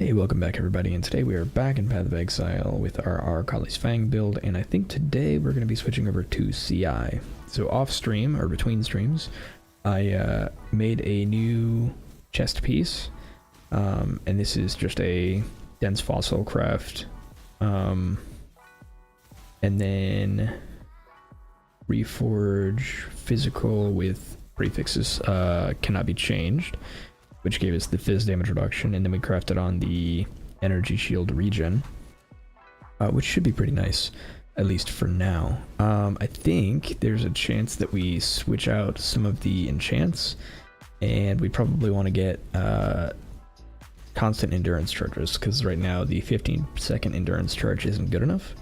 Hey, welcome back everybody, and today we are back in Path of Exile with our Arakalis Spider build, and I think today we're going to be switching over to CI. So off stream, or between streams, I made a new chest piece, and this is just a dense fossil craft, and then reforge physical with prefixes cannot be changed, which gave us the fizz damage reduction, and then we crafted on the energy shield regen, which should be pretty nice, at least for now. I think there's a chance that we switch out some of the enchants, and we probably want to get constant endurance charges, because right now the 15-second endurance charge isn't good enough.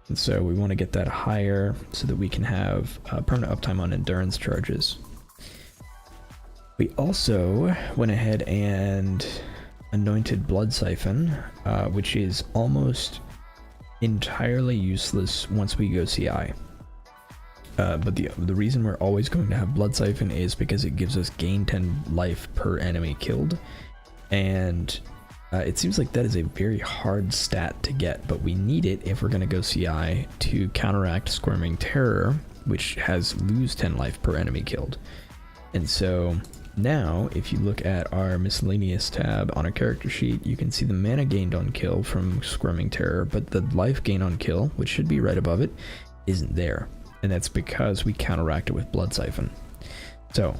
And so we want to get that higher so that we can have permanent uptime on endurance charges. We also went ahead and anointed Blood Siphon, which is almost entirely useless once we go CI. But the reason we're always going to have Blood Siphon is because it gives us gain 10 life per enemy killed. And it seems like that is a very hard stat to get, but we need it if we're going to go CI to counteract Squirming Terror, which has lose 10 life per enemy killed. And so now, if you look at our miscellaneous tab on our character sheet, you can see the mana gained on kill from Squirming Terror, but the life gain on kill, which should be right above it, isn't there. And that's because we counteract it with Blood Siphon. So,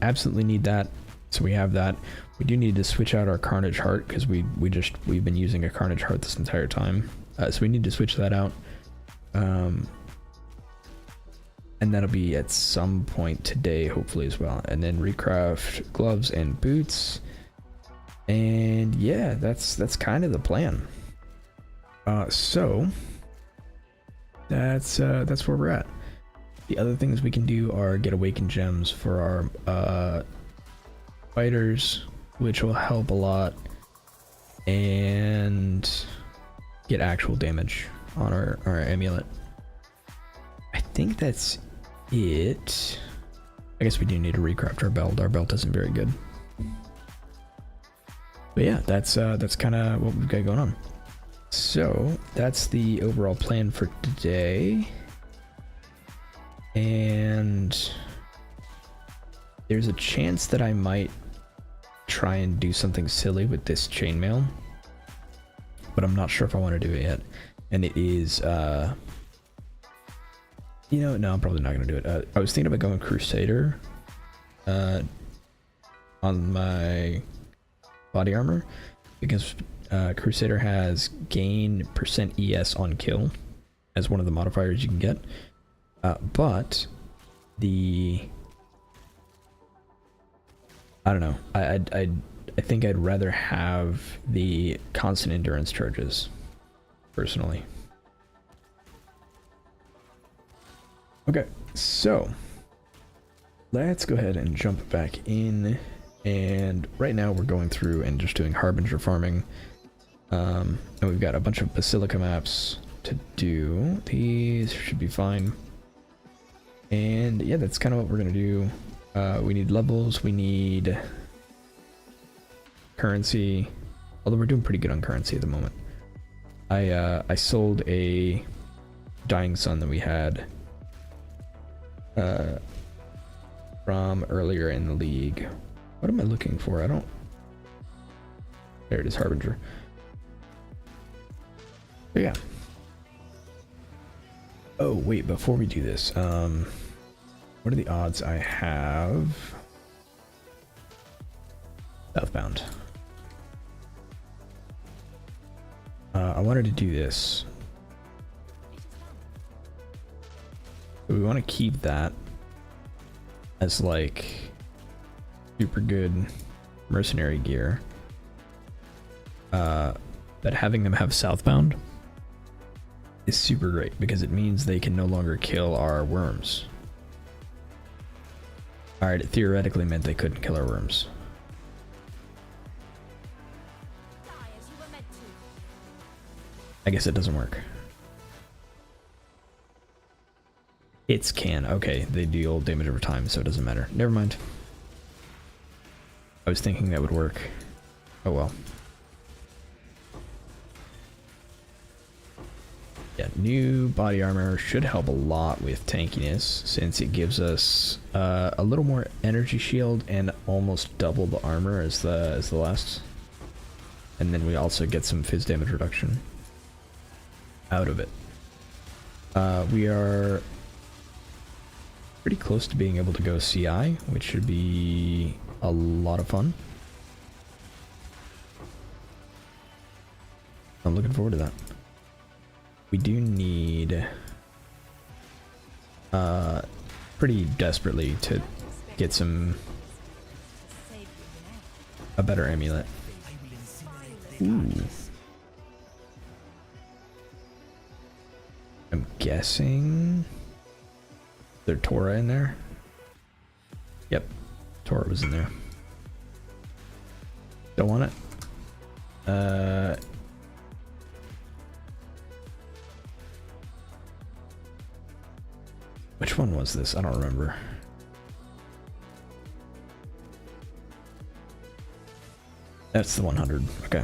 absolutely need that. So we have that. We do need to switch out our Carnage Heart, because we've been using a Carnage Heart this entire time. So we need to switch that out. And that'll be at some point today, hopefully, as well. And then recraft gloves and boots. And yeah, that's kind of the plan. So that's where we're at. The other things we can do are get awakened gems for our fighters, which will help a lot, and get actual damage on our amulet. I think that's it. I guess we do need to recraft our belt. Our belt isn't very good. But yeah, that's kind of what we've got going on. So that's the overall plan for today. And there's a chance that I might try and do something silly with this chainmail, but I'm not sure if I want to do it yet. And it is you know, no, I'm probably not going to do it. I was thinking about going Crusader on my body armor, because Crusader has gain % ES on kill as one of the modifiers you can get. But I don't know. I think I'd rather have the constant endurance charges, personally. Okay, so let's go ahead and jump back in, and right now we're going through and just doing Harbinger farming, and we've got a bunch of Basilica maps to do. These should be fine, and yeah, that's kind of what we're gonna do. We need levels, we need currency, although we're doing pretty good on currency at the moment. I sold a Dying Sun that we had from earlier in the league. What am I looking for? I don't... There it is, Harbinger. But yeah. Oh, wait, before we do this, what are the odds I have Southbound? I wanted to do this. We want to keep that as like super good mercenary gear, but having them have Southbound is super great, because it means they can no longer kill our worms. Alright, it theoretically meant they couldn't kill our worms. I guess it doesn't work. Hits can. Okay, they deal damage over time, so it doesn't matter. Never mind. I was thinking that would work. Oh well. new body armor should help a lot with tankiness, since it gives us a little more energy shield and almost double the armor as the last. And then we also get some phys damage reduction out of it. We are pretty close to being able to go CI, which should be a lot of fun. I'm looking forward to that. We do need pretty desperately to get a better amulet. Ooh. I'm guessing there's Tora in there. Yep, Tora was in there. Don't want it. Which one was this? I don't remember. That's the 100. Okay.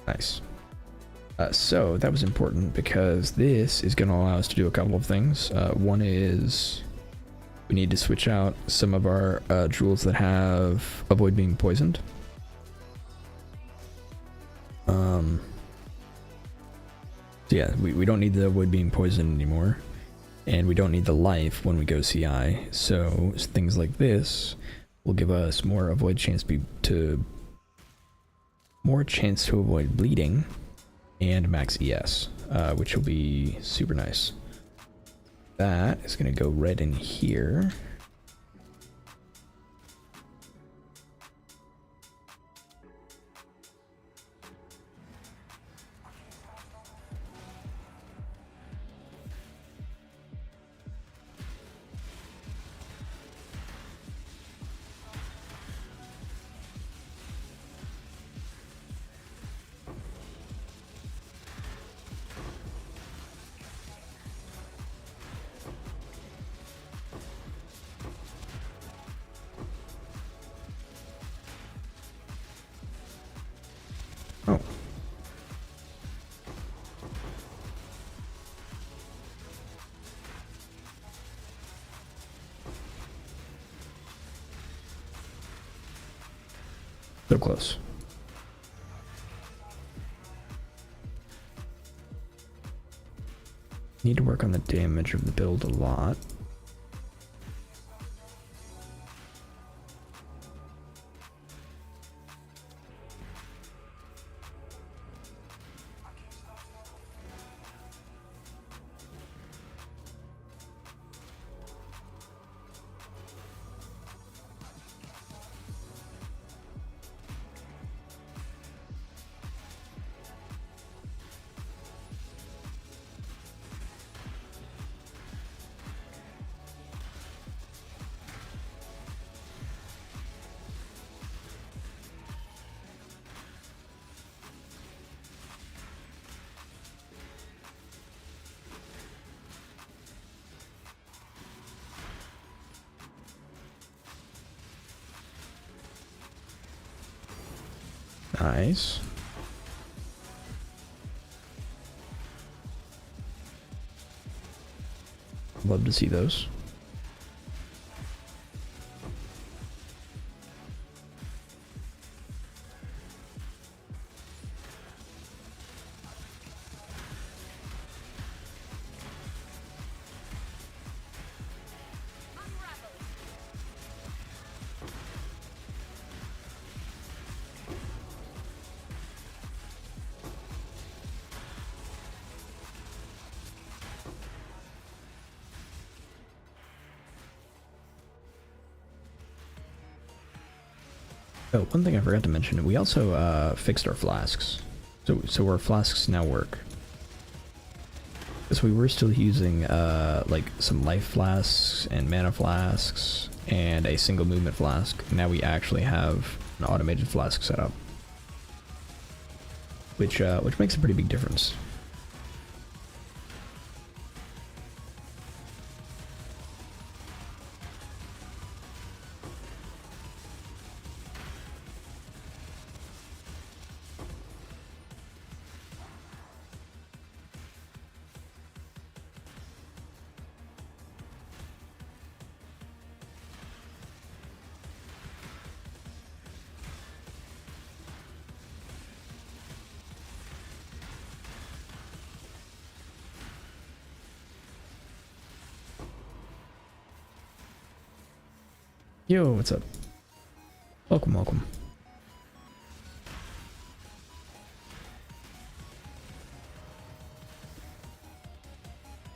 Nice. So that was important because this is going to allow us to do a couple of things. One is we need to switch out some of our jewels that have avoid being poisoned. So yeah, we don't need the avoid being poisoned anymore, and we don't need the life when we go CI. So things like this will give us more avoid chance to avoid bleeding and max ES, which will be super nice. That is going to go right in here. Oh. So close. Need to work on the damage of the build a lot. Nice. Love to see those. Oh, one thing I forgot to mention, we also fixed our flasks. So our flasks now work. Because we were still using like some life flasks and mana flasks and a single movement flask. Now we actually have an automated flask setup, which makes a pretty big difference. Yo, what's up? Welcome, welcome.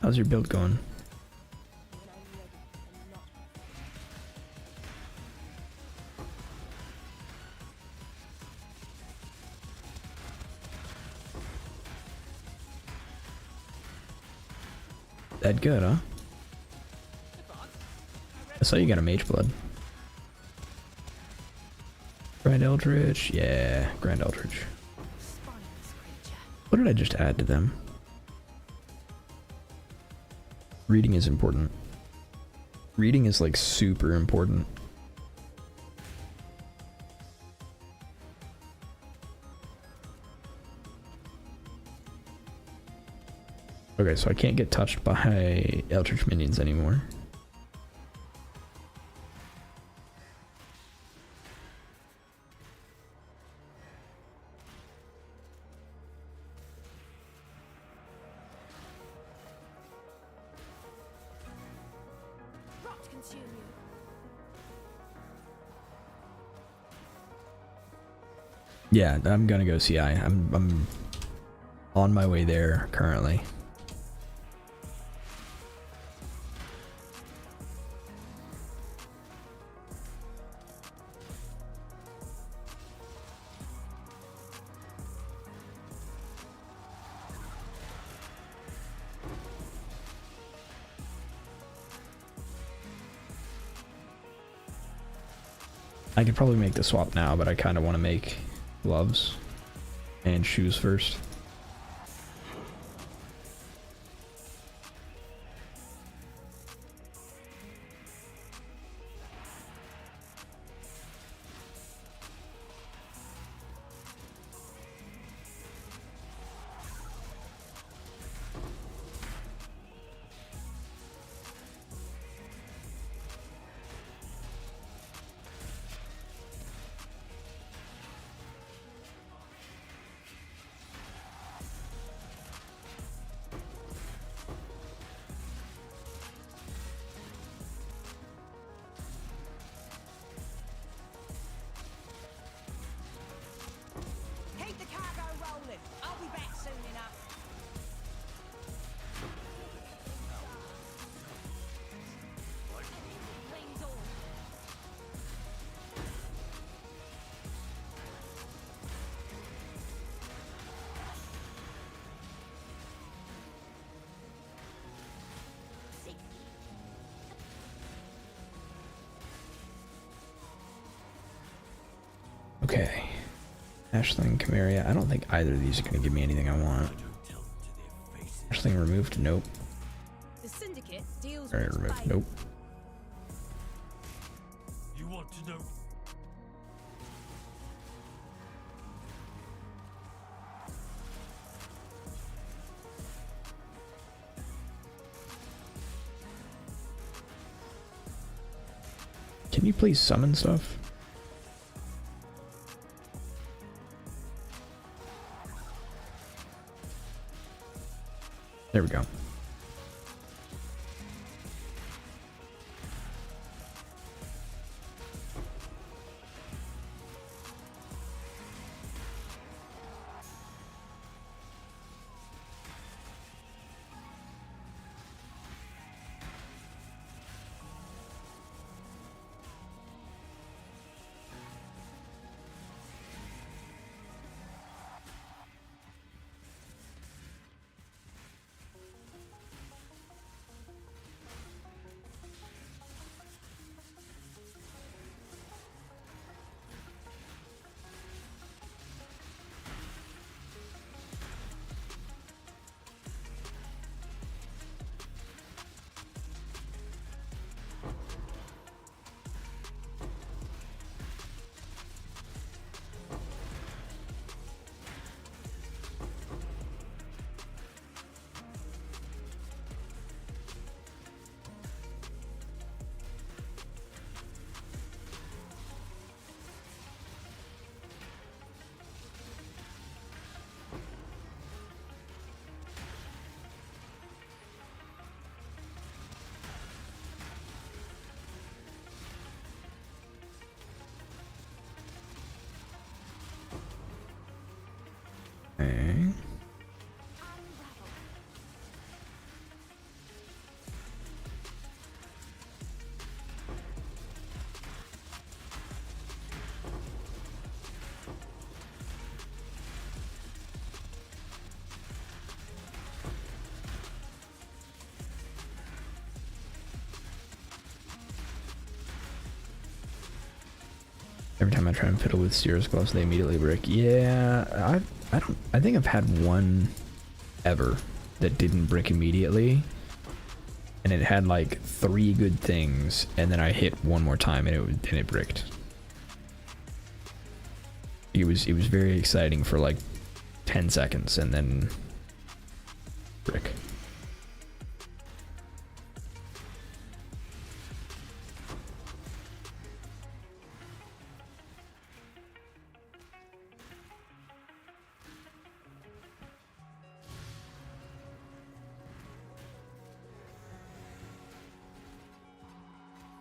How's your build going? That good, huh? I saw you got a mage blood. Grand Eldritch, yeah, Grand Eldritch. What did I just add to them? Reading is important. Reading is like super important. Okay, so I can't get touched by Eldritch minions anymore. Yeah, I'm gonna go CI. I'm on my way there currently. I could probably make the swap now, but I kind of want to make gloves and shoes first. Okay. Ashling, Chimeria. I don't think either of these are going to give me anything I want. Ashling removed? Nope. Alright, removed. Nope. You want to know? Can you please summon stuff? There we go. Every time I try and fiddle with Sears gloves, they immediately break. Yeah, I think I've had one ever that didn't break immediately, and it had like 3 good things, and then I hit one more time and it bricked. It was very exciting for like 10 seconds and then brick.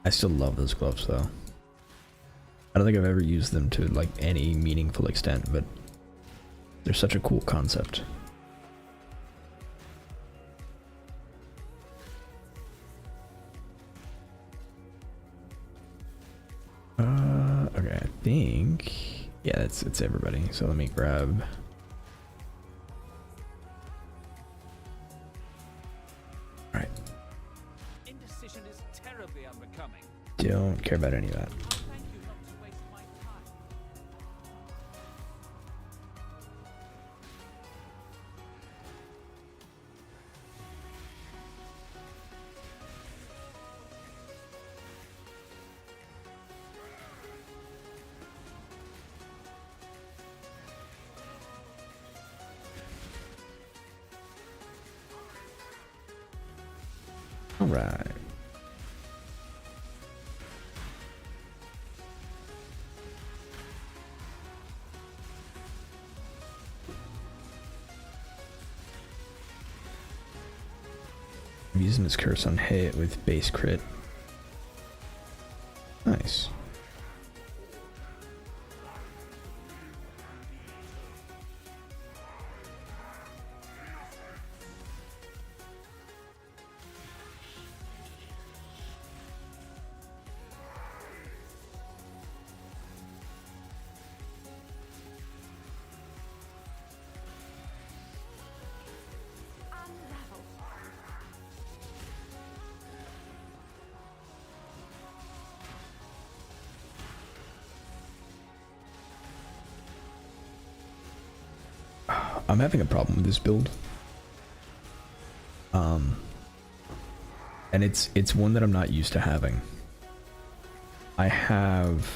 I still love those gloves though. I don't think I've ever used them to like any meaningful extent, but they're such a cool concept. Okay, I think yeah, it's everybody. So let me grab. All right. Indecision is terribly unbecoming. Don't care about any of that. Thank you not to waste my time. All right. I'm using this curse on hit with base crit. Nice. I'm having a problem with this build. And it's one that I'm not used to having. I have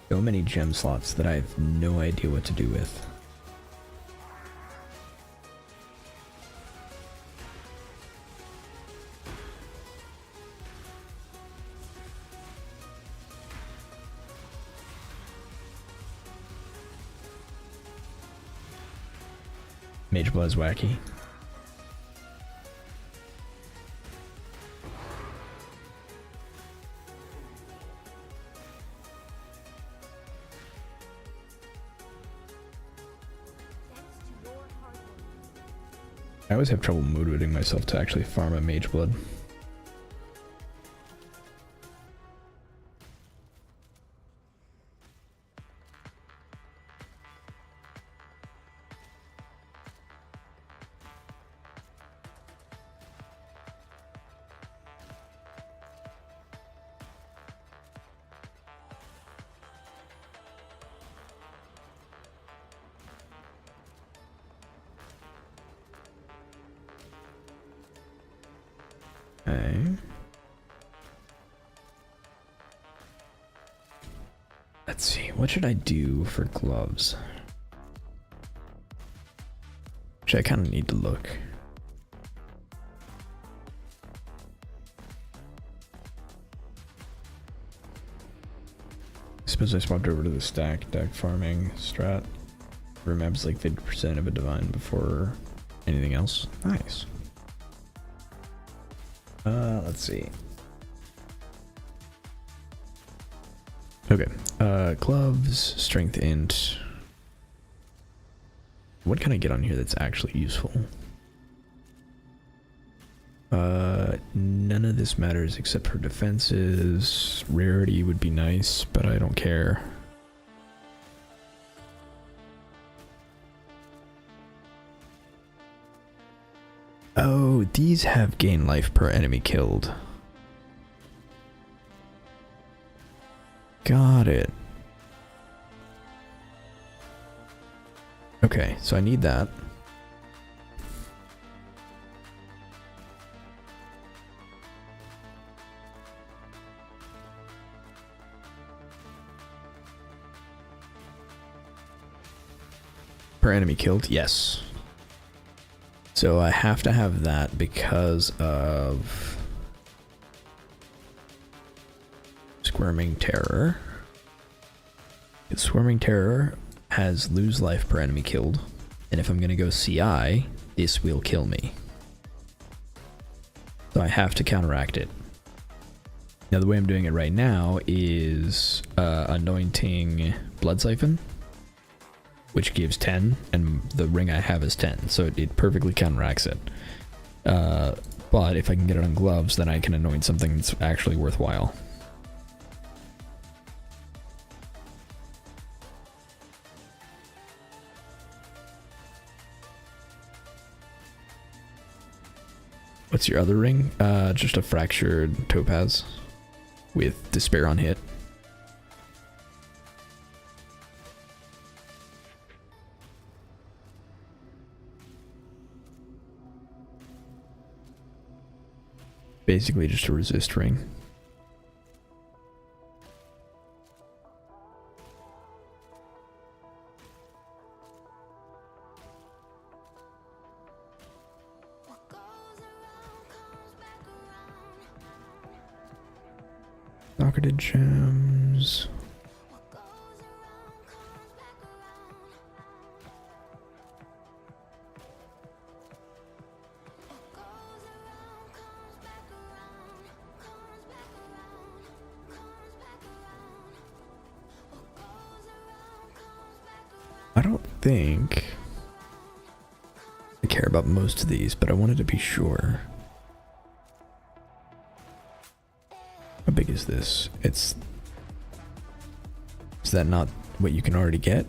so many gem slots that I have no idea what to do with. Mage Blood is wacky. I always have trouble motivating myself to actually farm a Mage Blood. Okay. Let's see, what should I do for gloves? Actually, I kind of need to look. I suppose I swapped over to the stack deck farming strat. Remap's like 50% of a divine before anything else. Nice. Let's see. Okay, gloves, strength int. What can I get on here that's actually useful? None of this matters except for defenses. Rarity would be nice, but I don't care. Oh, these have gain life per enemy killed. Got it. Okay, so I need that. Per enemy killed, yes. So I have to have that because of Squirming Terror. Squirming Terror has lose life per enemy killed, and if I'm gonna go CI, this will kill me. So I have to counteract it. Now the way I'm doing it right now is anointing Blood Siphon, which gives 10, and the ring I have is 10, so it perfectly counteracts it. But if I can get it on gloves, then I can anoint something that's actually worthwhile. What's your other ring? Just a fractured topaz with despair on hit. Basically just a resist ring. Docketed gems. I don't think I care about most of these, but I wanted to be sure. How big is this? Is that not what you can already get?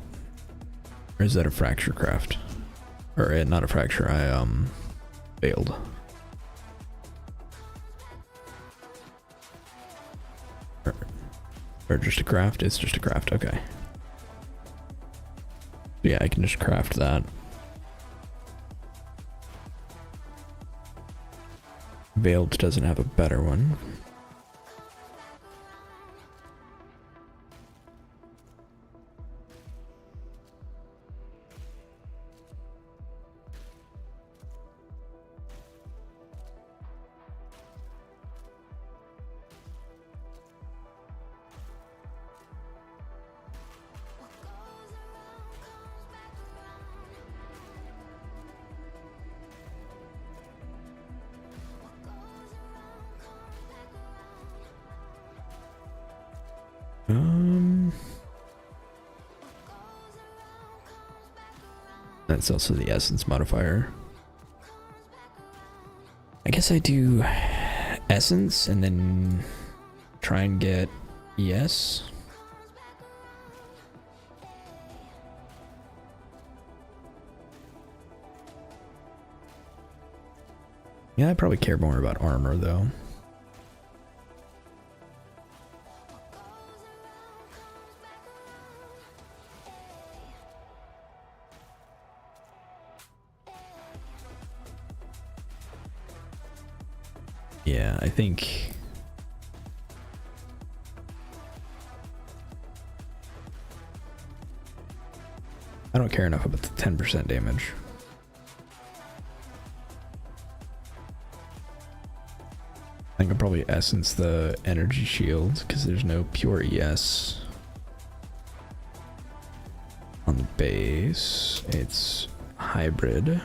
Or is that a fracture craft? Or not a fracture, I failed. Or just a craft? It's just a craft, okay. Yeah, I can just craft that. Veiled doesn't have a better one. That's also the essence modifier. I guess I do essence and then try and get ES. Yeah, I probably care more about armor though. Yeah, I think I don't care enough about the 10% damage. I think I'll probably essence the energy shield because there's no pure ES on the base. It's hybrid.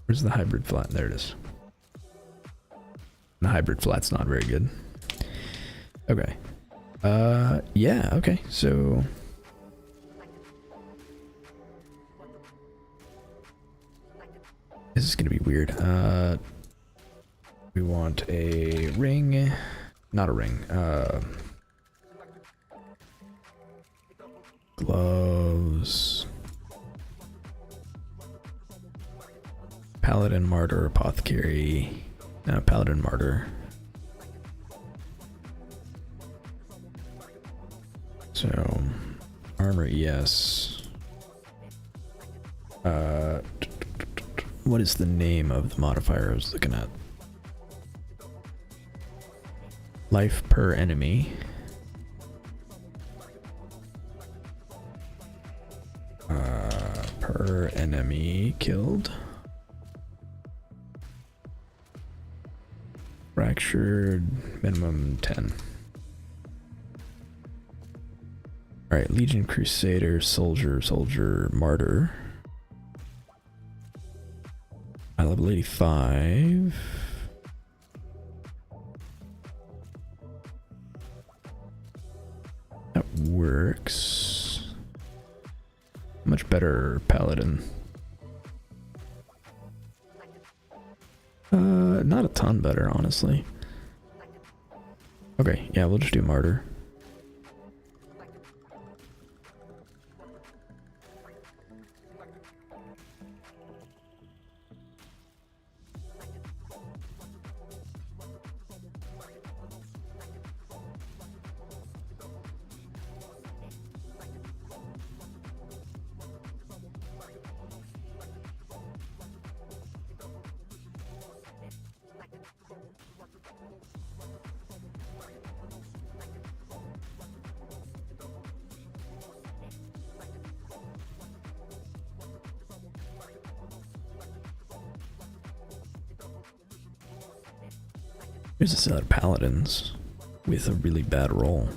Where's the hybrid flat? There it is. The hybrid flat's not very good. Okay. Yeah, okay, so this is gonna be weird. We want a ring, not a ring, gloves, Paladin, Martyr, Apothecary. No, Paladin, Martyr. So, armor, yes. What is the name of the modifier I was looking at? Life per enemy. Per enemy killed. Fractured, minimum 10. Alright, Legion, Crusader, Soldier, Martyr. Level 85. That works. Much better Paladin. Not a ton better, honestly. Okay, yeah, we'll just do Martyr. Here's a set of paladins with a really bad roll.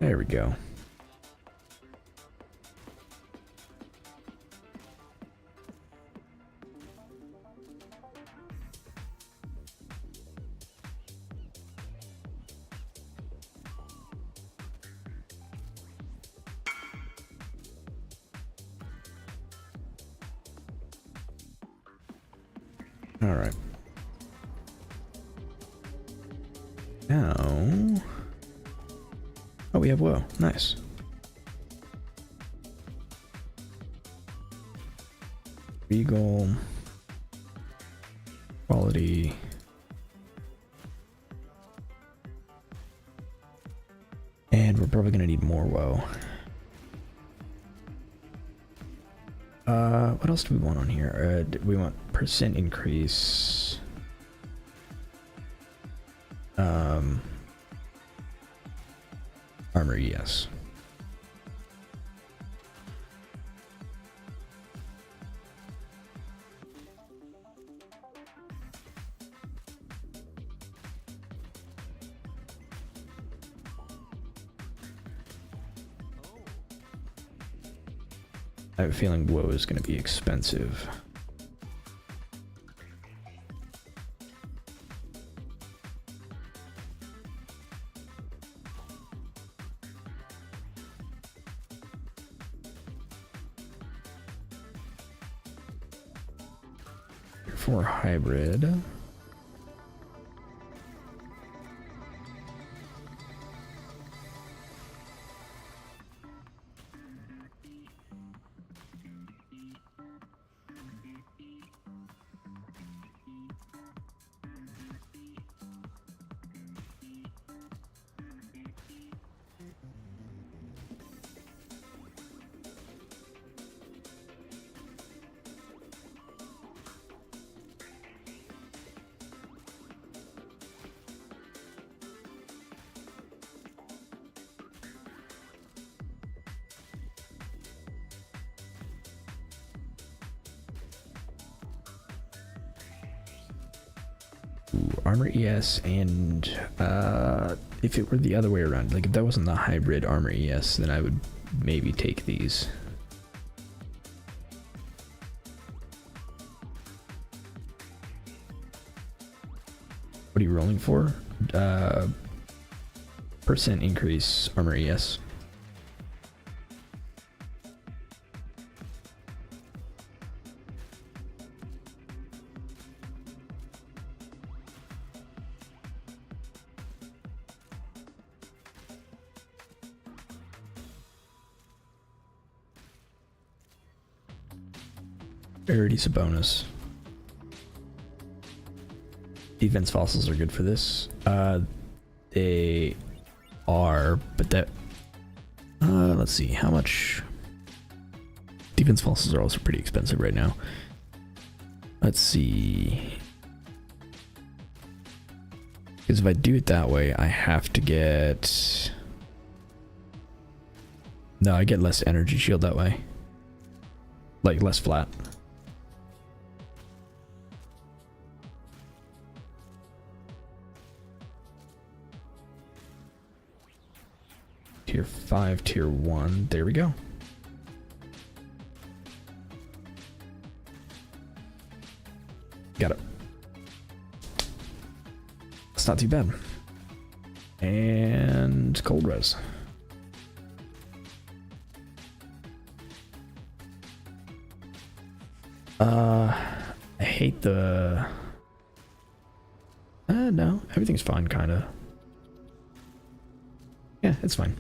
There we go. All right. Now, oh, we have woe. Nice. Regal. Quality. And we're probably gonna need more woe. What else do we want on here? We want percent increase. Armor, yes. I have a feeling woe is going to be expensive. For hybrid. Armor ES, and if it were the other way around, like if that wasn't the hybrid armor ES, then I would maybe take these. What are you rolling for? Percent increase armor ES. Rarity's a bonus. Defense fossils are good for this. They are, but that... let's see, how much... Defense fossils are also pretty expensive right now. Let's see... Because if I do it that way, I have to get... No, I get less energy shield that way. Like, less flat. Tier 5, Tier 1. There we go. Got it. It's not too bad. And cold res. I hate the... no, everything's fine, kinda. Yeah, it's fine.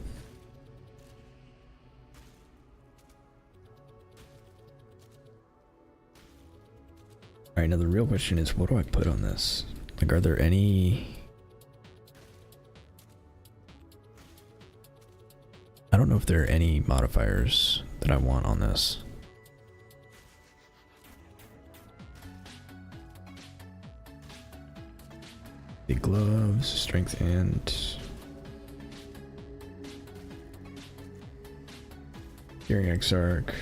Alright, now the real question is, what do I put on this? Like, are there any... I don't know if there are any modifiers that I want on this. Big gloves, strength and... Hearing Exarch.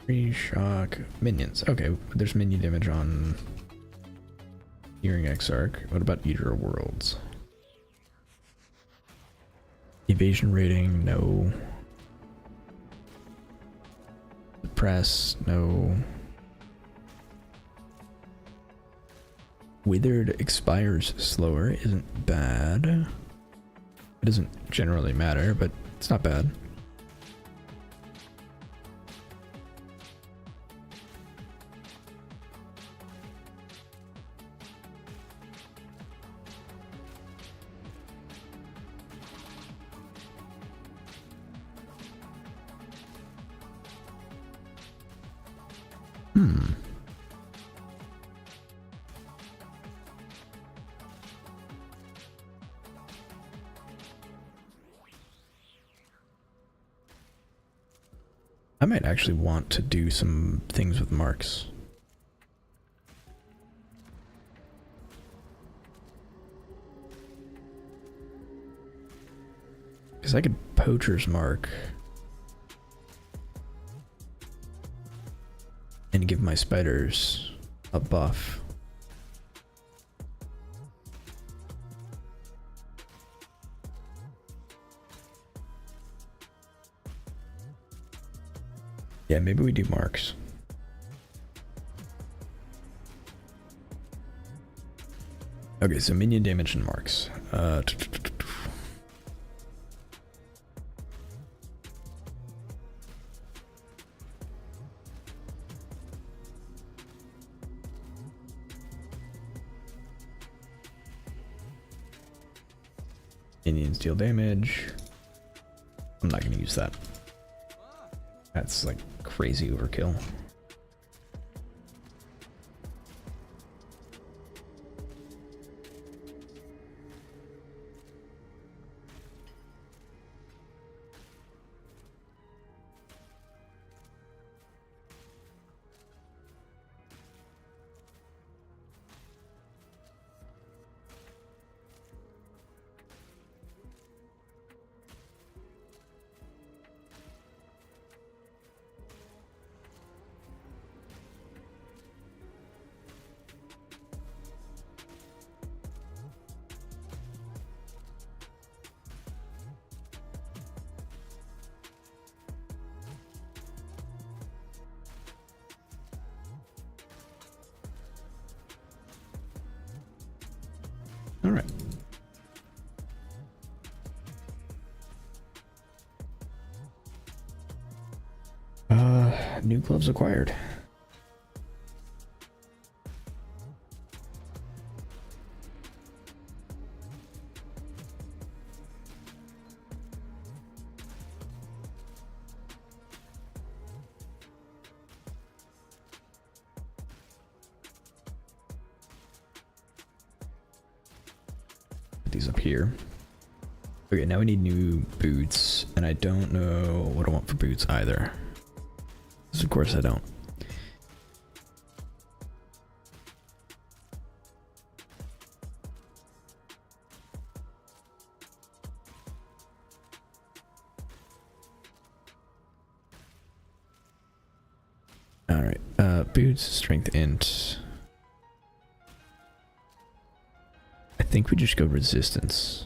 Free shock minions. Okay, there's minion damage on Hearing Exarch. What about Eater of Worlds? Evasion rating, no. Suppress, no. Withered expires slower isn't bad. It doesn't generally matter, but it's not bad. I might actually want to do some things with marks. Because I could Poacher's Mark and give my spiders a buff. Yeah, maybe we do marks. Okay, so minion damage and marks. Minions deal damage. I'm not going to use that. That's like crazy overkill. All right. New gloves acquired. Put these up here. Okay, now we need new boots, and I don't know what I want for boots either. Because of course I don't. Alright, boots, strength int. I think we just go resistance.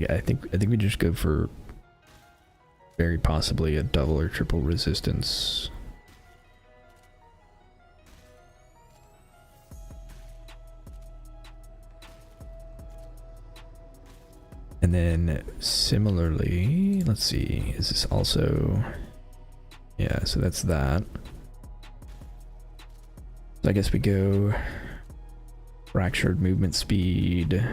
I think we just go for very possibly a double or triple resistance. And then similarly, let's see, is this also, yeah, so that's that. So I guess we go fractured movement speed.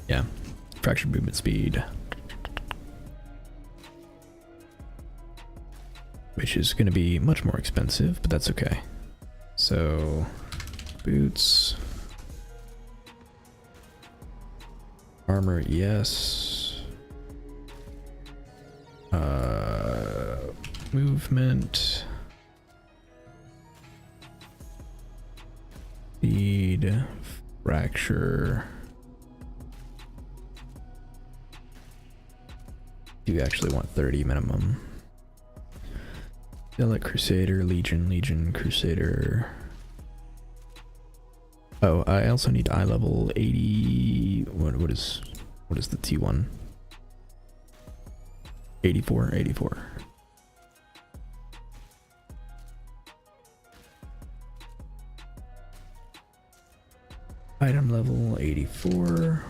Yeah, fractured movement speed, which is going to be much more expensive, but that's okay. So, boots, armor, yes. Movement, speed, fracture. Do actually want 30 minimum. Zealot, Crusader, Legion, Crusader. Oh, I also need eye level 80. What is the T1? 84. Item level 84.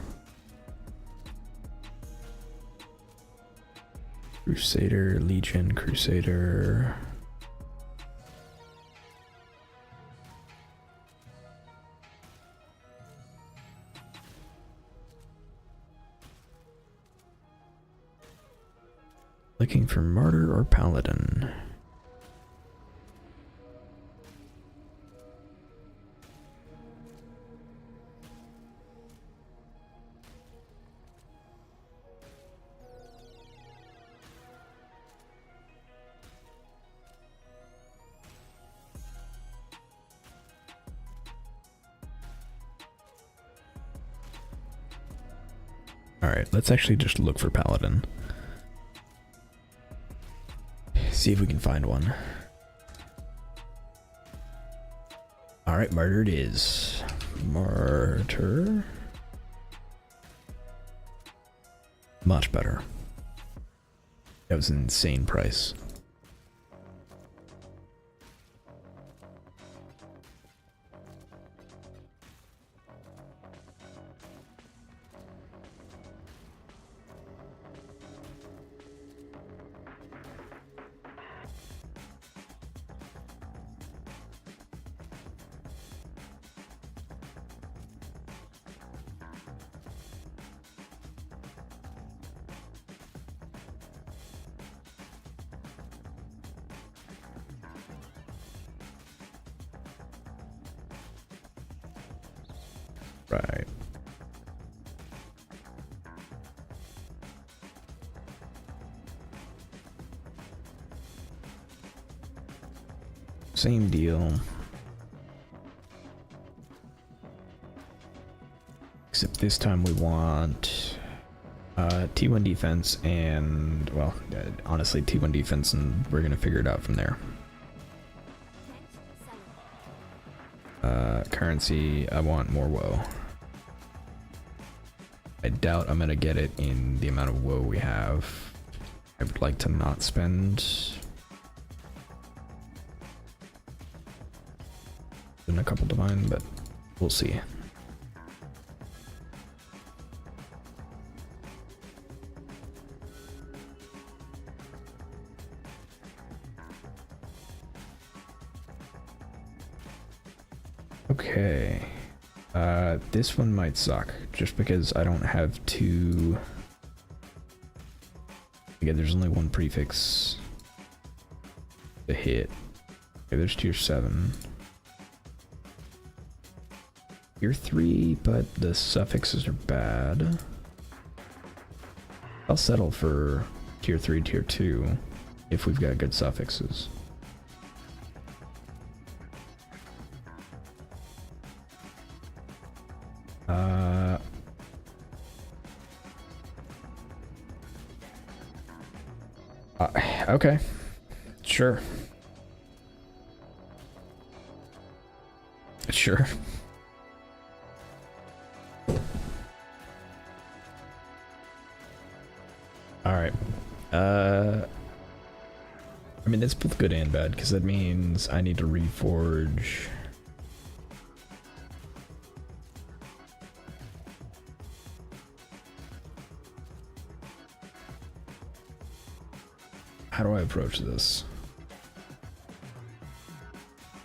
Crusader, Legion, Crusader. Looking for Martyr or Paladin. Alright, let's actually just look for Paladin. See if we can find one. Alright, Martyr it is. Martyr. Much better. That was an insane price. Right. Same deal. Except this time we want T1 defense and, well, honestly T1 defense, and we're gonna figure it out from there. Currency, I want more woe. I doubt I'm gonna get it in the amount of woe we have. I would like to not spend in a couple divine, but we'll see. Okay. This one might suck, just because I don't have two... Again, there's only one prefix to hit. Okay, there's tier 7. Tier 3, but the suffixes are bad. I'll settle for tier 3, tier 2, if we've got good suffixes. Okay. Sure. Sure. Alright. I mean, it's both good and bad, because that means I need to reforge. How do I approach this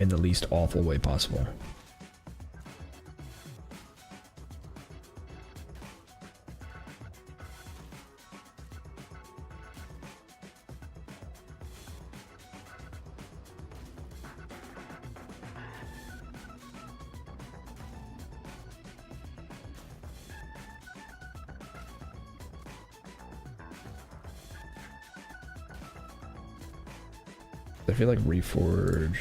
in the least awful way possible? I feel like reforge,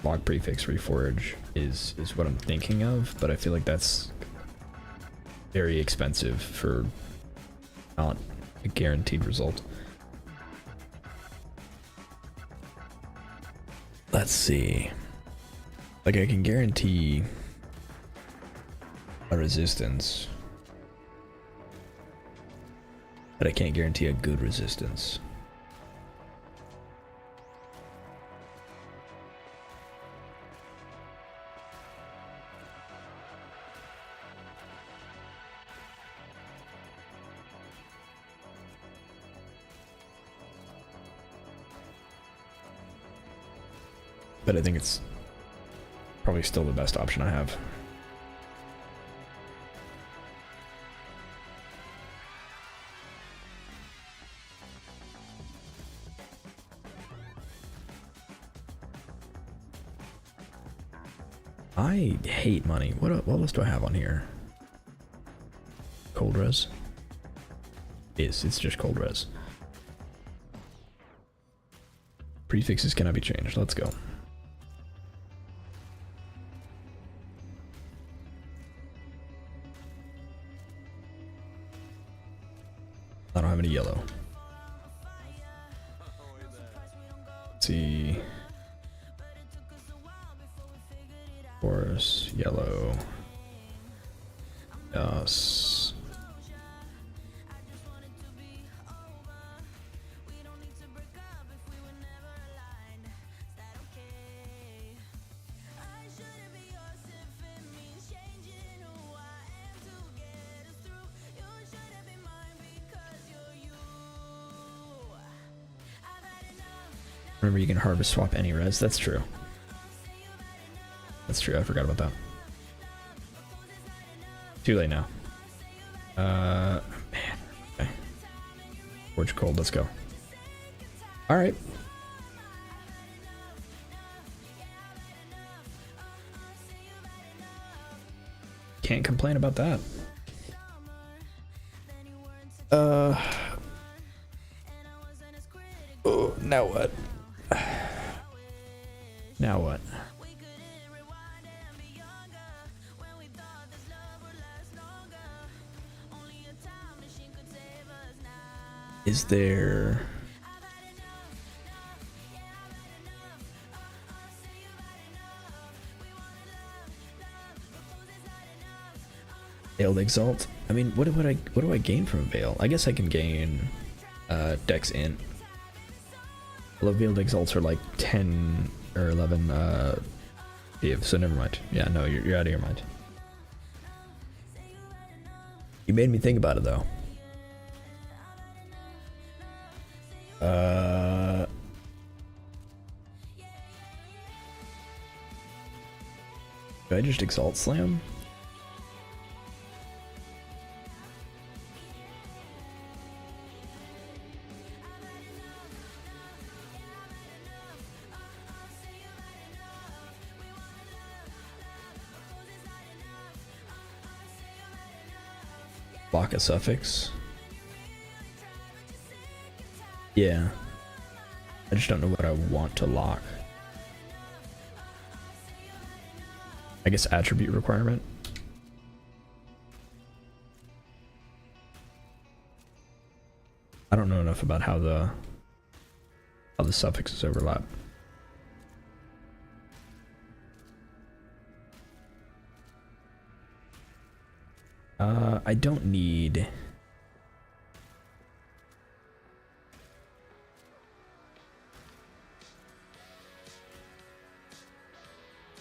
log prefix reforge is what I'm thinking of, but I feel like that's very expensive for not a guaranteed result. Let's see. Like, I can guarantee a resistance, but I can't guarantee a good resistance. But I think it's probably still the best option I have. I hate money. What else do I have on here? Cold res? It's just cold res. Prefixes cannot be changed. Let's go. I don't have any yellow. Let's see. Force, yellow. Yes. Remember, you can harvest swap any res. That's true. That's true. I forgot about that. Too late now. Man. Okay. Forge cold. Let's go. All right. Can't complain about that. Oh, now what? Now what? Is there... Veiled Exalt. I mean, what do I gain from a Veil? I guess I can gain Dex Int. Although Veiled Exalts are like 10 or 11 Div, so never mind. Yeah, no, you're out of your mind. You made me think about it though. Do I just Exalt Slam? Block a suffix? Yeah. I just don't know what I want to lock. I guess attribute requirement. I don't know enough about how the suffixes overlap. I don't need.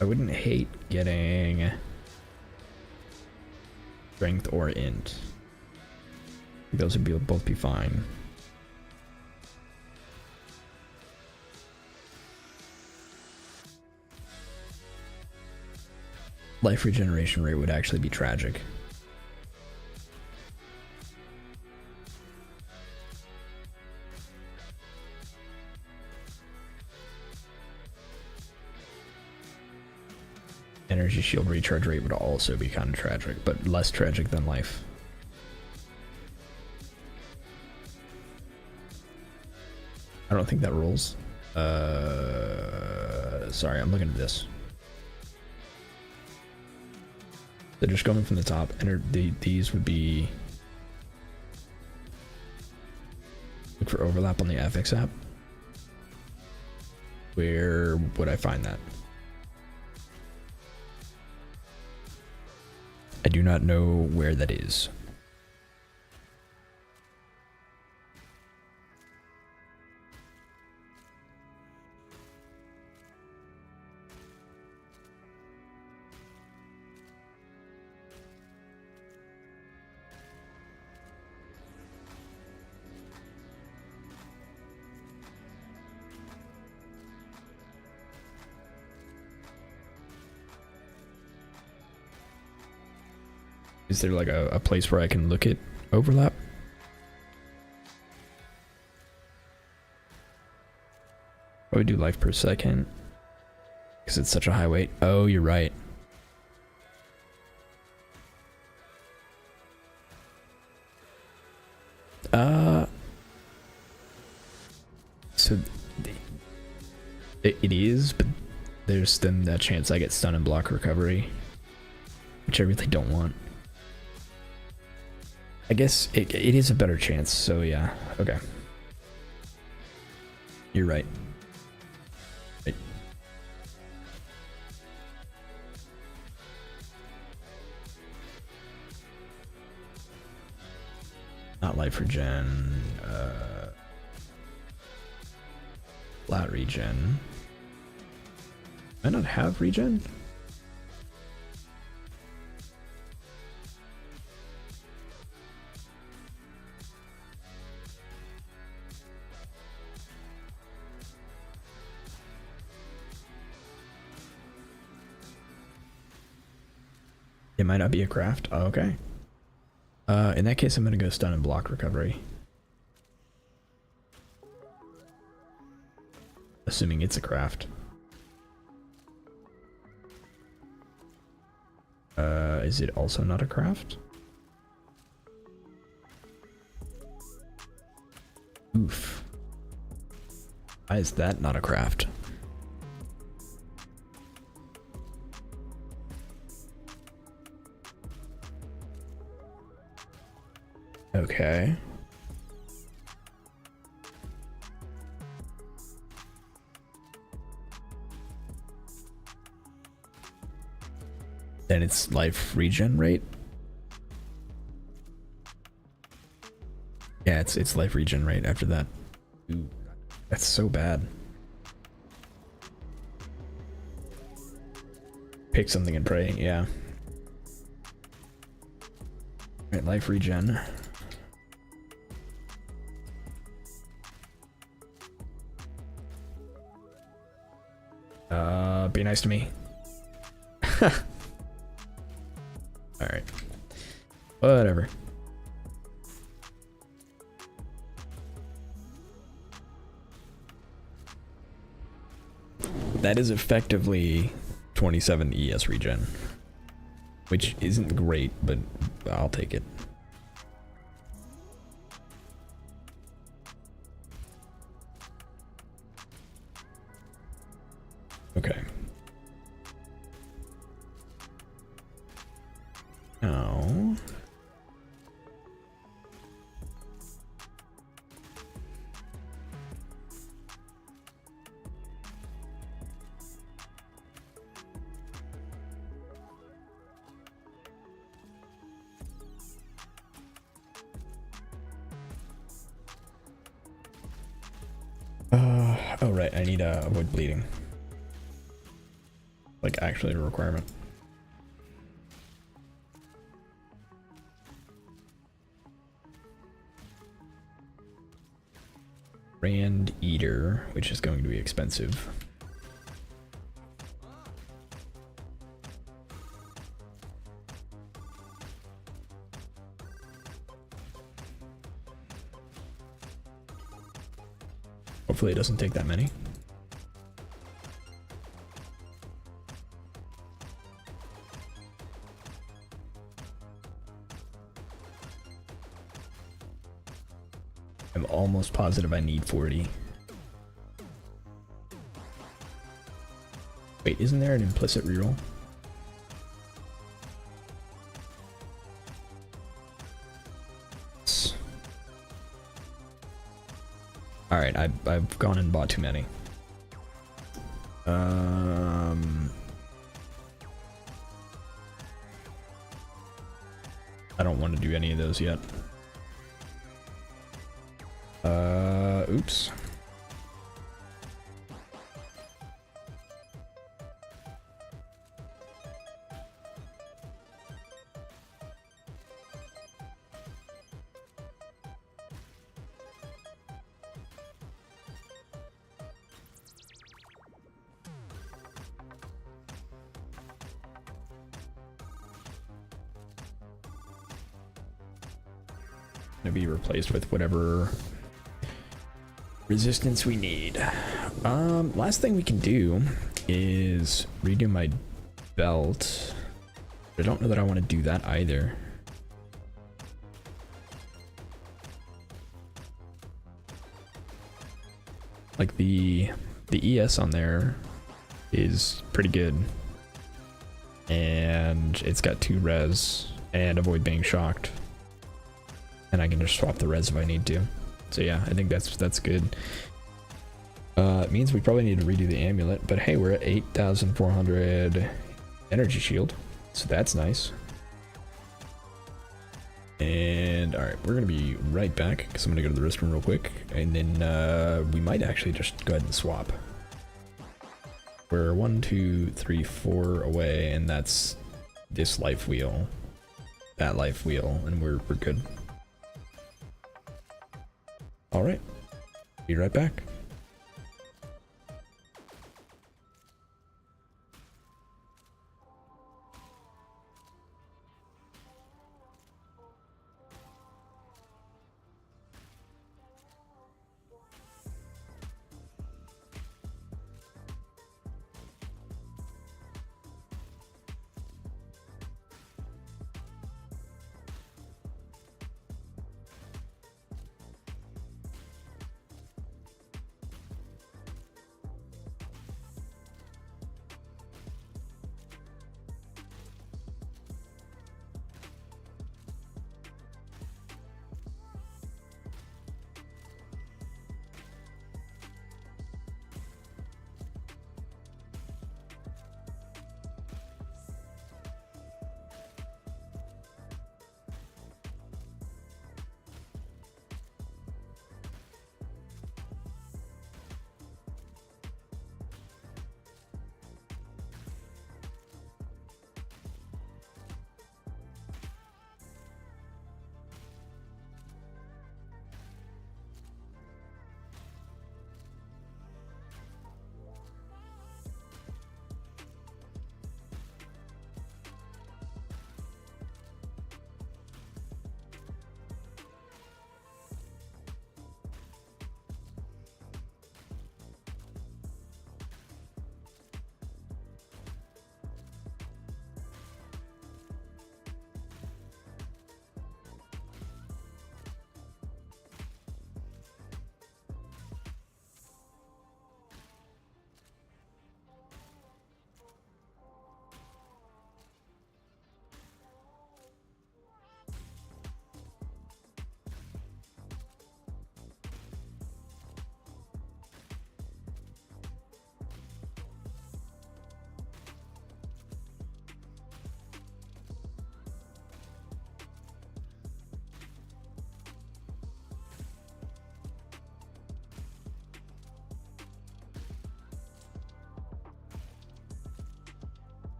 I wouldn't hate getting strength or int. Those would both be fine. Life regeneration rate would actually be tragic. Energy shield recharge rate would also be kind of tragic, but less tragic than life. I don't think that rolls. Sorry, I'm looking at this. So just going from the top, these would be... Look for overlap on the FX app. Where would I find that? I do not know where that is. Is there like a place where I can look at overlap? I would do life per second because it's such a high weight. Oh, you're right. So it is, but there's then that chance I get stun and block recovery, which I really don't want. I guess it is a better chance, so yeah, okay. You're right. Right. Not life regen, flat regen. I not have regen? It might not be a craft. Oh, okay. In that case, I'm gonna go stun and block recovery. Assuming it's a craft. Is it also not a craft? Oof. Why is that not a craft? Okay. Then it's life regen rate. Yeah, it's life regen right after that. Ooh, that's so bad. Pick something and pray, yeah. Alright, life regen. Be nice to me. Alright. Whatever. That is effectively 27 ES regen. Which isn't great, but I'll take it. Okay. Now... oh right, I need to avoid bleeding. Like actually a requirement. Brand Eater, which is going to be expensive. Hopefully it doesn't take that many. I'm almost positive I need 40. Wait, isn't there an implicit reroll? Alright, I've gone and bought too many. I don't want to do any of those yet. Oops. Gonna be replaced with whatever resistance we need. Last thing we can do is redo my belt. I don't know that I want to do that either. Like the ES on there is pretty good. And it's got 2 res and avoid being shocked. And I can just swap the res if I need to. So yeah, I think that's good. It means we probably need to redo the amulet, but hey, we're at 8,400 energy shield, so that's nice. And all right, we're gonna be right back because I'm gonna go to the restroom real quick, and then we might actually just go ahead and swap. We're 1, 2, 3, 4 away, and that's this life wheel, that life wheel, and we're good. All right, be right back.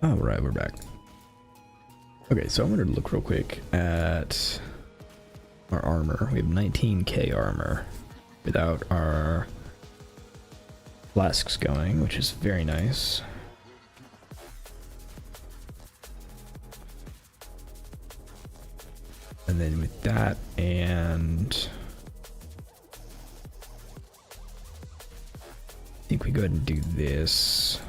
All right, we're back. Okay, so I'm gonna look real quick at our armor. We have 19k armor without our flasks going, which is very nice. And then with that and I think we go ahead and do this.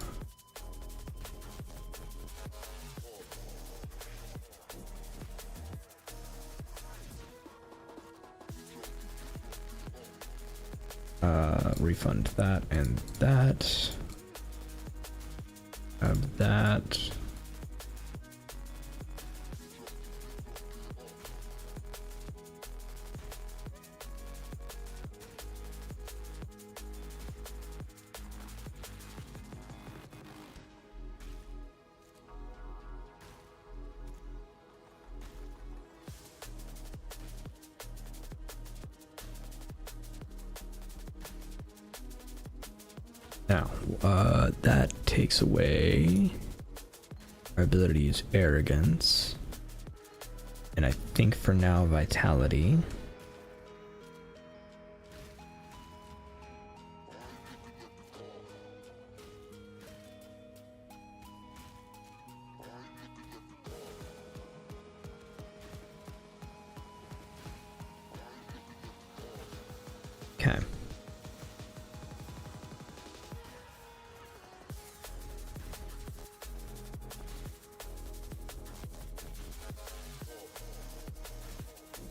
Refund that and that. Have that. Now, that takes away our ability to use arrogance, and I think for now vitality. Okay.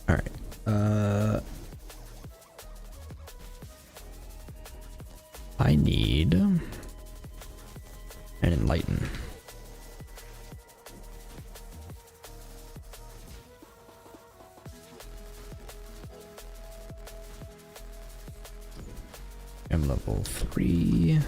All right. I need an enlighten. I'm level 3.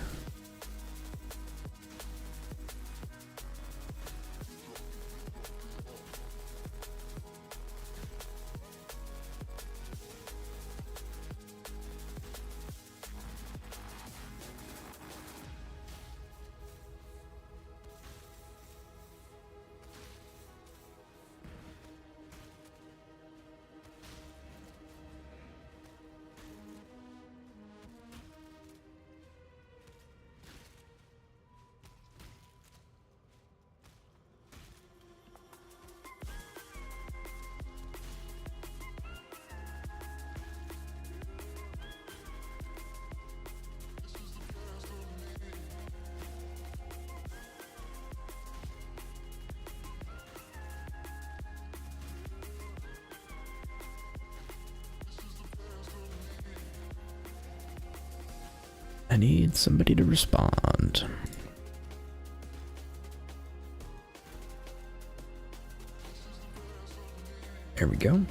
I need somebody to respond. There we go.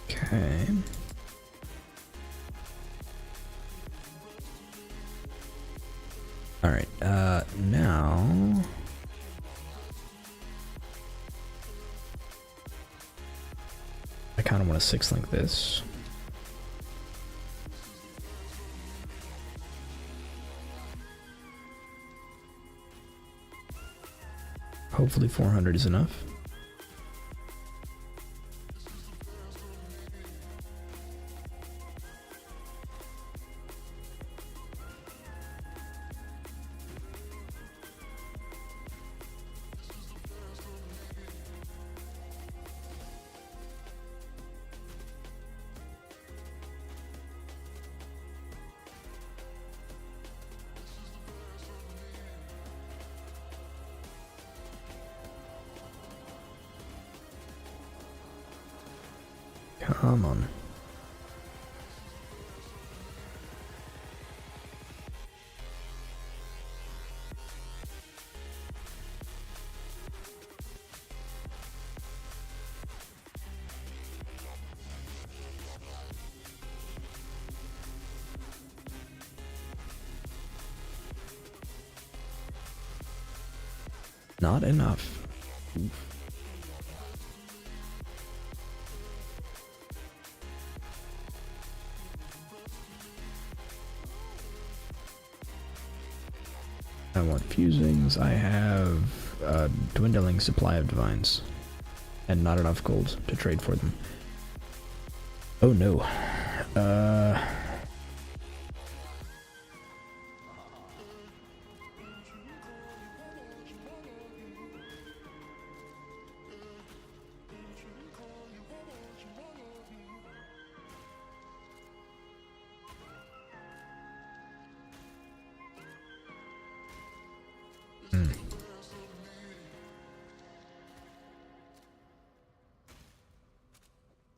Okay. All right, now I kind of want to 6-link this. Hopefully 400 is enough. Come on. Not enough. Oof. I want fusings. I have a dwindling supply of divines and not enough gold to trade for them. Oh no.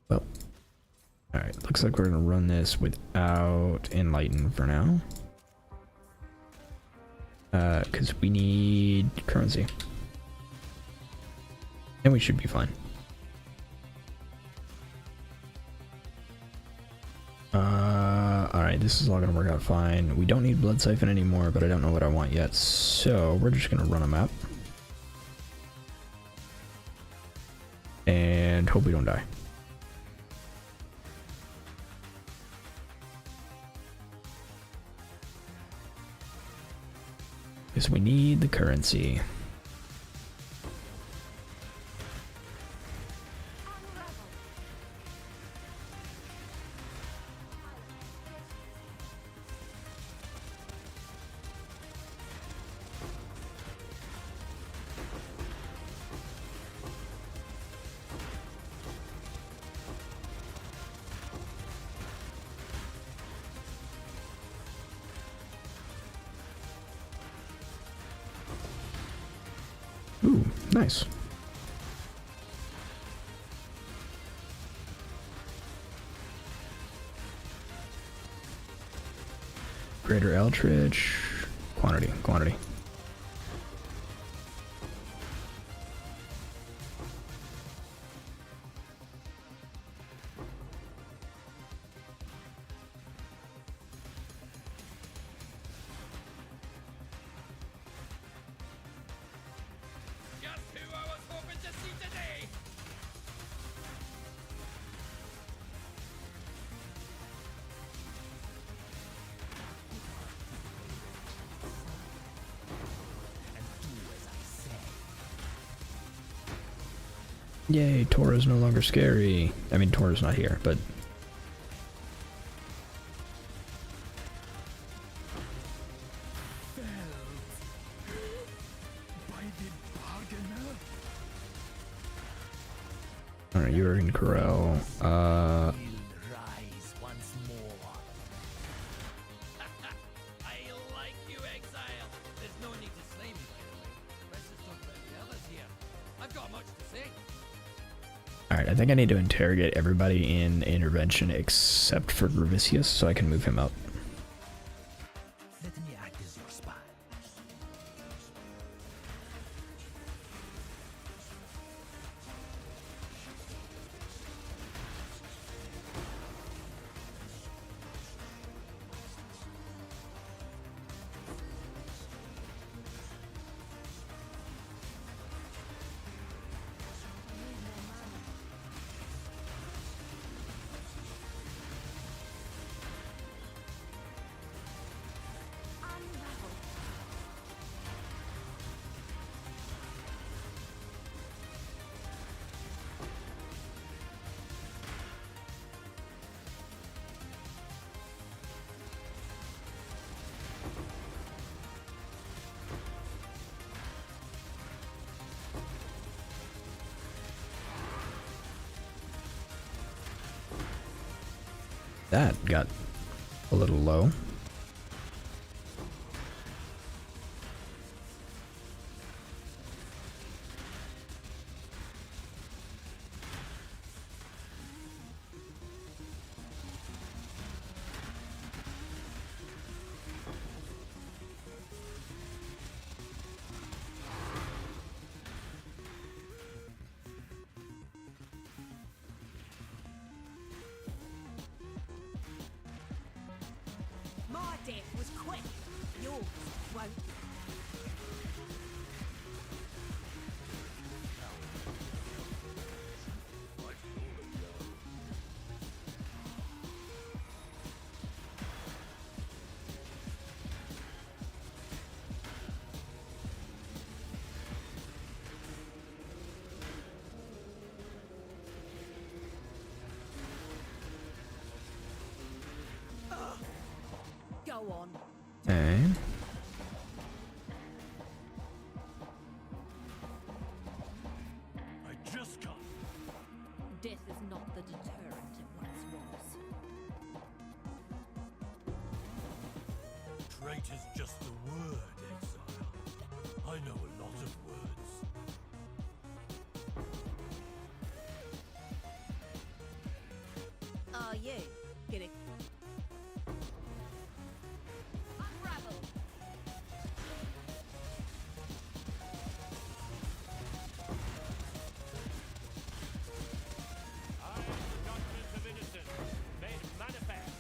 Well, alright, looks like we're gonna run this without Enlighten for now. Because we need currency. And we should be fine. Alright, this is all gonna work out fine. We don't need Blood Siphon anymore, but I don't know what I want yet, so we're just gonna run a map. And hope we don't die. Because we need the currency. Ooh, nice. Greater Eldritch. Quantity. Just who I was hoping to see today! And do as I say. Yay, Tora's no longer scary. I mean, Tora's not here, but... Alright, you're in Corral. Rise once more. I like you, Exile. There's no need to slay me, by the way. Let's just talk about the others here. I've got much to say. Alright, I think I need to interrogate everybody in Intervention except for Gravicius so I can move him up. Let me act as your spy. That got a little low. My death was quick. Yours won't be. Go on. Okay. I just can't. Death is not the deterrent it once was. Trait is just the word, Exile. I know a lot of words. You. Get it. Unravel. I am the judgment of innocence, made manifest.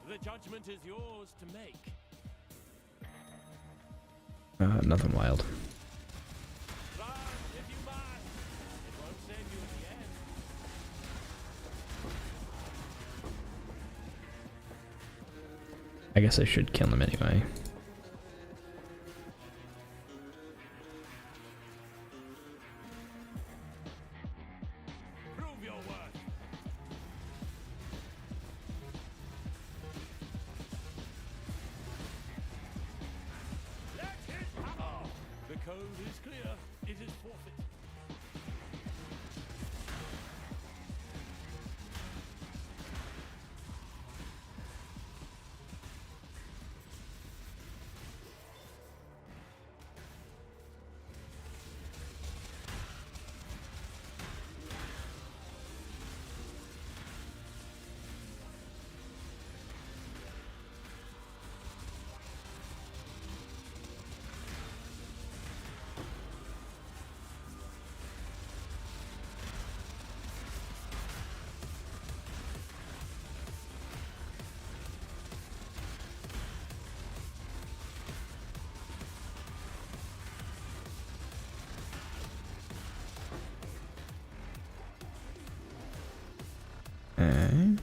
The judgment is yours to make. Nothing wild. Run if you must. It won't save you in the end. I guess I should kill him anyway. Prove your worth. Let it hammer. The code is clear. It is forfeit. Okay.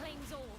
Claims all.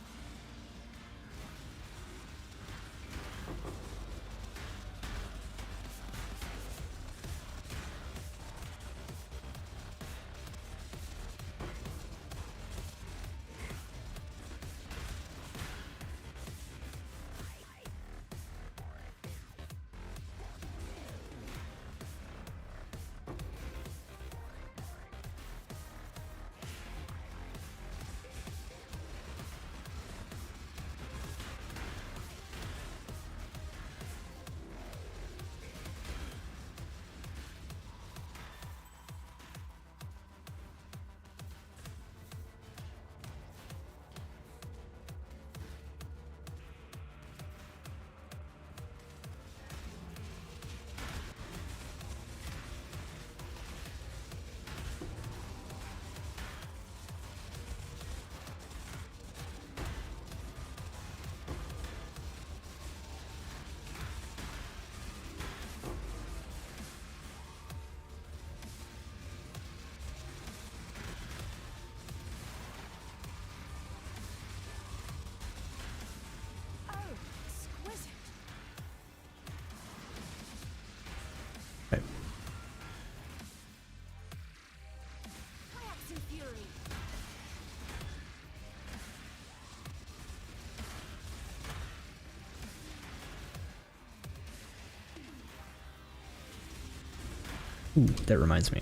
Ooh, that reminds me.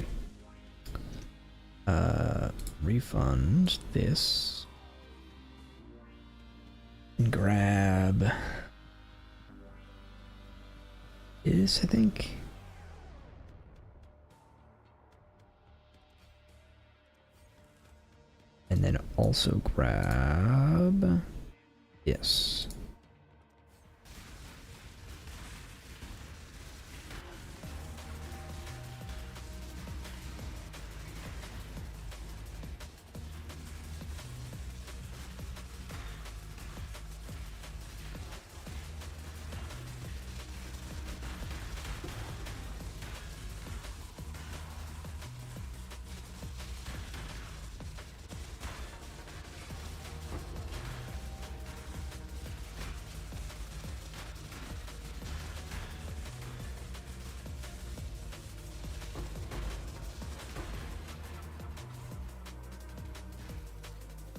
Refund this. And grab this, I think. And then also grab this.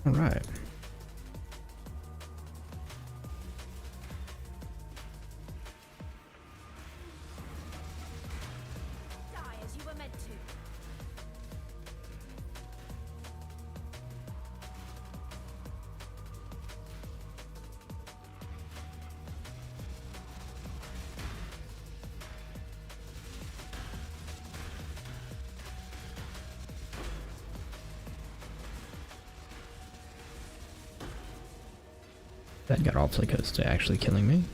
All right. Die as you were meant to. That got awfully close to actually killing me.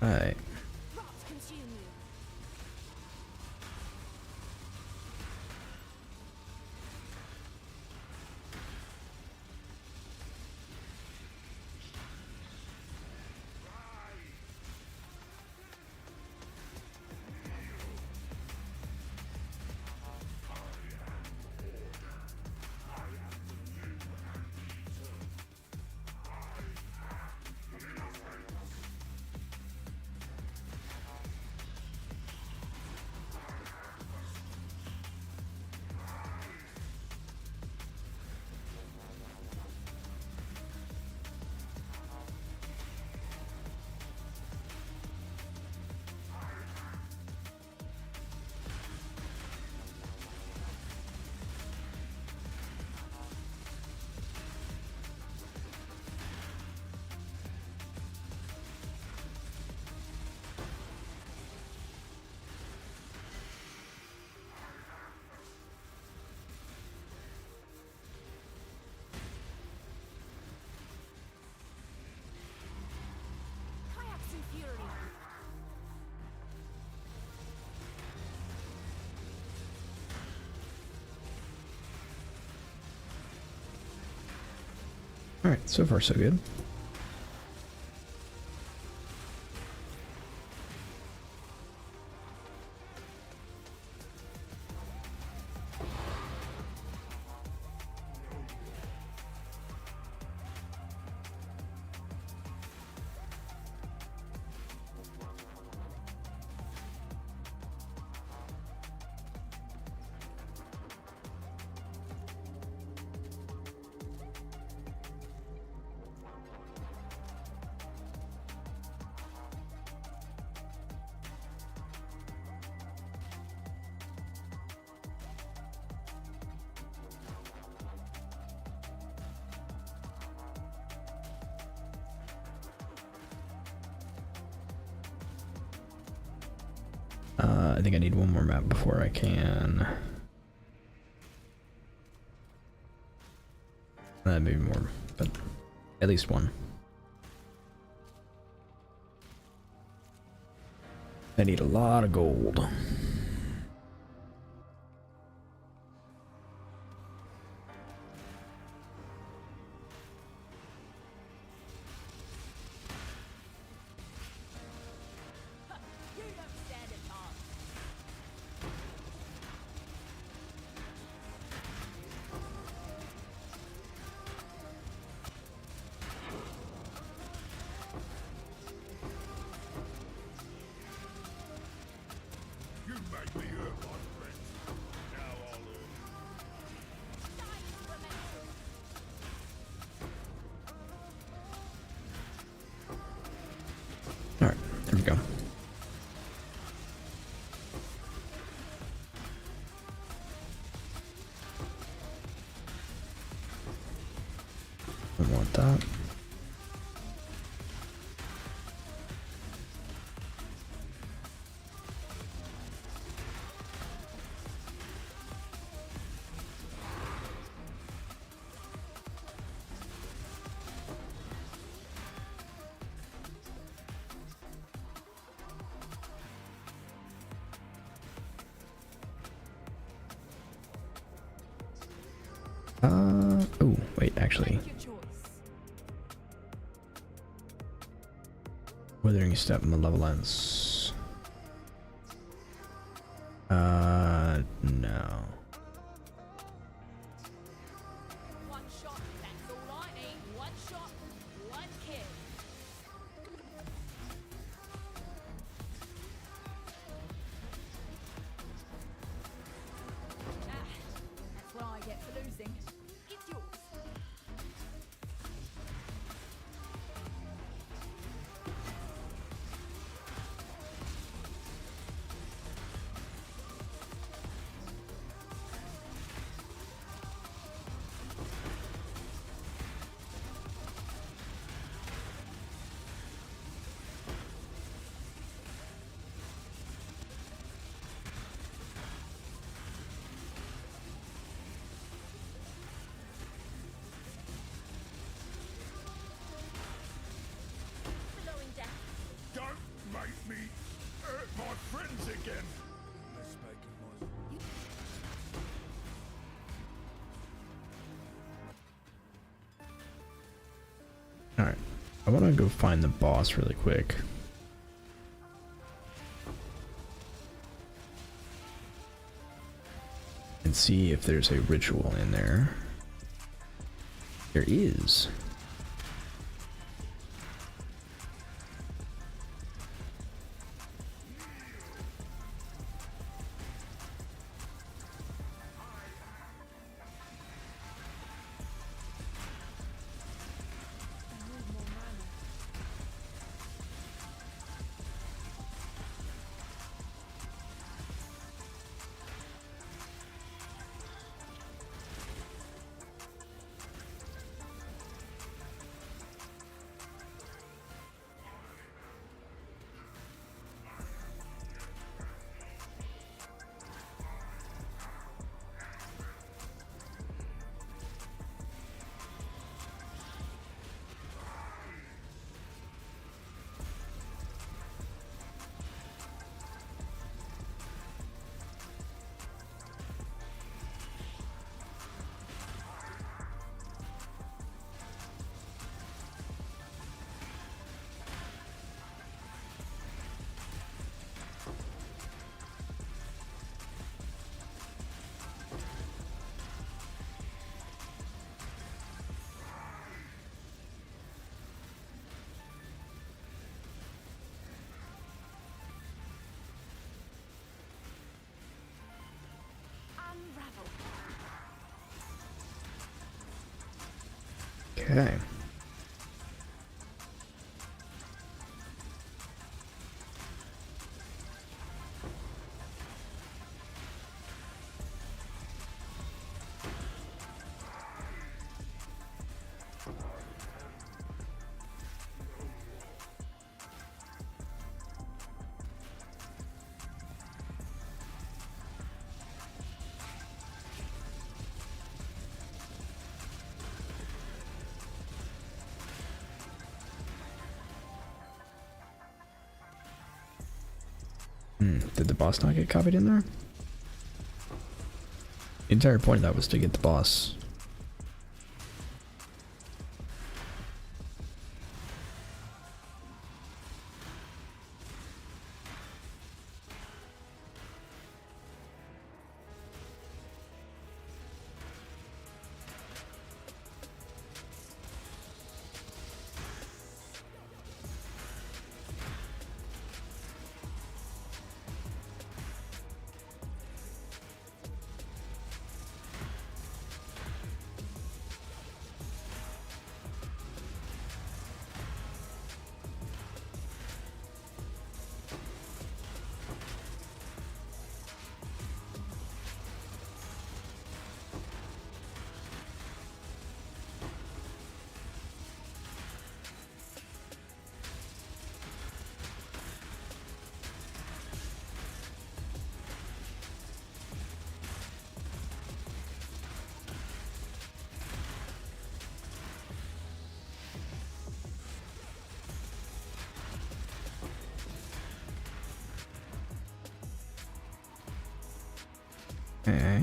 Alright. Rot consume you. Kayaks in fury. Alright, so far so good. I think I need one more map before I can. Maybe more, but at least one. I need a lot of gold. You don't stand a chance. You we go. Don't want that. Oh, wait, actually. Make your choice. Withering Step, Malevolence. No. One shot, that's all I need. One shot, one kill. That's what I get for losing. It's yours. Blowing down. Don't make me hurt my friends again. Alright. I want to go find the boss really quick. And see if there's a ritual in there. There is. I need more mana. Unravel. Okay. Did the boss not get copied in there? The entire point of that was to get the boss. Okay.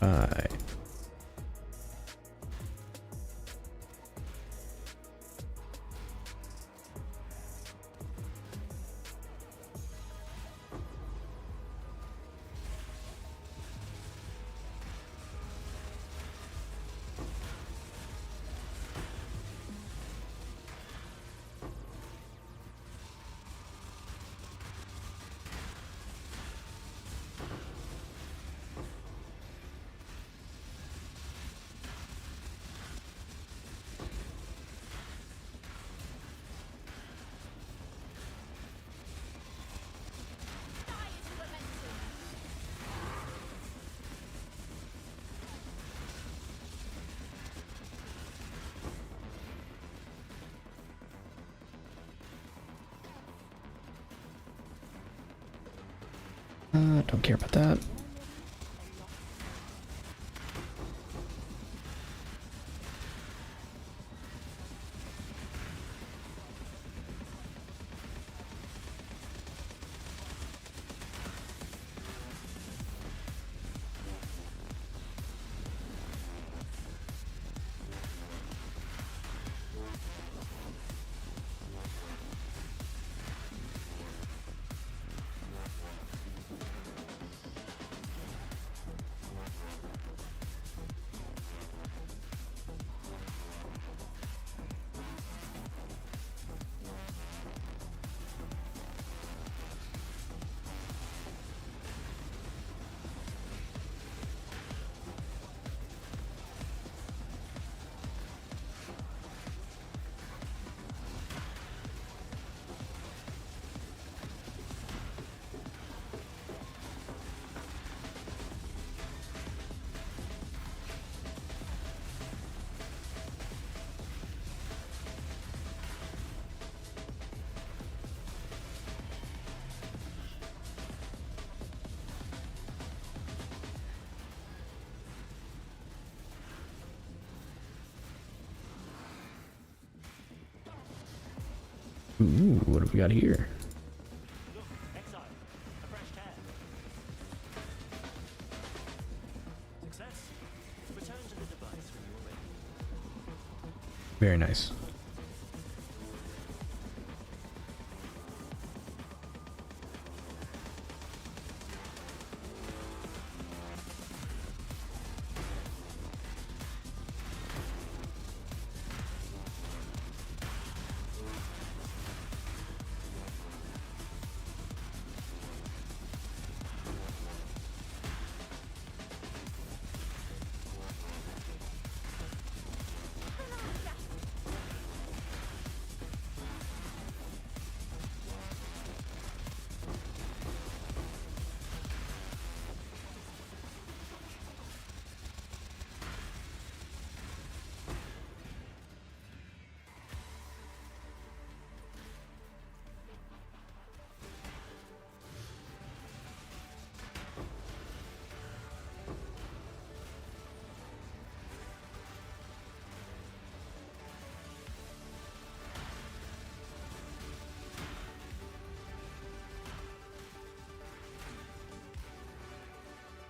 Alright. Don't care about that. Ooh, what have we got here? Look, Exile, a fresh tear. Success. Return to the device when you're ready. Very nice.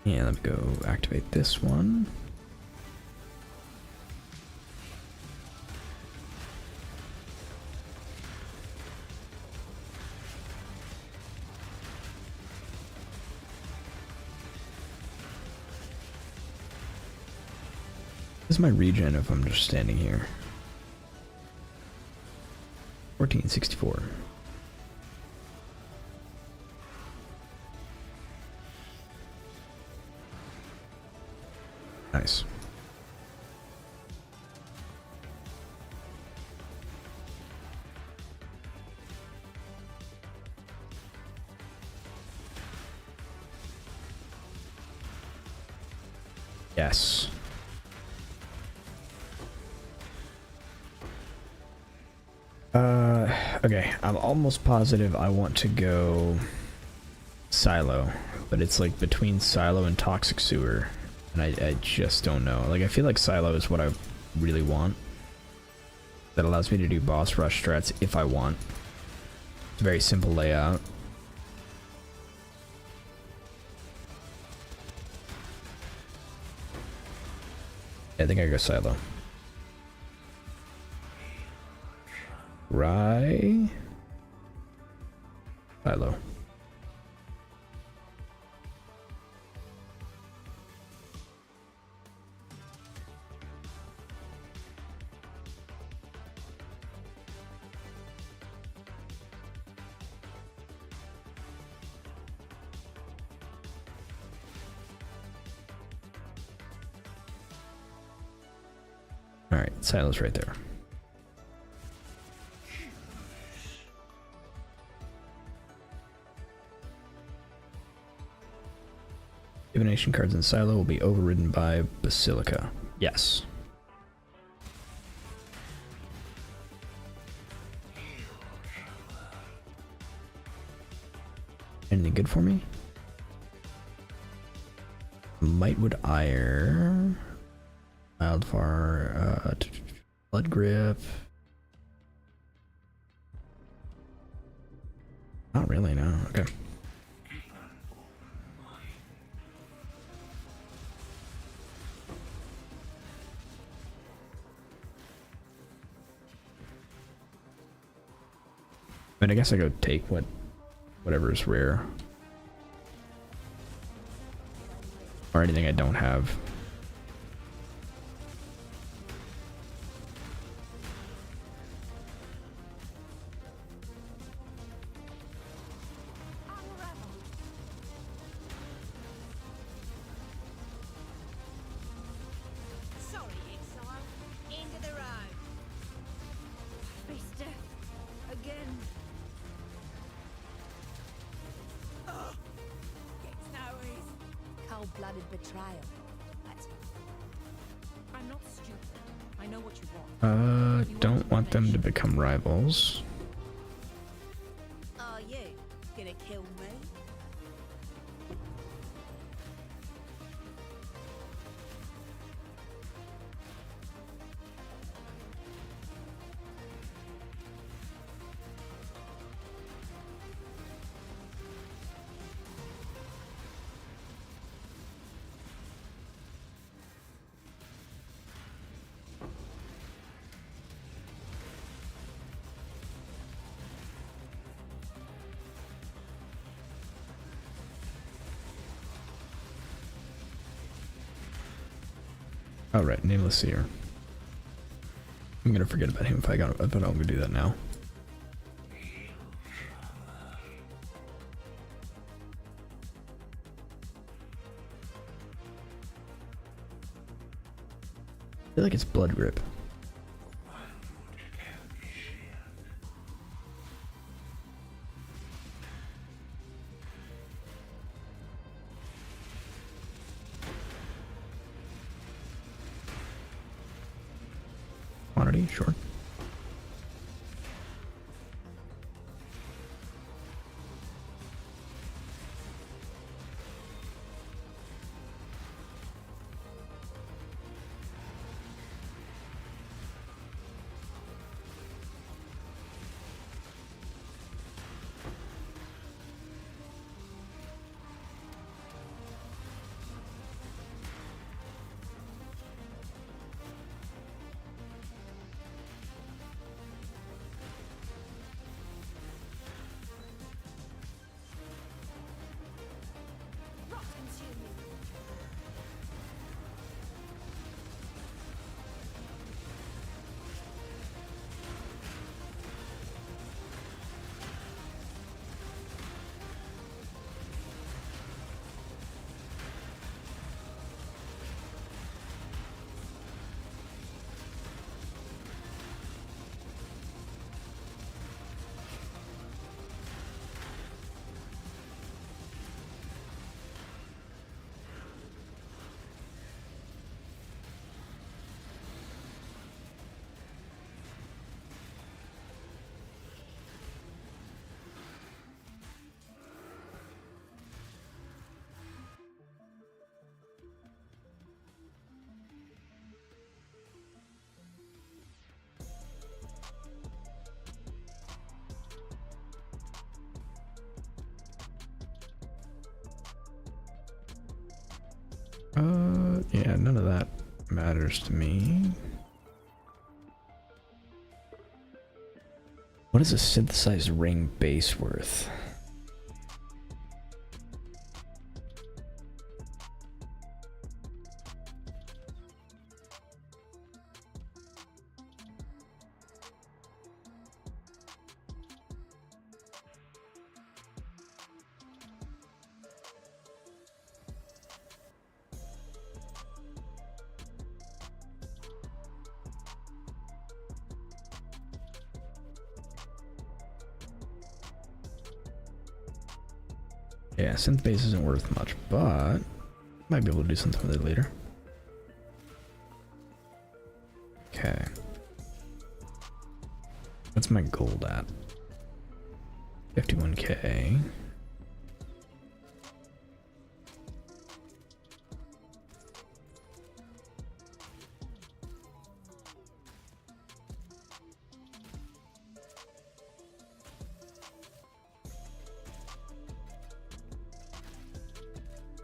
Yeah, let me go activate this one. This is my regen if I'm just standing here. 1464. Nice. Yes. Okay, I'm almost positive I want to go Silo, but it's like between Silo and Toxic Sewer, and I just don't know. Like, I feel like Silo is what I really want. That allows me to do boss rush strats if I want. It's a very simple layout. I think I go Silo. Right. Silo. All right, Silo's right there. Divination cards in Silo will be overridden by Basilica. Yes. Anything good for me? Mightwood Ire, Wildfire, Blood Grip. Not really, no. Okay. I mean, I guess I go take whatever is rare. Or anything I don't have. Sorry, Exile. End of the road. Mister. Again. Gets no ease. Cold-blooded betrayal. That's... I'm not stupid. I know what you want. Don't want them to become rivals. Are you gonna kill me? All right, Nameless Seer. I'm gonna forget about him if I got, but I'm gonna do that now. I feel like it's Blood Grip. Quantity, sure. Yeah, none of that matters to me. What is a synthesized ring base worth? Yeah, synth base isn't worth much, but might be able to do something with it later. Okay. What's my gold at? 51k.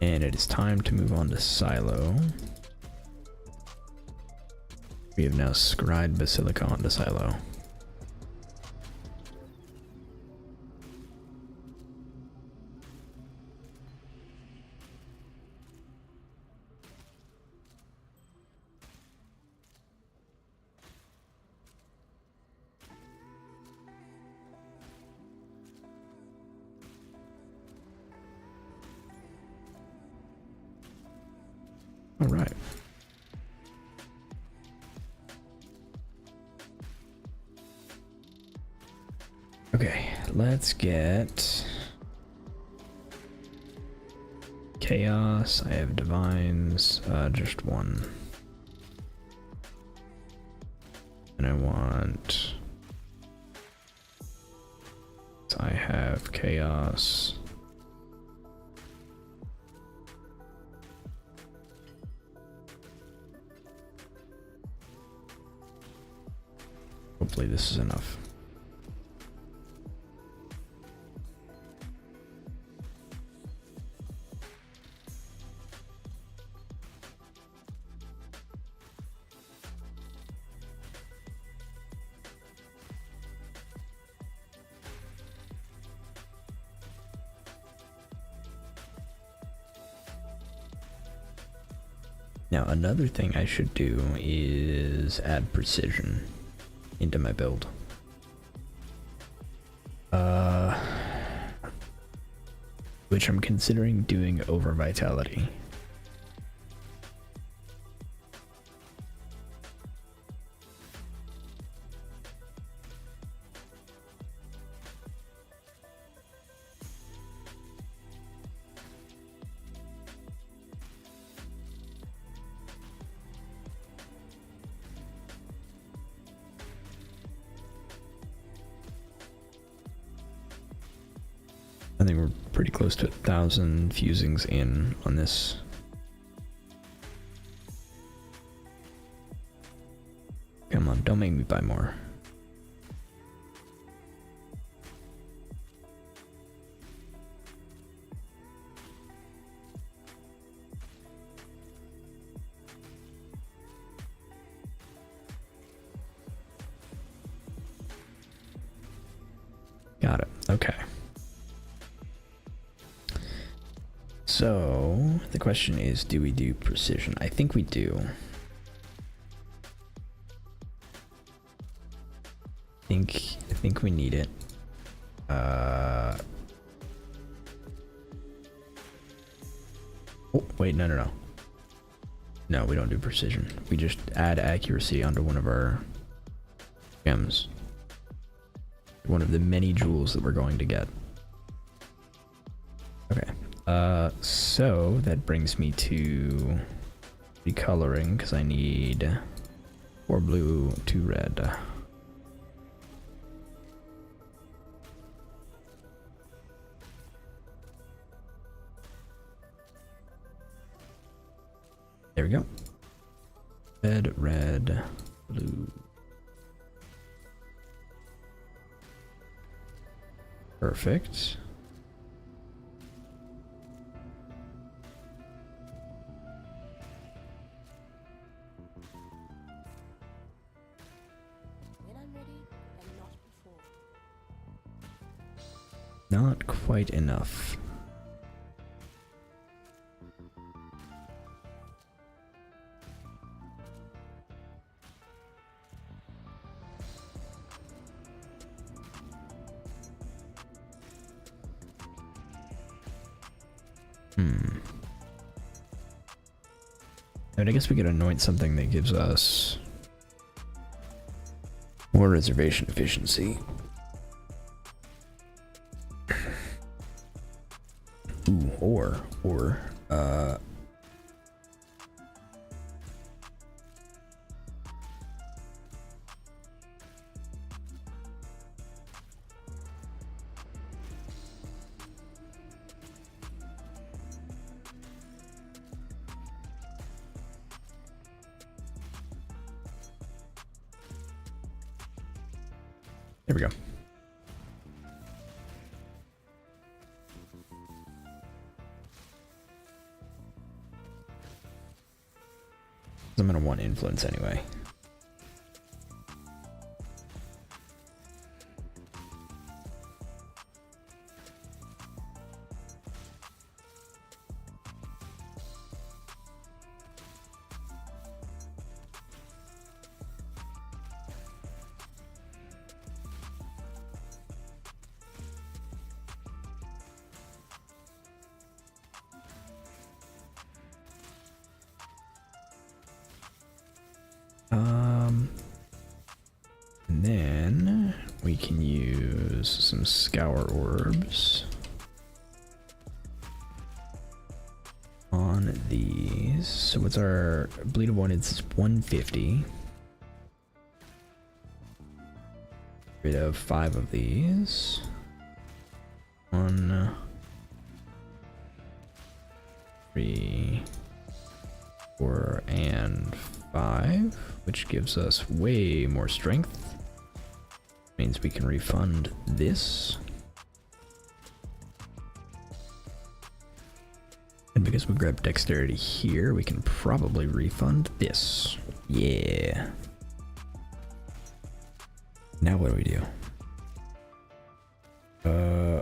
And it is time to move on to Silo. We have now scried Basilica onto Silo. All right. Okay, let's get Chaos. I have Divines, just one. And I want... I have Chaos. Hopefully this is enough. Now another thing I should do is add precision into my build. Which I'm considering doing over Vitality. I think we're pretty close to 1,000 fusings in on this. Come on, don't make me buy more. Got it. Okay. So the question is, do we do precision? I think we do. I think we need it. Oh wait, no. No, we don't do precision. We just add accuracy onto one of our gems. One of the many jewels that we're going to get. Okay. So that brings me to recoloring, because I need 4 blue, 2 red. There we go. Red, blue. Perfect. Not quite enough. But I guess we could anoint something that gives us more reservation efficiency. Ooh, or there we go. I'm gonna want influence anyway. And then we can use some scour orbs on these. So what's our bleed of one? It's 150. Rid of 5 of these. 1, 3, 4, and 5, which gives us way more strength. Means we can refund this. And because we grabbed dexterity here, we can probably refund this. Yeah. Now what do we do?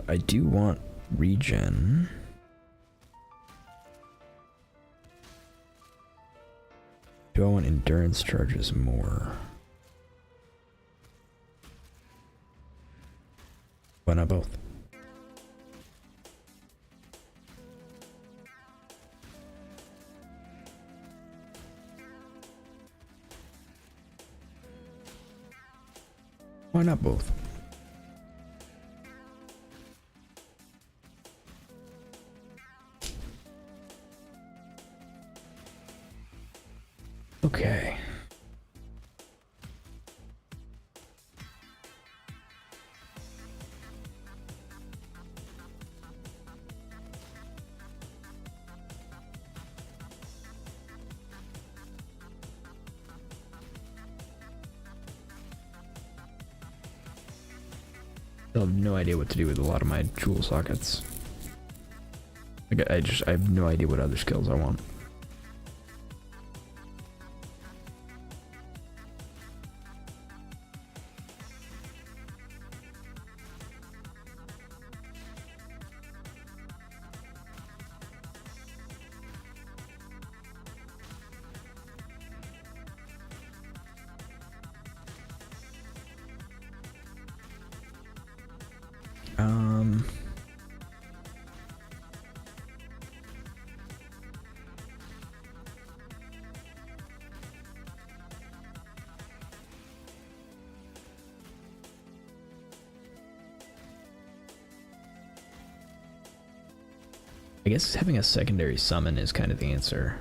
I do want regen. Do I want endurance charges more? Why not both? Why not both? Okay. I have no idea what to do with a lot of my jewel sockets. Like I have no idea what other skills I want. I guess having a secondary summon is kind of the answer.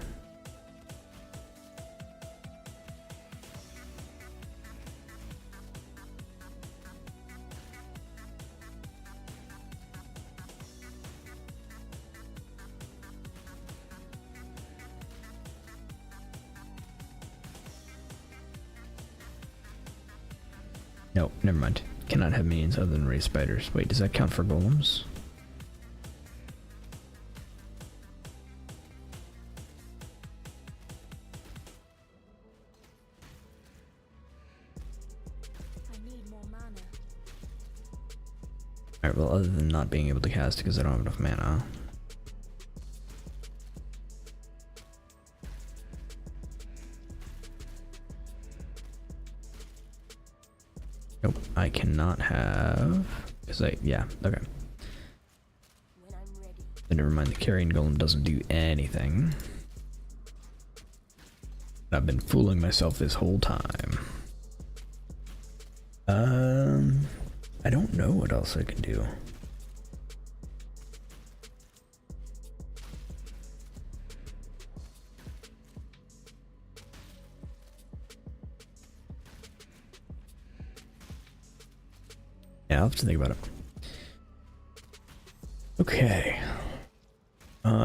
No, never mind. Cannot have minions other than race spiders. Wait, does that count for golems? I need more mana. Alright, well, other than not being able to cast because I don't have enough mana. Nope, I cannot have... yeah, okay. When I'm ready. Then never mind, the carrying golem doesn't do anything. I've been fooling myself this whole time. I don't know what else I can do. Yeah, I'll have to think about it. Okay.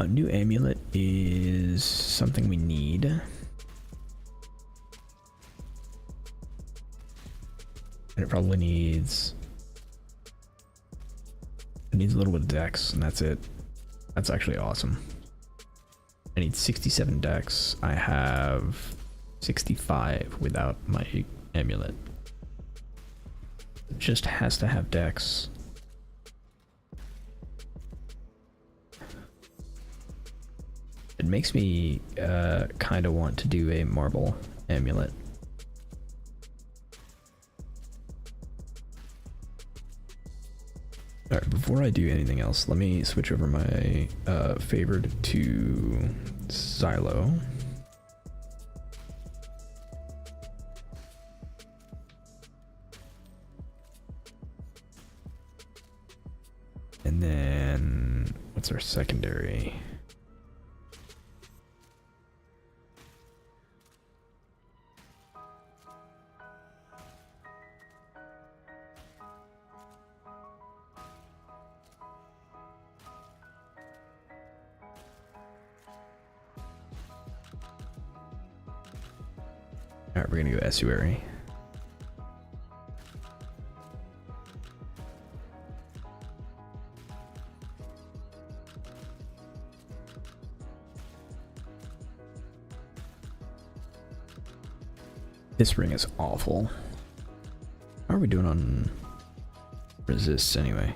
New amulet is something we need. And it probably needs... It needs a little bit of dex, and that's it. That's actually awesome. I need 67 dex. I have 65 without my amulet. It just has to have dex. It makes me kind of want to do a marble amulet. Alright, before I do anything else, let me switch over my favored to Silo. And then, what's our secondary? Alright, we're gonna go Estuary. This ring is awful. How are we doing on resists anyway?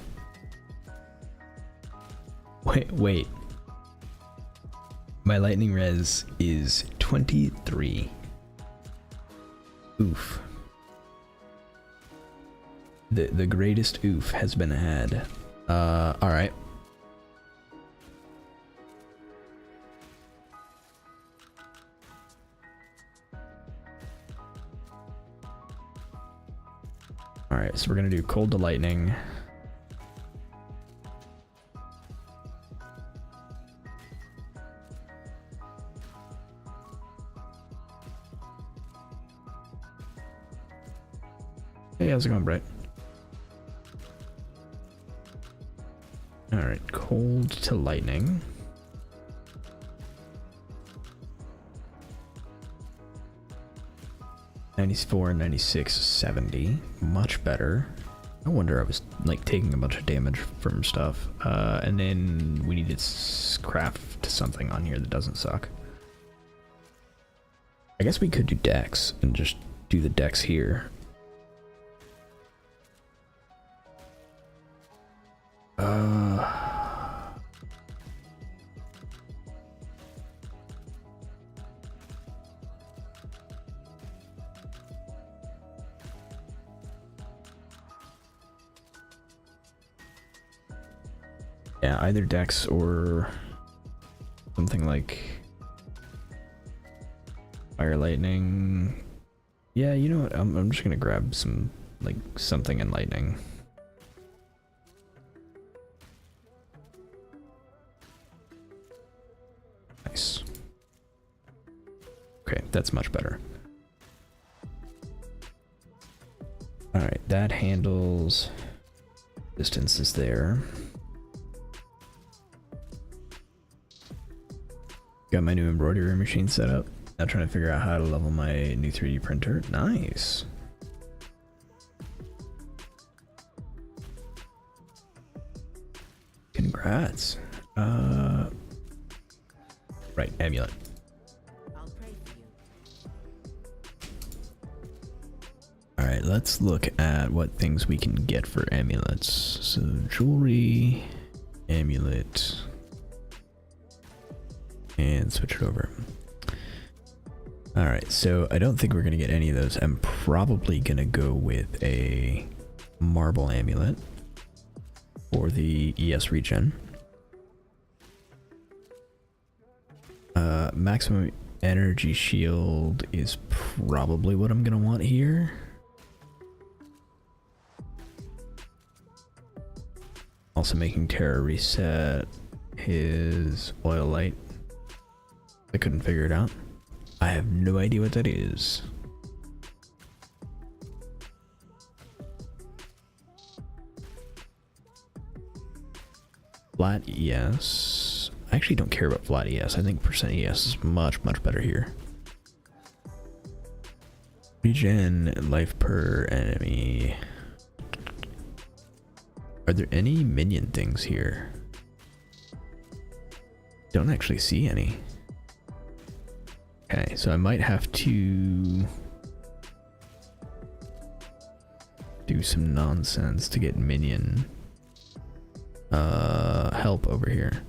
Wait. My lightning res is 23. Oof. The greatest oof has been had. Alright. Alright, so we're gonna do cold to lightning. Hey, how's it going, Bright? Alright, cold to lightning. (94, 96, 70). Much better. No wonder I was like taking a bunch of damage from stuff. And then we needed craft something on here that doesn't suck. I guess we could do dex and just do the dex here. Yeah, either dex or something like fire lightning. Yeah, you know what? I'm just gonna grab some like something in lightning. Nice. Okay, that's much better. Alright, that handles distances there. Got my new embroidery machine set up. Now trying to figure out how to level my new 3D printer. Nice. Congrats. Right, amulet. I'll pray for you. Alright, let's look at what things we can get for amulets. So, jewelry, amulet, and switch it over. Alright, so I don't think we're going to get any of those. I'm probably going to go with a marble amulet for the ES regen. Maximum energy shield is probably what I'm going to want here. Also making Terra reset his oil light. I couldn't figure it out. I have no idea what that is. Flat ES. I actually don't care about flat ES. I think percent ES is much, much better here. Regen life per enemy. Are there any minion things here? Don't actually see any. Okay, so I might have to do some nonsense to get minion help over here.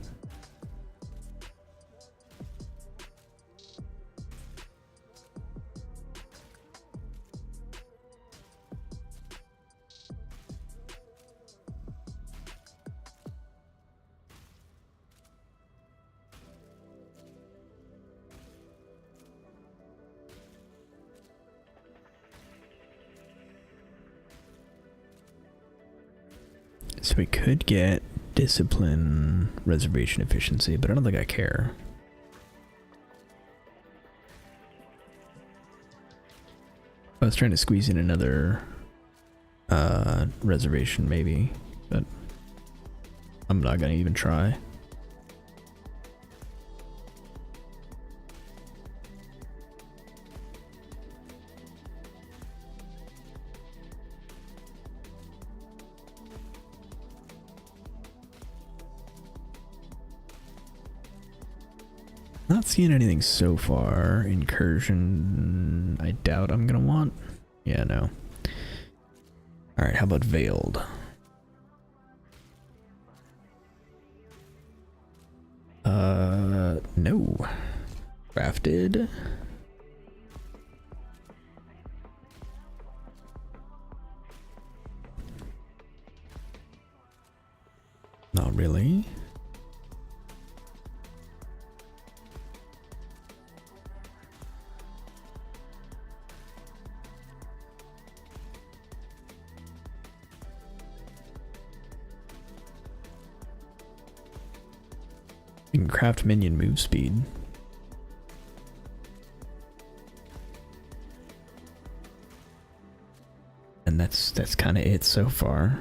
So we could get discipline, reservation efficiency, but I don't think I care. I was trying to squeeze in another reservation maybe, but I'm not gonna even try. Not seeing anything so far. Incursion, I doubt I'm gonna want. Yeah, no. Alright, how about Veiled? No. Crafted. Not really. You can craft minion move speed. And that's kind of it so far.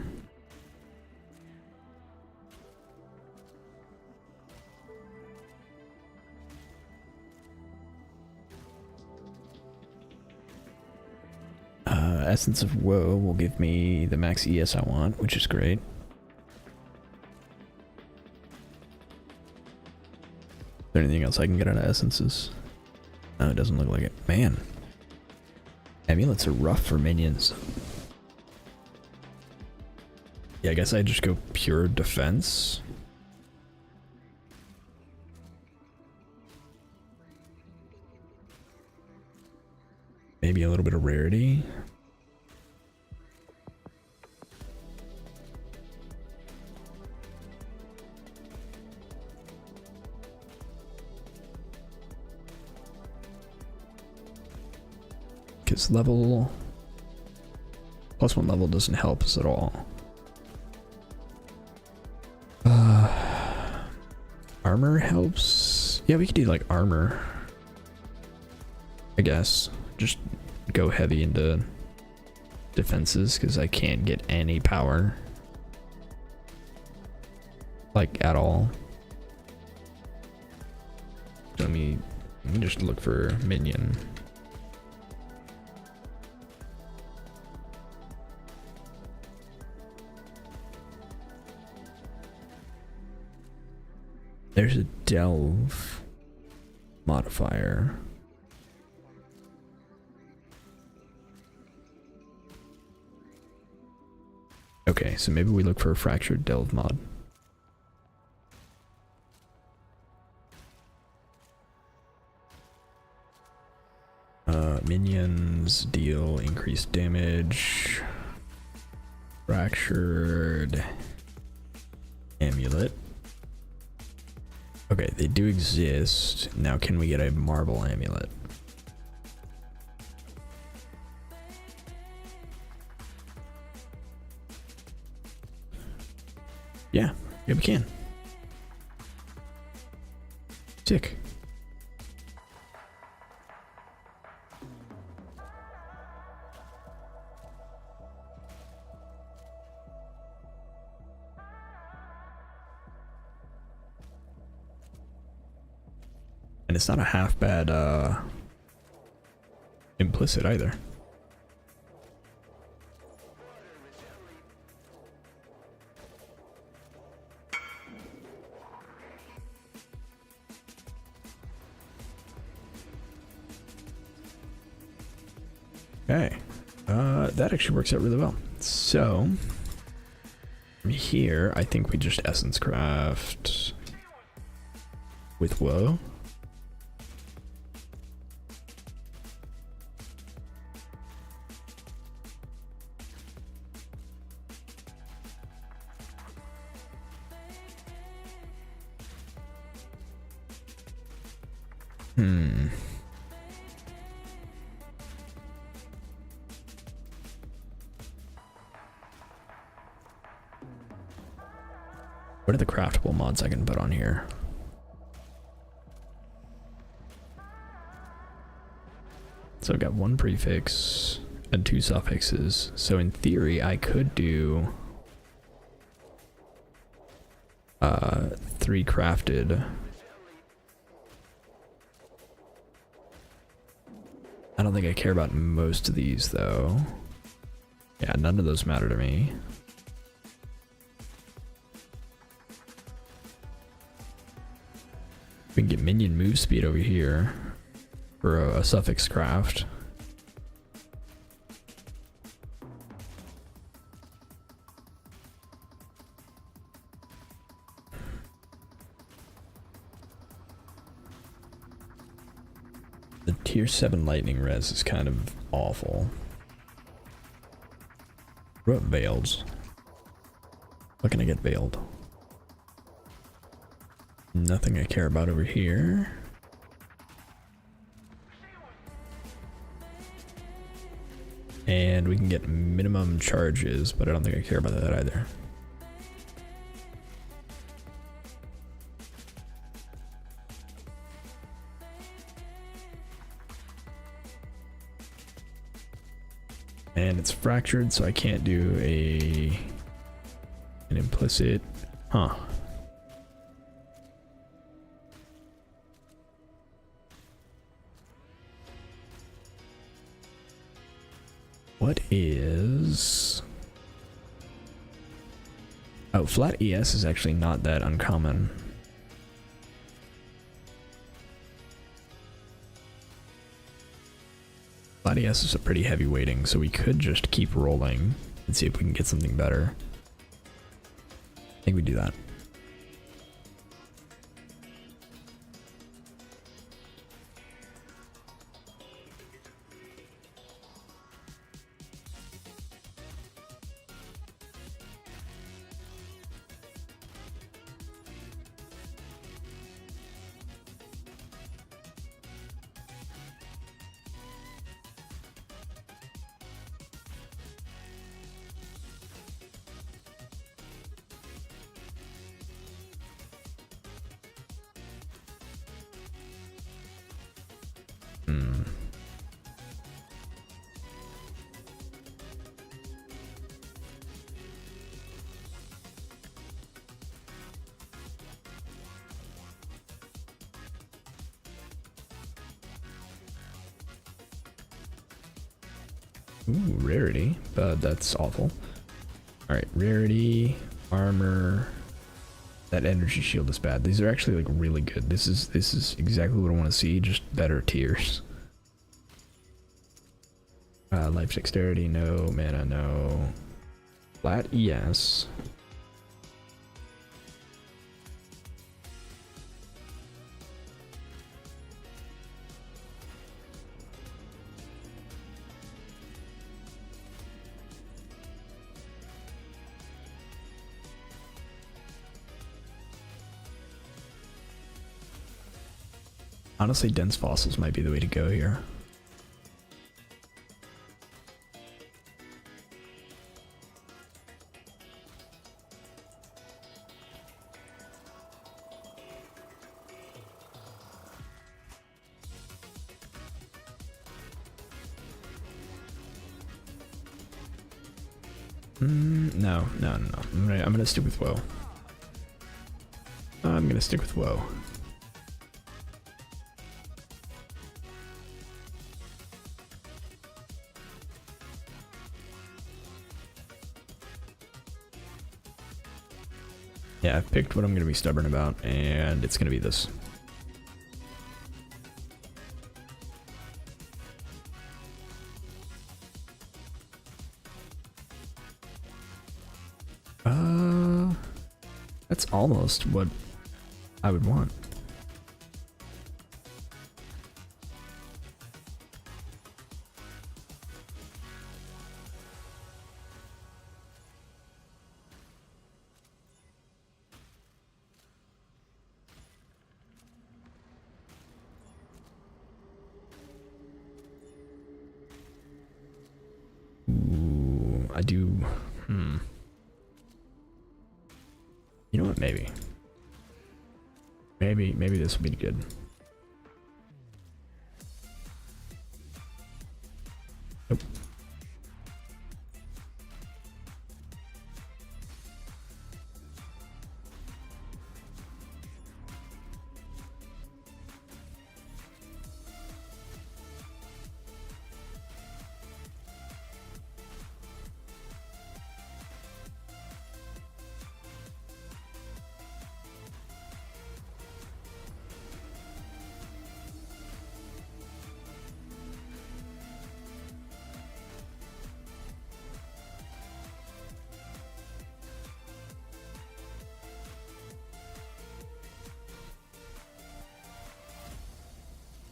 Essence of Woe will give me the max ES I want, which is great. Is there anything else I can get out of essences? No, it doesn't look like it. Man. Amulets are rough for minions. Yeah, I guess I just go pure defense. Maybe a little bit of rarity. Because level +1 level doesn't help us at all. Armor helps. Yeah, we could do like armor, I guess. Just go heavy into defenses because I can't get any power, like at all. So let me just look for minion. There's a delve modifier. Okay, so maybe we look for a fractured delve mod. Minions deal increased damage. Fractured amulet. Okay, they do exist. Now can we get a marble amulet? Yeah, we can. Sick. And it's not a half bad implicit either. Okay, that actually works out really well. So from here, I think we just essence craft with woe. What are the craftable mods I can put on here? So I've got one prefix and two suffixes. So in theory, I could do 3 crafted. I don't think I care about most of these though. Yeah, none of those matter to me. We can get minion move speed over here for a suffix craft. The tier 7 lightning res is kind of awful. What about veils? What can I get veiled? Nothing I care about over here. And we can get minimum charges, but I don't think I care about that either. And it's fractured, so I can't do an implicit. Huh. What is... Oh, flat ES is actually not that uncommon. Flat ES is a pretty heavy weighting, so we could just keep rolling and see if we can get something better. I think we do that. Ooh, rarity, but that's awful. Alright, rarity, armor. That energy shield is bad. These are actually like really good. This is exactly what I want to see, just better tiers. Life dexterity, no. Mana, no. Flat, yes. Honestly, dense fossils might be the way to go here. No. I'm gonna stick with woe. I'm gonna stick with woe. Yeah, I've picked what I'm gonna be stubborn about, and it's gonna be this. That's almost what I would want. Ooh, I do. You know what? Maybe this will be good. Nope.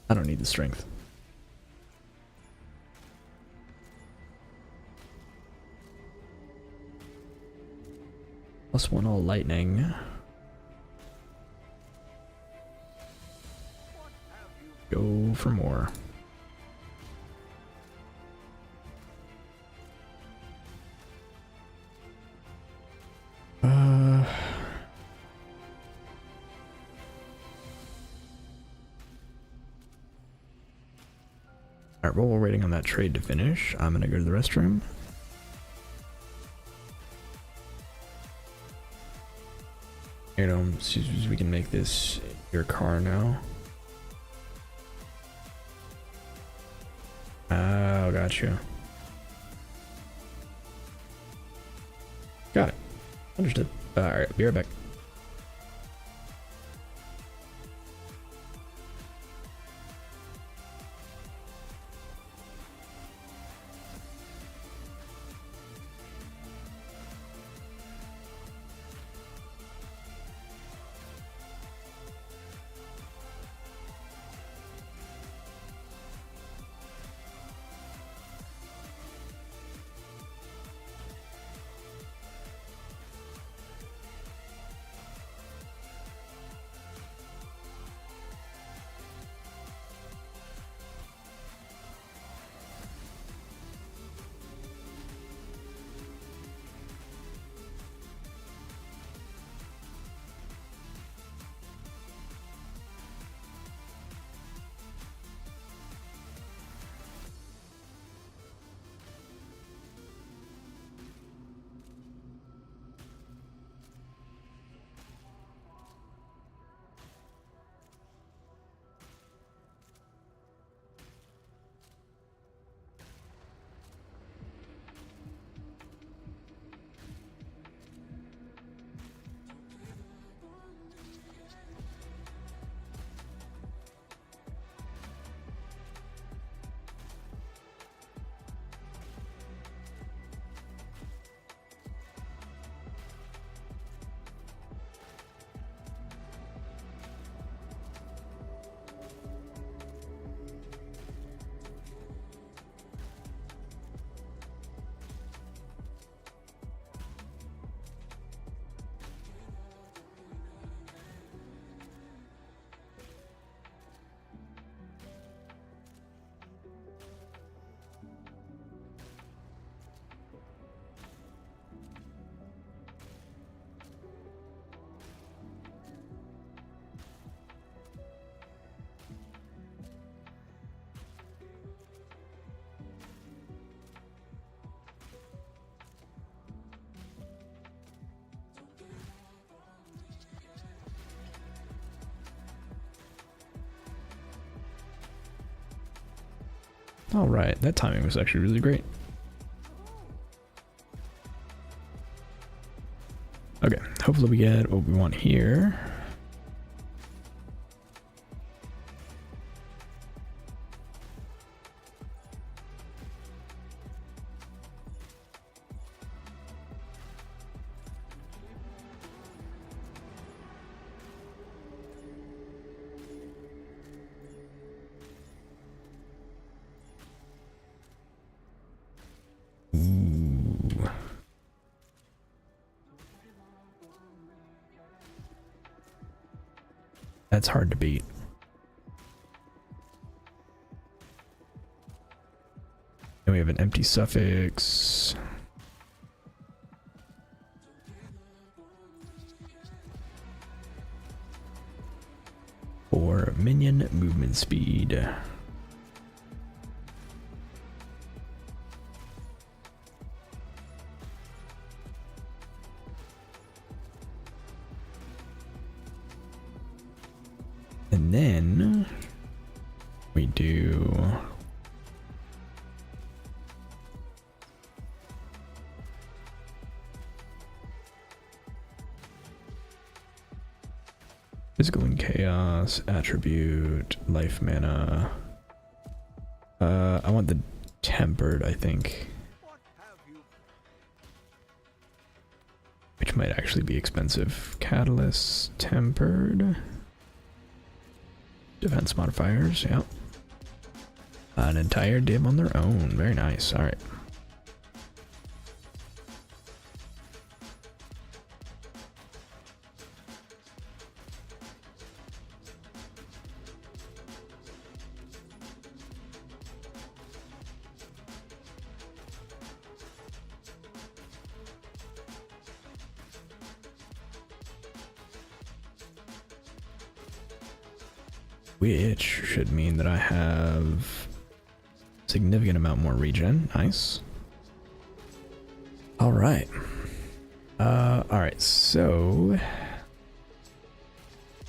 I don't need the strength. +1 all lightning. Go for more. Alright, while we're waiting on that trade to finish, I'm gonna go to the restroom. You know, we can make this your car now. Oh, gotcha. Got it. Understood. Alright, be right back. All right, that timing was actually really great. Okay, hopefully we get what we want here. Ooh. That's hard to beat. And we have an empty suffix. For minion movement speed. And then we do physical and chaos, attribute, life mana. I want the tempered, I think. Which might actually be expensive. Catalyst, tempered. Defense modifiers, yeah. An entire dim on their own. Very nice. All right. Which should mean that I have a significant amount more regen. Nice. All right. All right. So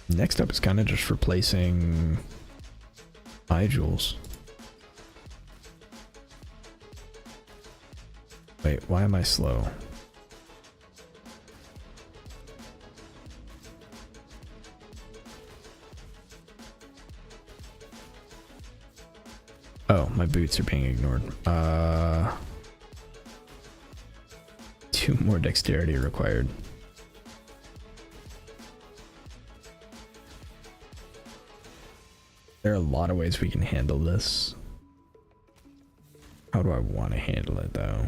next up is kind of just replacing eye jewels. Wait, why am I slow? Oh, my boots are being ignored. 2 more dexterity required. There are a lot of ways we can handle this. How do I want to handle it, though?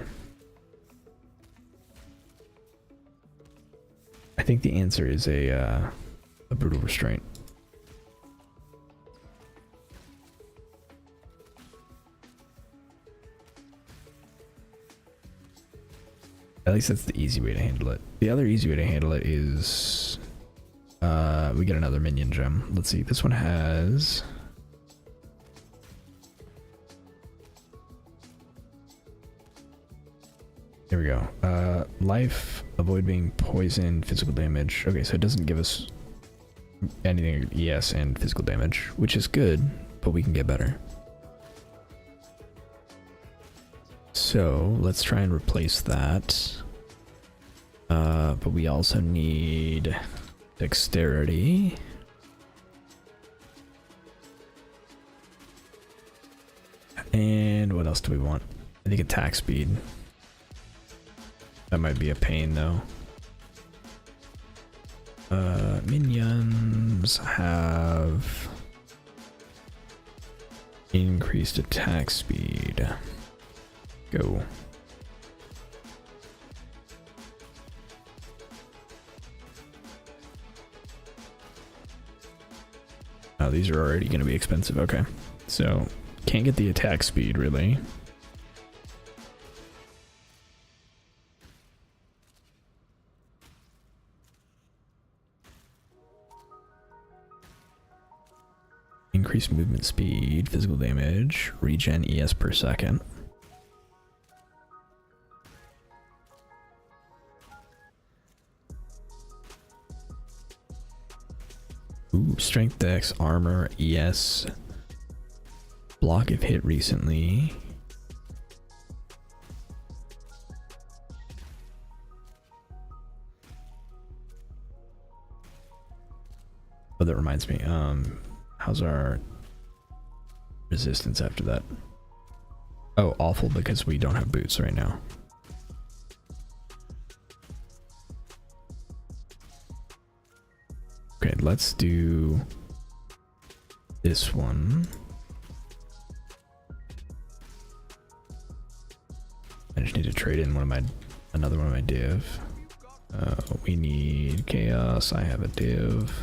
I think the answer is a brutal restraint. At least that's the easy way to handle it. The other easy way to handle it is we get another minion gem. Let's see. This one has there we go. Life, avoid being poisoned, physical damage. Okay, so it doesn't give us anything ES and physical damage, which is good, but we can get better. So let's try and replace that. But we also need dexterity. And what else do we want? I think attack speed. That might be a pain though. Minions have increased attack speed. Go. Oh, these are already going to be expensive. Okay. So, can't get the attack speed, really. Increased movement speed, physical damage, regen ES per second. Ooh, strength, dex, armor, ES, block have hit recently. Oh, that reminds me. How's our resistance after that? Oh, awful, because we don't have boots right now. Okay, let's do this one. I just need to trade in another one of my div. We need chaos. I have a div.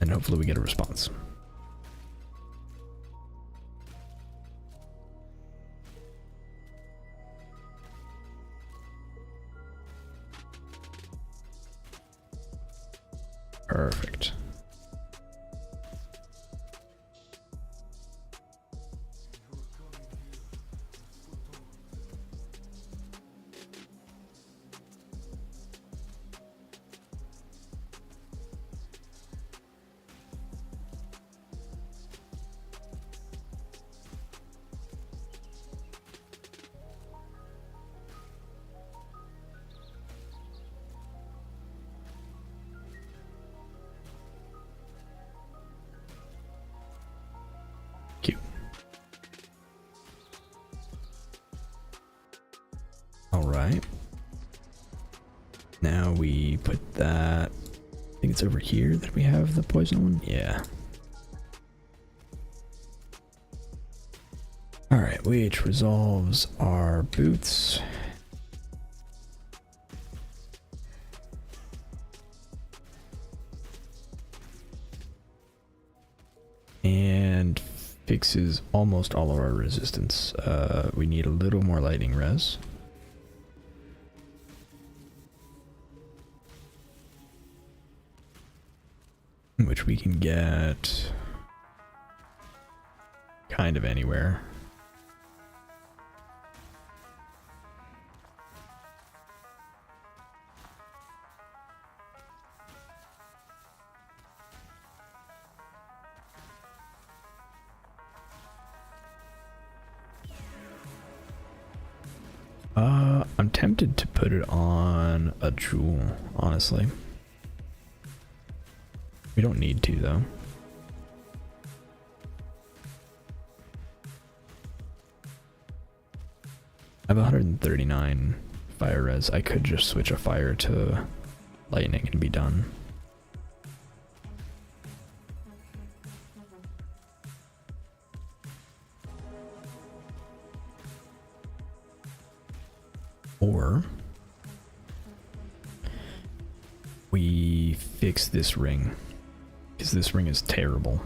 And hopefully we get a response. Perfect. Cute. All right. Now we put that. I think it's over here that we have the poison one. Yeah. All right, which resolves our boots. And fixes almost all of our resistance. We need a little more lightning res. Which we can get kind of anywhere. I'm tempted to put it on a jewel, honestly. We don't need to, though. I have 139 fire res. I could just switch a fire to lightning and be done. Or we fix this ring, because this ring is terrible.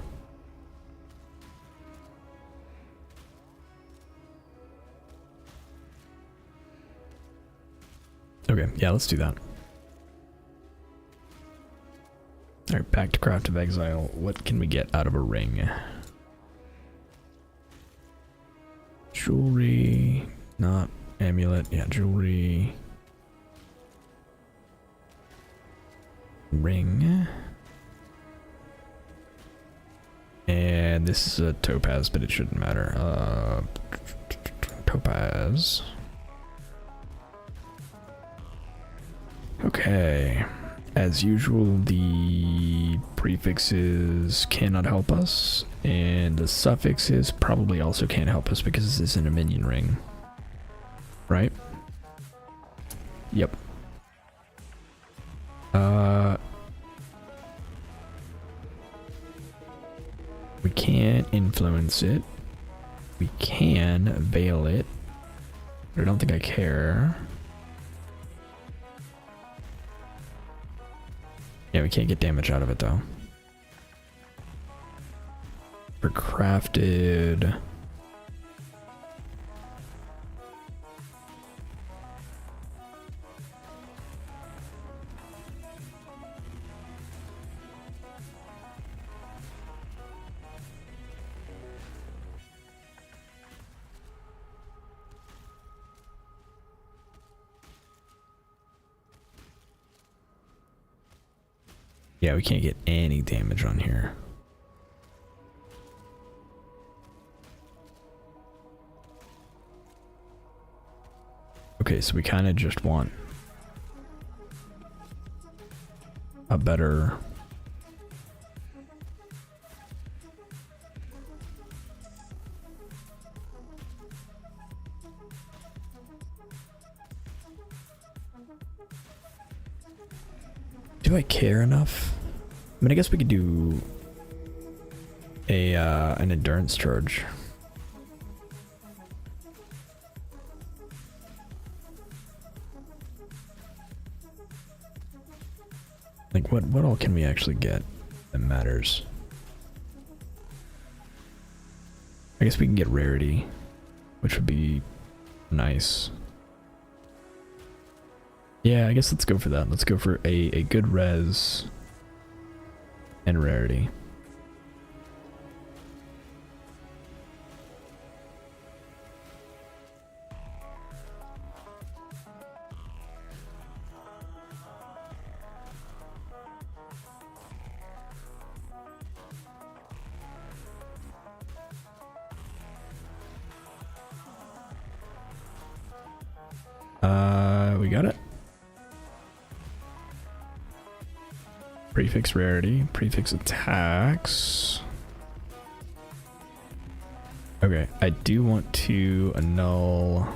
Okay, yeah, let's do that. Alright, back to Craft of Exile. What can we get out of a ring? Jewelry, not amulet, yeah, jewelry. Ring. And this is a topaz, but it shouldn't matter. Topaz. Okay. As usual, the prefixes cannot help us, and the suffixes probably also can't help us because this isn't a minion ring. Right? Yep. We can't influence it. We can veil it, but I don't think I care. Yeah, we can't get damage out of it though. For crafted. Yeah, we can't get any damage on here. Okay, so we kind of just want a better... Do I care enough? I mean, I guess we could do a an endurance charge. Like, what all can we actually get that matters? I guess we can get rarity, which would be nice. Yeah, I guess let's go for that. Let's go for a good res and rarity. We got it. Prefix rarity, prefix attacks. Okay, I do want to annul.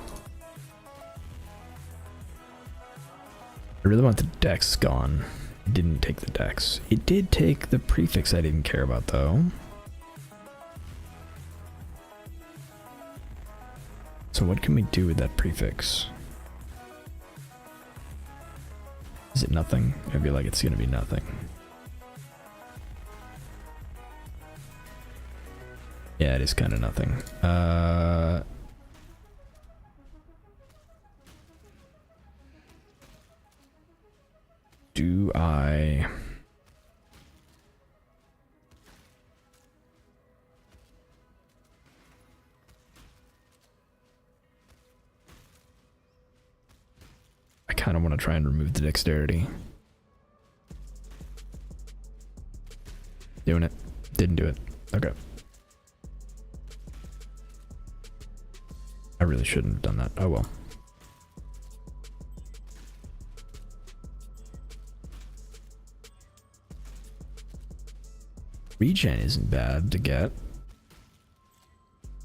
I really want the dex gone. It didn't take the dex. It did take the prefix I didn't care about though. So what can we do with that prefix? Is it nothing? I feel like it's gonna be nothing. Yeah, it is kind of nothing. Do I... I kind of want to try and remove the dexterity. Doing it. Didn't do it. Okay. I really shouldn't have done that. Oh well. Regen isn't bad to get.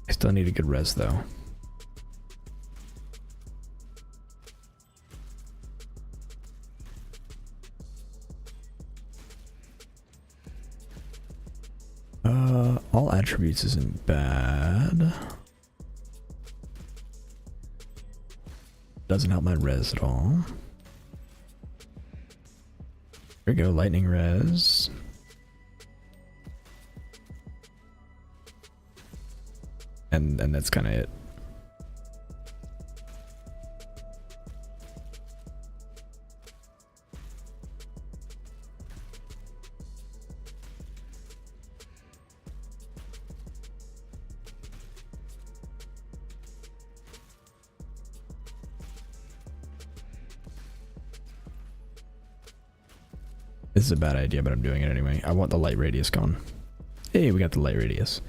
I still need a good res though. All attributes isn't bad. Doesn't help my res at all. There we go, lightning res. And that's kind of it. This is a bad idea, but I'm doing it anyway. I want the light radius gone. Hey, we got the light radius.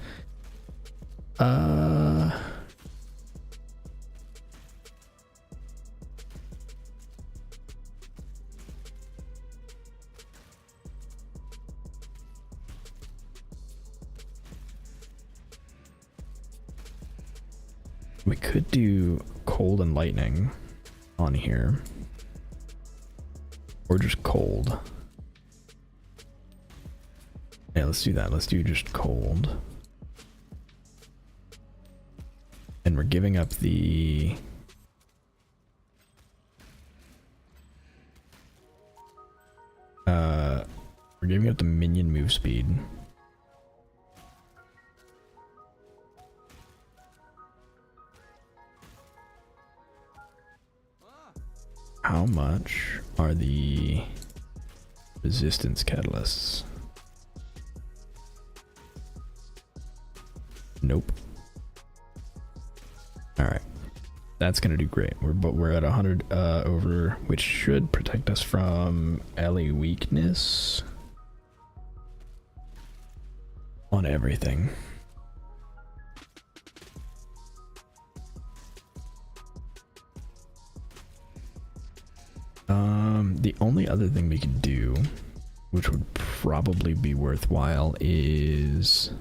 We could do cold and lightning on here. Or just cold. Yeah, let's do that. Let's do just cold. And we're giving up the... we're giving up the minion move speed. How much are the resistance catalysts? Nope. All right, that's gonna do great. We're at 100 over, which should protect us from Ellie weakness. on everything. The only other thing we could do, which would probably be worthwhile, is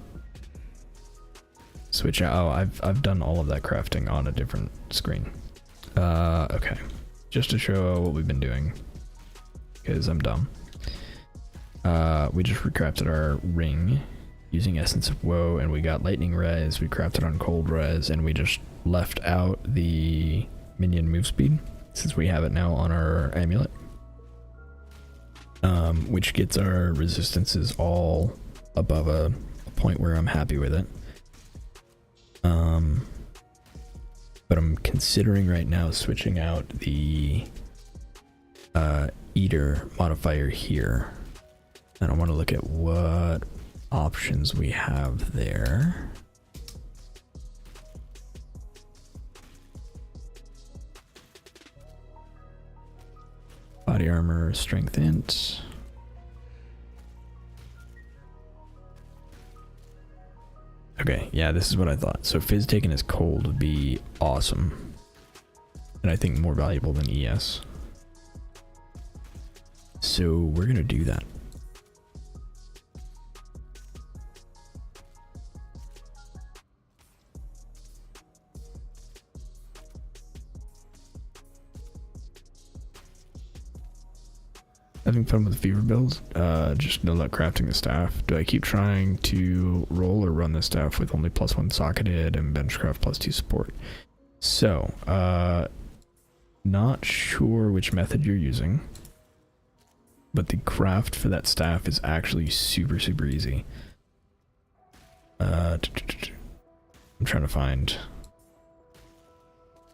switch out. Oh, I've done all of that crafting on a different screen. Okay, just to show what we've been doing, because I'm dumb. We just recrafted our ring using Essence of Woe, and we got Lightning Res. We crafted on Cold Res, and we just left out the minion move speed since we have it now on our amulet, which gets our resistances all above a point where I'm happy with it. But I'm considering right now switching out the Eater modifier here. And I want to look at what options we have there. Body armor, strength int. Okay, yeah, this is what I thought. So Fizz taken as cold would be awesome. And I think more valuable than ES. So we're gonna do that. Having fun with fever builds, just no luck crafting the staff. Do I keep trying to roll or run the staff with only +1 socketed and benchcraft +2 support? So, not sure which method you're using, but the craft for that staff is actually super easy. I'm trying to find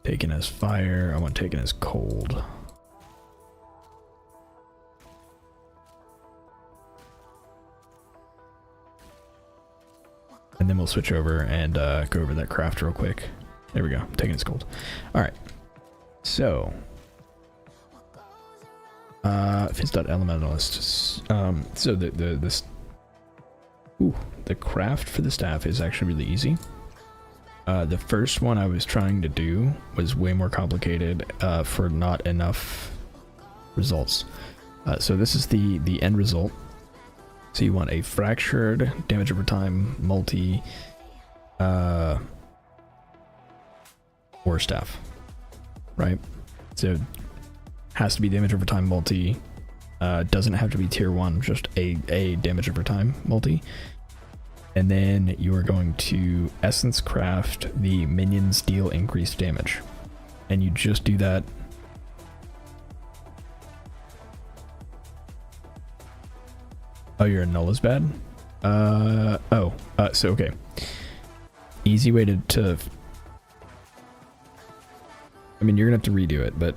taken as fire. I want taken as cold. And then we'll switch over and go over that craft real quick. There we go. Taking its gold. All right. So, Fizz.elementalist. So the craft for the staff is actually really easy. The first one I was trying to do was way more complicated for not enough results. So this is the end result. So you want a fractured, damage over time, multi, or staff, right? So has to be damage over time multi, doesn't have to be tier 1, just a damage over time multi. And then you are going to essence craft the minions deal increased damage. And you just do that. Oh, your null is bad? So okay. Easy way to I mean, you're gonna have to redo it, but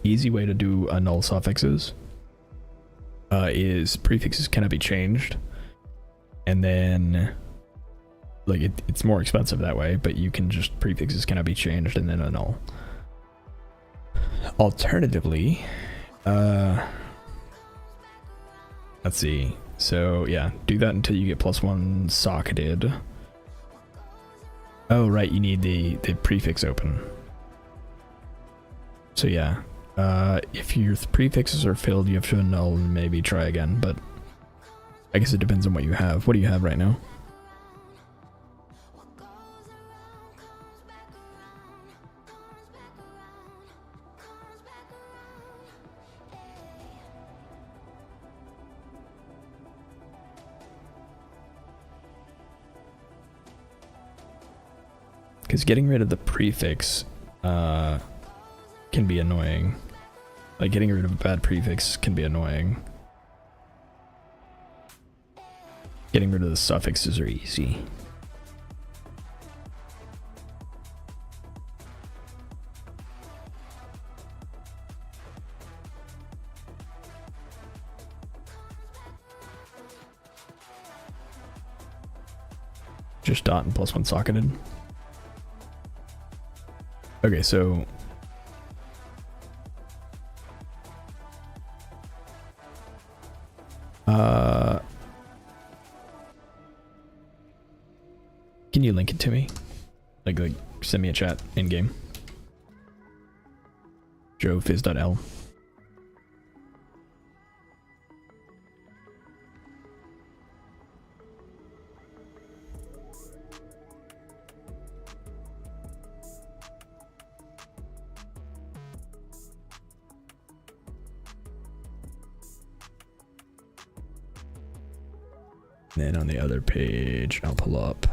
easy way to do a null suffixes is prefixes cannot be changed. And then like it's more expensive that way, but you can just prefixes cannot be changed and then a null. Alternatively, let's see. So yeah, do that until you get +1 socketed. Oh right, you need the prefix open. So yeah, if your prefixes are filled, you have to annul and maybe try again, but I guess it depends on what you have. What do you have right now? Because getting rid of the prefix can be annoying. Like getting rid of a bad prefix can be annoying. Getting rid of the suffixes are easy. Just dot and +1 socketed. Okay, so Can you link it to me? Like send me a chat in game. Joefizz.l. Then on the other page, I'll pull up.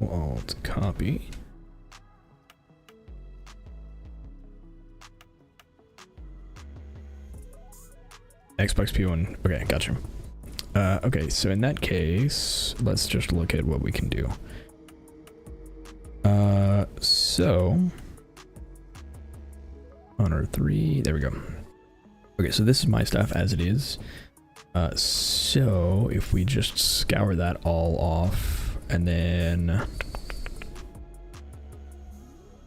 Alt copy. Xbox P1. Okay, gotcha. Okay, so in that case, let's just look at what we can do. So Honor 3, there we go. Okay, so this is my stuff as it is. So if we just scour that all off and then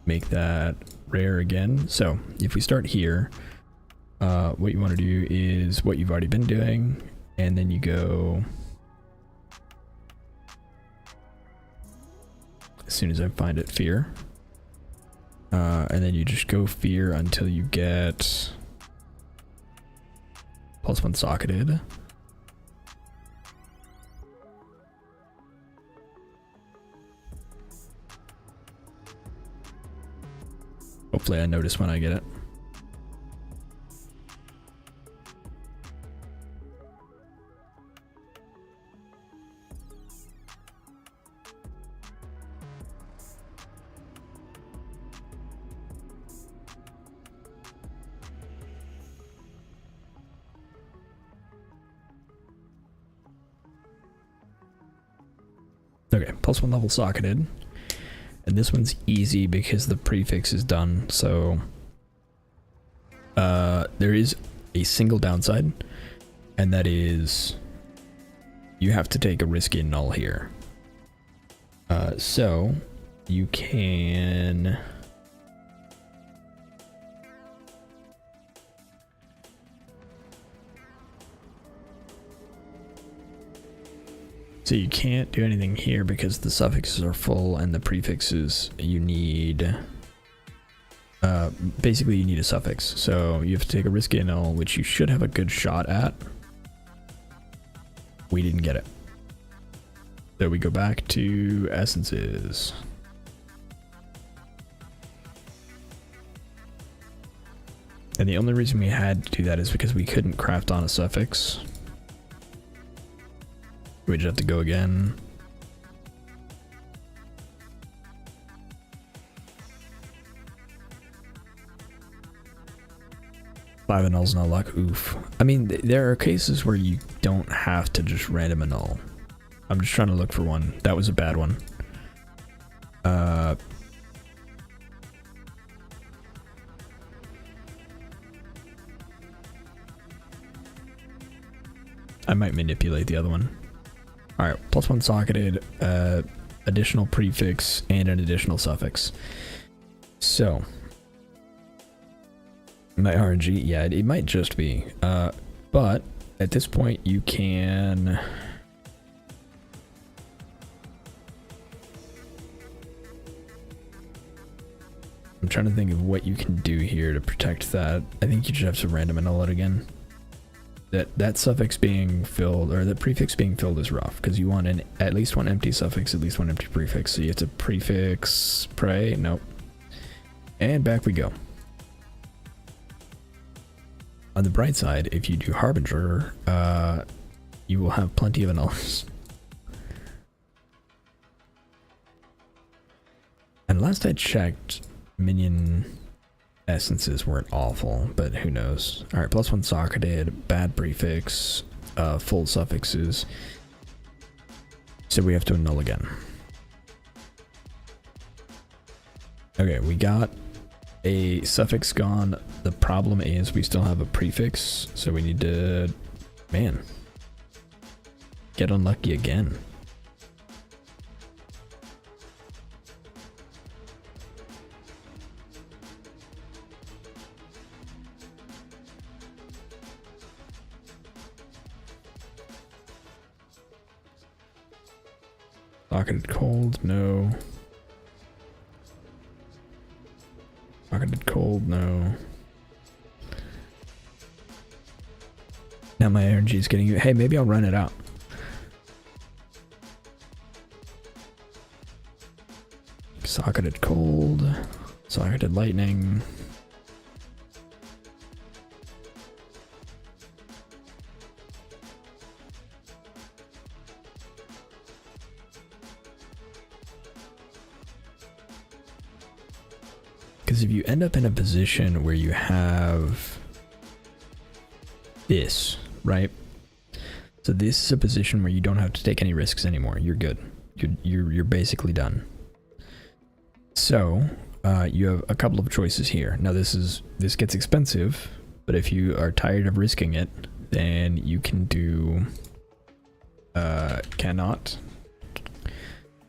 make that rare again. So if we start here, what you want to do is what you've already been doing, and then you go, as soon as I find it, fear, and then you just go fear until you get +1 socketed. Hopefully I notice when I get it. Okay, +1 level socketed. And this one's easy because the prefix is done, so there is a single downside, and that is you have to take a risky null here. So you can you can't do anything here because the suffixes are full and the prefixes you need, basically you need a suffix. So you have to take a risky null, which you should have a good shot at. We didn't get it. So we go back to essences. And the only reason we had to do that is because we couldn't craft on a suffix. We just have to go again. Five annuls, no luck. Oof. I mean, there are cases where you don't have to just random annul. I'm just trying to look for one. That was a bad one. I might manipulate the other one. Alright, +1 socketed, additional prefix, and an additional suffix. So, my RNG, yeah, it might just be. But, at this point, you can... I'm trying to think of what you can do here to protect that. I think you just have to random annul it again. That suffix being filled, or the prefix being filled, is rough because you want at least one empty suffix, at least one empty prefix. So you have to prefix pray. Nope. And back we go. On the bright side, if you do harbinger, you will have plenty of annuls. And last I checked, minion essences weren't awful, but who knows. Alright, +1 socketed, bad prefix, full suffixes. So we have to annul again. Okay, we got a suffix gone. The problem is we still have a prefix, so we need to, man, get unlucky again. Socketed cold, no. Socketed cold, no. Now my energy is getting you. Hey, maybe I'll run it out. Socketed cold, socketed lightning. Because if you end up in a position where you have this, right? So this is a position where you don't have to take any risks anymore. You're good. You're basically done. So you have a couple of choices here. Now this gets expensive, but if you are tired of risking it, then you can do cannot.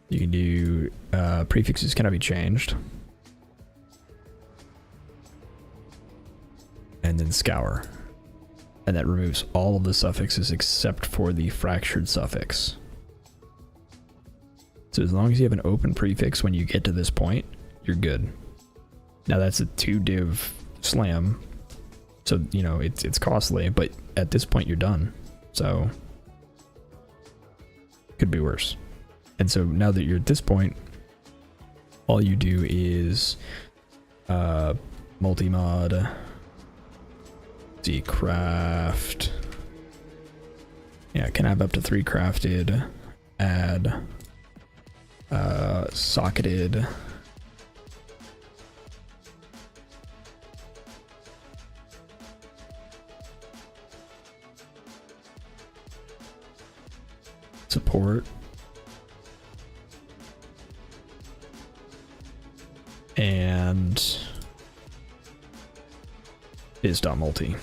You can do prefixes cannot be changed. And then scour. And that removes all of the suffixes except for the fractured suffix. So as long as you have an open prefix when you get to this point, you're good. Now that's a 2-div slam. So, you know, it's costly, but at this point you're done. So could be worse. And so now that you're at this point, all you do is multi-mod, craft. Yeah, can have up to 3 crafted, add socketed, support, and is.multi.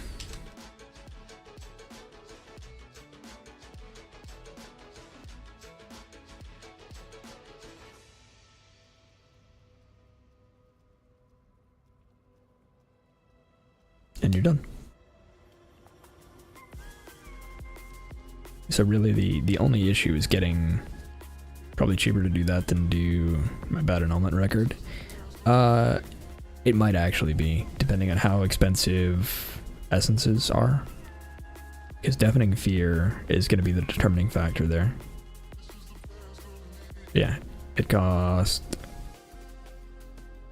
And you're done. So really the only issue is getting probably cheaper to do that than do my bad annulment record. It might actually be, depending on how expensive essences are. Because deafening fear is going to be the determining factor there. Yeah, it cost...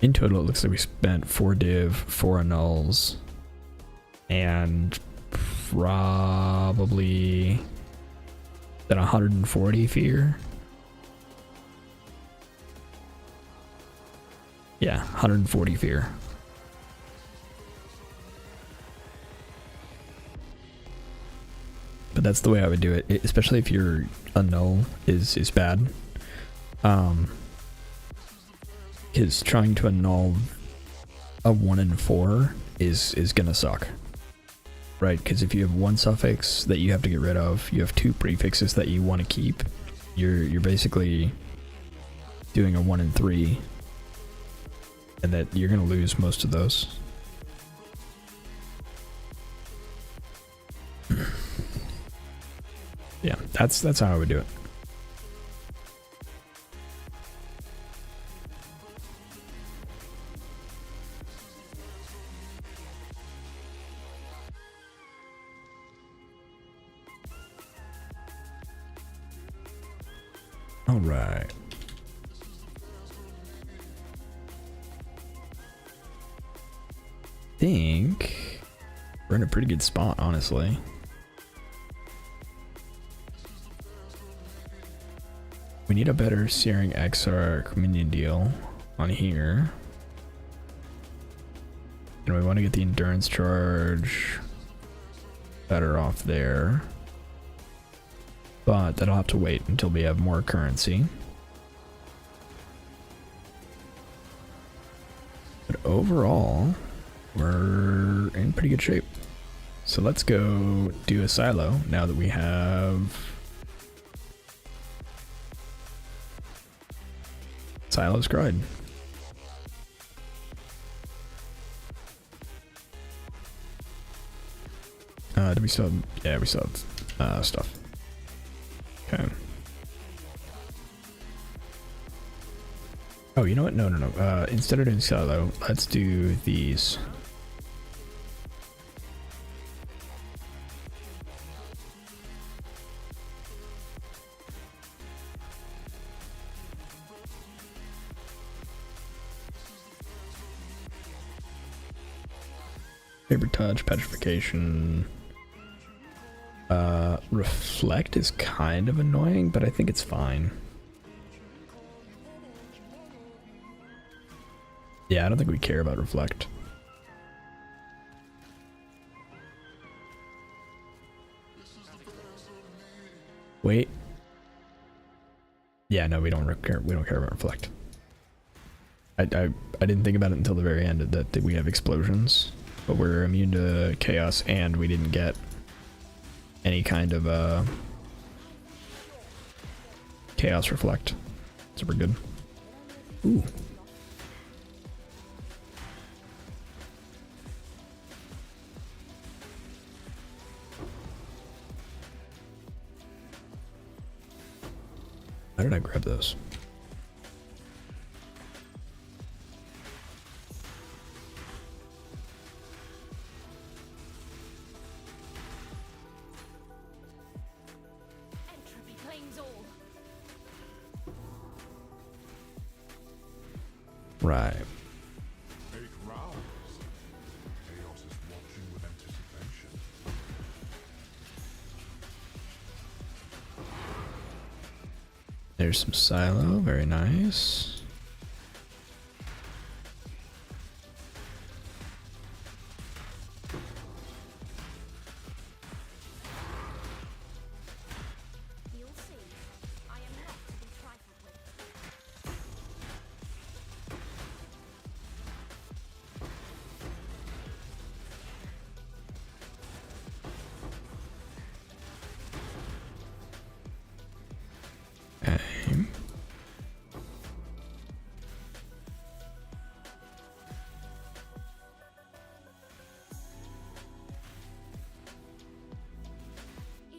In total, it looks like we spent 4 div, 4 annuls, and probably then 140 fear. Yeah, 140 fear. But that's the way I would do it, especially if your annul is bad. Because trying to annul a 1 in 4 is gonna suck. Right, because if you have 1 suffix that you have to get rid of, you have 2 prefixes that you want to keep, you're basically doing a 1 in 3, and that you're gonna lose most of those. Yeah, that's how I would do it. All right. Think we're in a pretty good spot, honestly. We need a better Searing Exarch minion deal on here. And we want to get the endurance charge better off there. But that'll have to wait until we have more currency. But overall, we're in pretty good shape. So let's go do a silo now that we have Silo Scribe. Do we still have, yeah, we still have stuff. Okay. Oh, you know what? No. Instead of doing silo, let's do these. Paper touch, petrification. Reflect is kind of annoying, but I think it's fine. Yeah, I don't think we care about reflect. Wait. Yeah, no, we don't care. We don't care about reflect. I didn't think about it until the very end that we have explosions, but we're immune to chaos, and we didn't get any kind of chaos reflect. Super good. Ooh. How did I grab those? Entropy claims all. Right. Make rounds. Chaos is watching with anticipation. There's some silo, very nice. You'll see. I am not to be trifled with. Okay.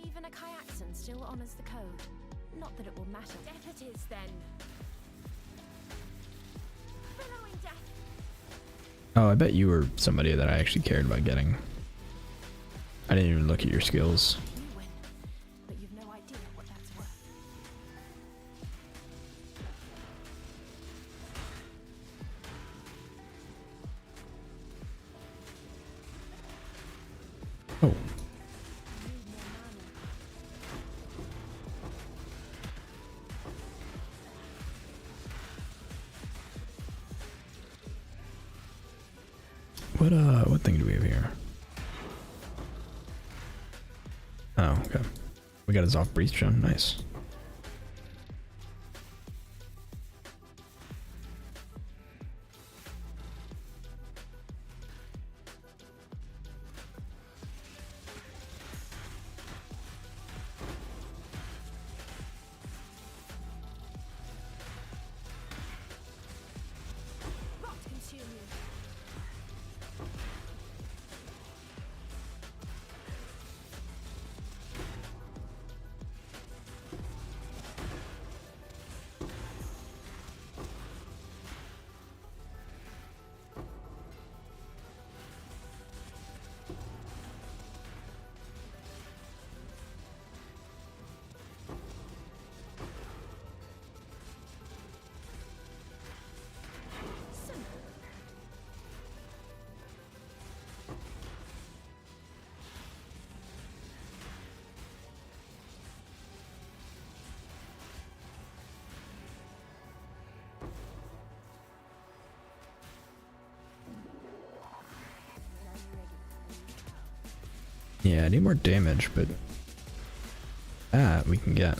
Even a Kyaxon still honors the code. Not that it will matter. Death it is, then. Billowing death. Oh, I bet you were somebody that I actually cared about getting. I didn't even look at your skills. You win, but you've no idea what that's worth. Oh. You need more mana. What thing do we have here? Oh, okay. We got a Zoff Breeze Gem, nice. Rot consume you. Yeah, I need more damage, but that we can get.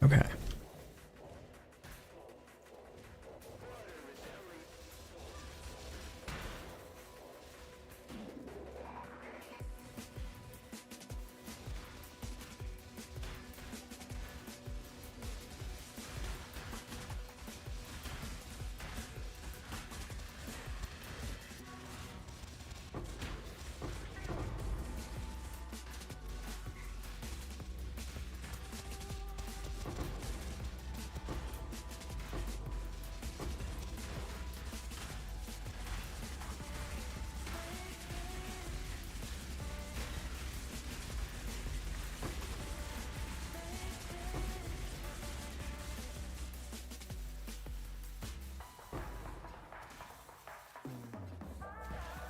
Okay.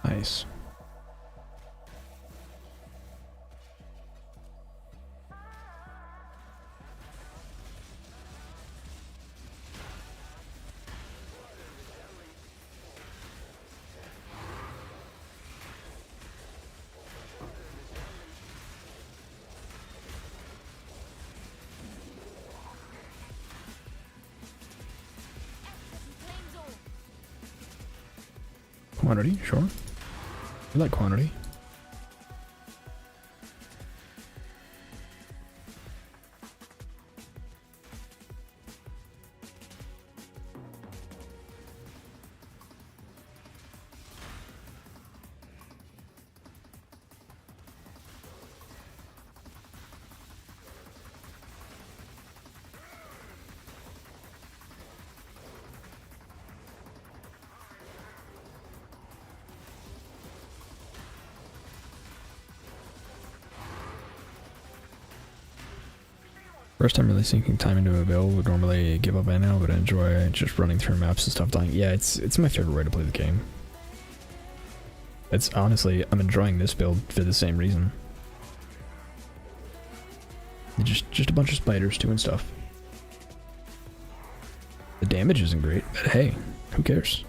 Nice. Quantity, sure. I like quantity. First time really sinking time into a build. Would normally give up by now, but I enjoy just running through maps and stuff dying. Yeah, it's my favorite way to play the game. It's honestly, I'm enjoying this build for the same reason. Just a bunch of spiders doing stuff. The damage isn't great, but hey, who cares?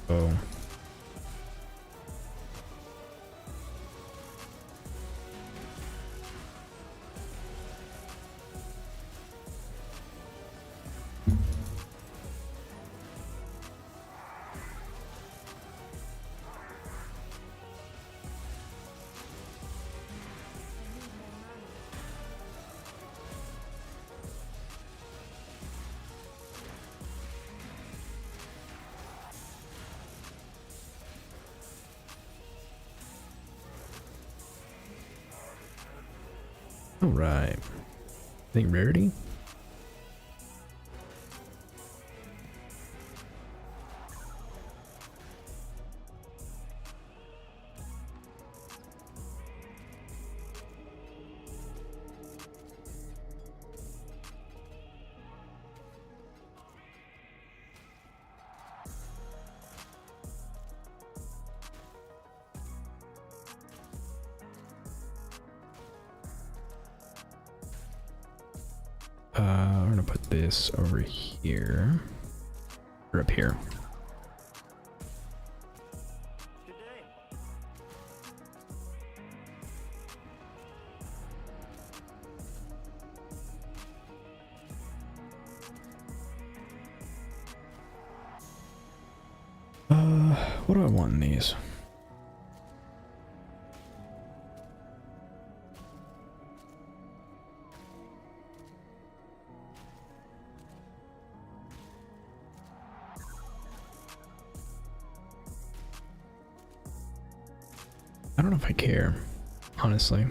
Oh. Alright. I think rarity? I'm gonna put this over here. Or up here. Good day. What do I want in these? I don't know if I care, honestly.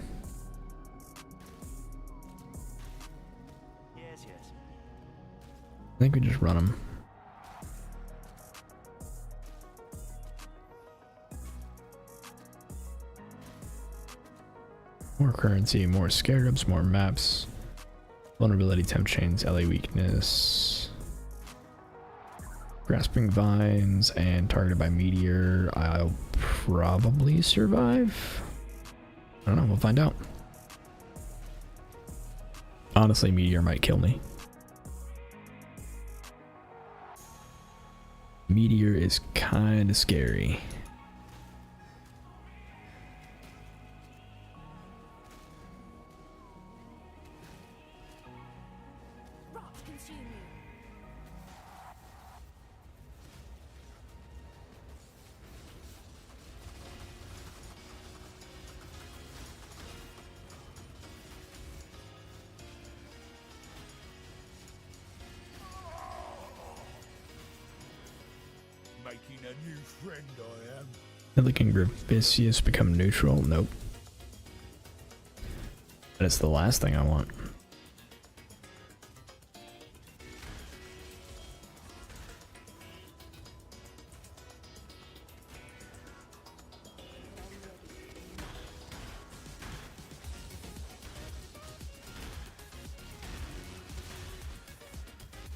Yes, yes. I think we just run them. More currency, more scarabs, more maps. Vulnerability, temp chains, LA weakness. Grasping vines and targeted by meteor. I'll probably survive. I don't know, we'll find out. Honestly, Meteor might kill me. Meteor is kind of scary. Rot consume you. Making a new friend, I am. Milligan Gravicius become neutral? Nope. That's the last thing I want.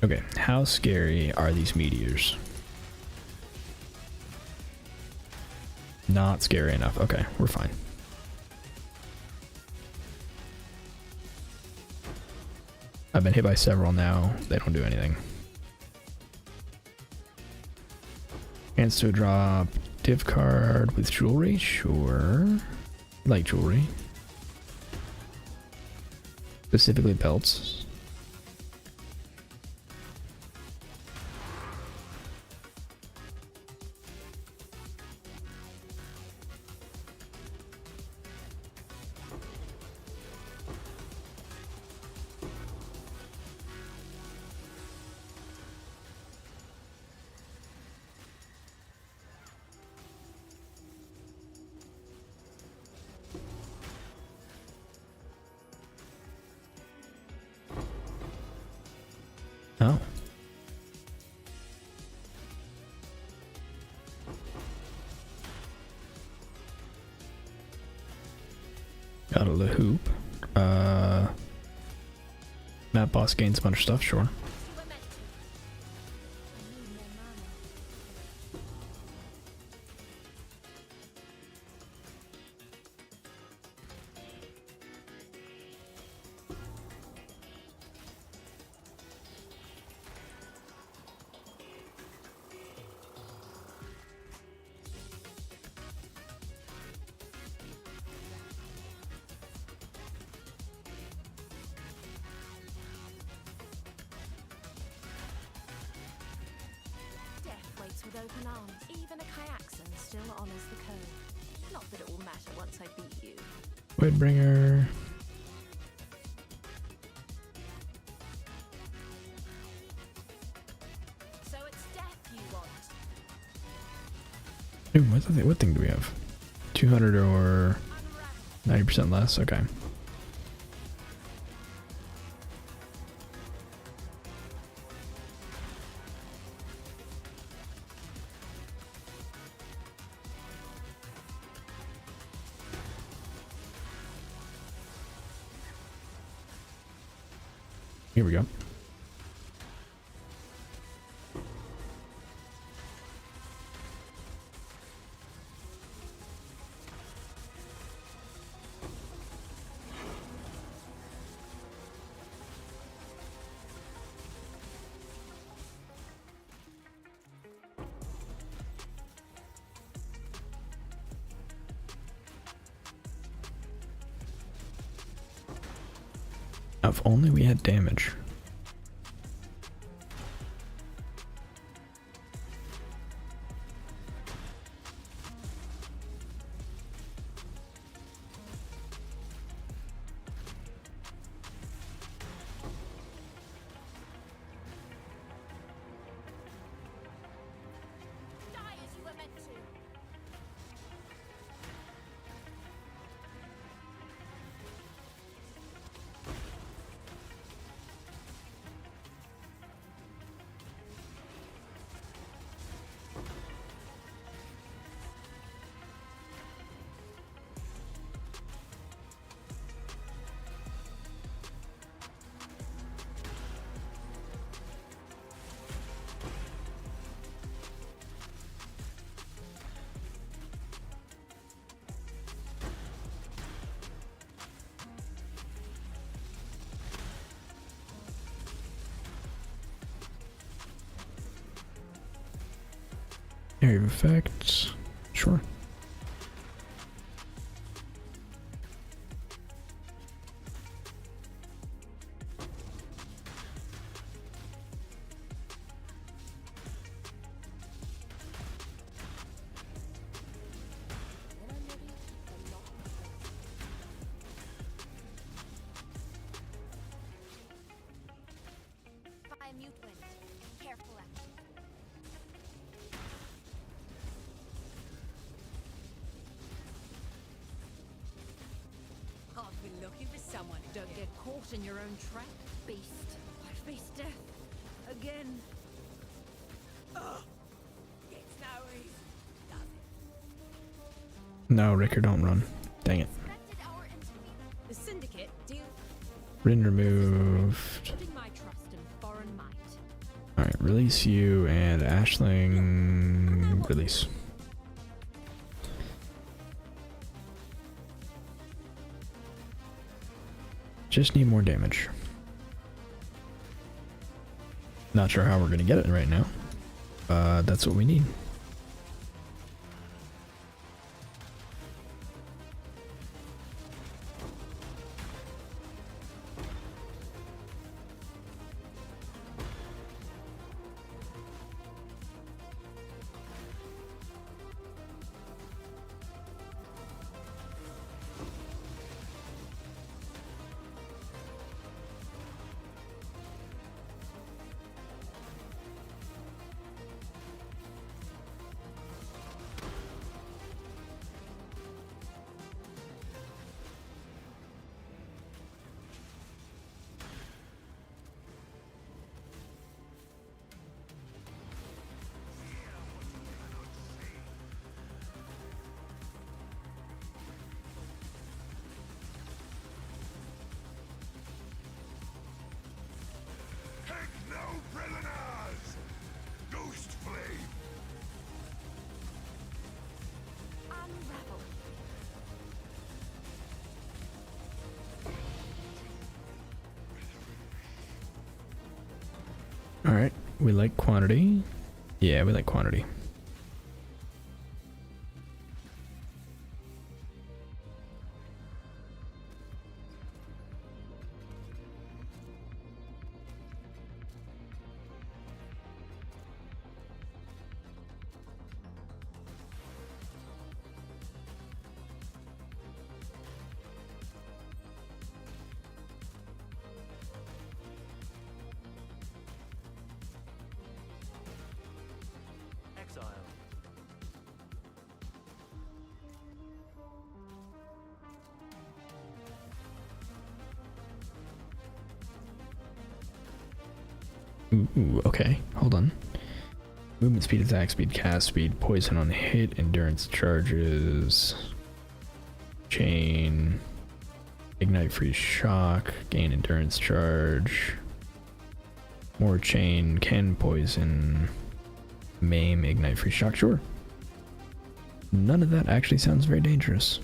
Okay, how scary are these meteors? Not scary enough. Okay, we're fine. I've been hit by several now. They don't do anything. Chance to drop div card with jewelry? Sure. Like jewelry. Specifically pelts. Oh. Got a little hoop. Map boss gains a bunch of stuff, sure. You were meant to. I need more mana. Death waits with open arms. Even a Kyaxan still honors the code. Not that it will matter once I beat you. Windbringer. So it's death you want. Ooh, what thing do we have? 200 or Unravel. 90% less? Okay. Here we go. If only we had damage. Die as you were meant to. Area of effect. Sure. Fire mute wind. Careful action. I've been looking for someone. Don't get caught in your own trap. Beast. I face death. Again. Ugh. It's no easy, does it? No, Ricker, don't run. Dang it. Suspected our enemy. The Syndicate deal Rin removed. putting my trust in foreign might. Alright, release you and Ashling. Release. Just need more damage. Not sure how we're gonna get it right now. That's what we need. Take no prisoners! Ghost flame! Unravel. Alright, we like quantity. Yeah, we like quantity. Exile. Ooh, okay. Hold on. Movement speed, attack speed, cast speed, poison on hit, endurance charges, chain, ignite freeze shock, gain endurance charge, more chain, can poison, maim, ignite freeze shock. Sure. None of that actually sounds very dangerous.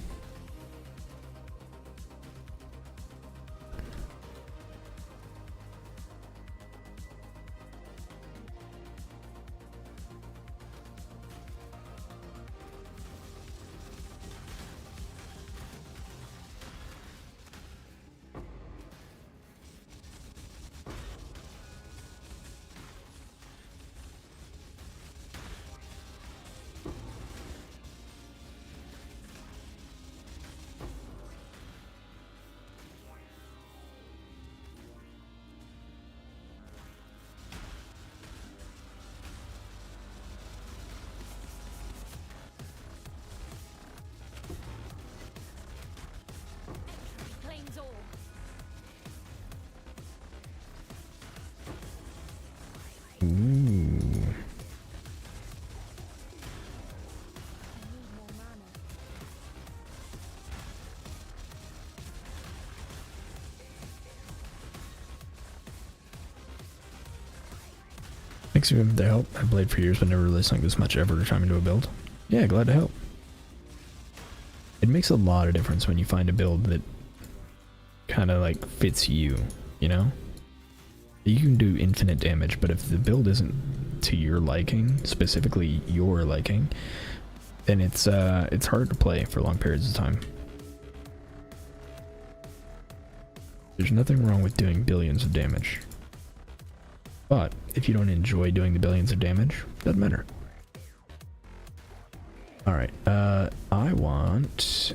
Claims all. Ooh. I need more mana. Thanks for the help. I've played for years but never really sunk this much effort or time into a build. Yeah, glad to help. It makes a lot of difference when you find a build that kind of like fits you, you know? You can do infinite damage, but if the build isn't to your liking, specifically your liking, then it's hard to play for long periods of time. There's nothing wrong with doing billions of damage. But if you don't enjoy doing the billions of damage, doesn't matter. Alright, I want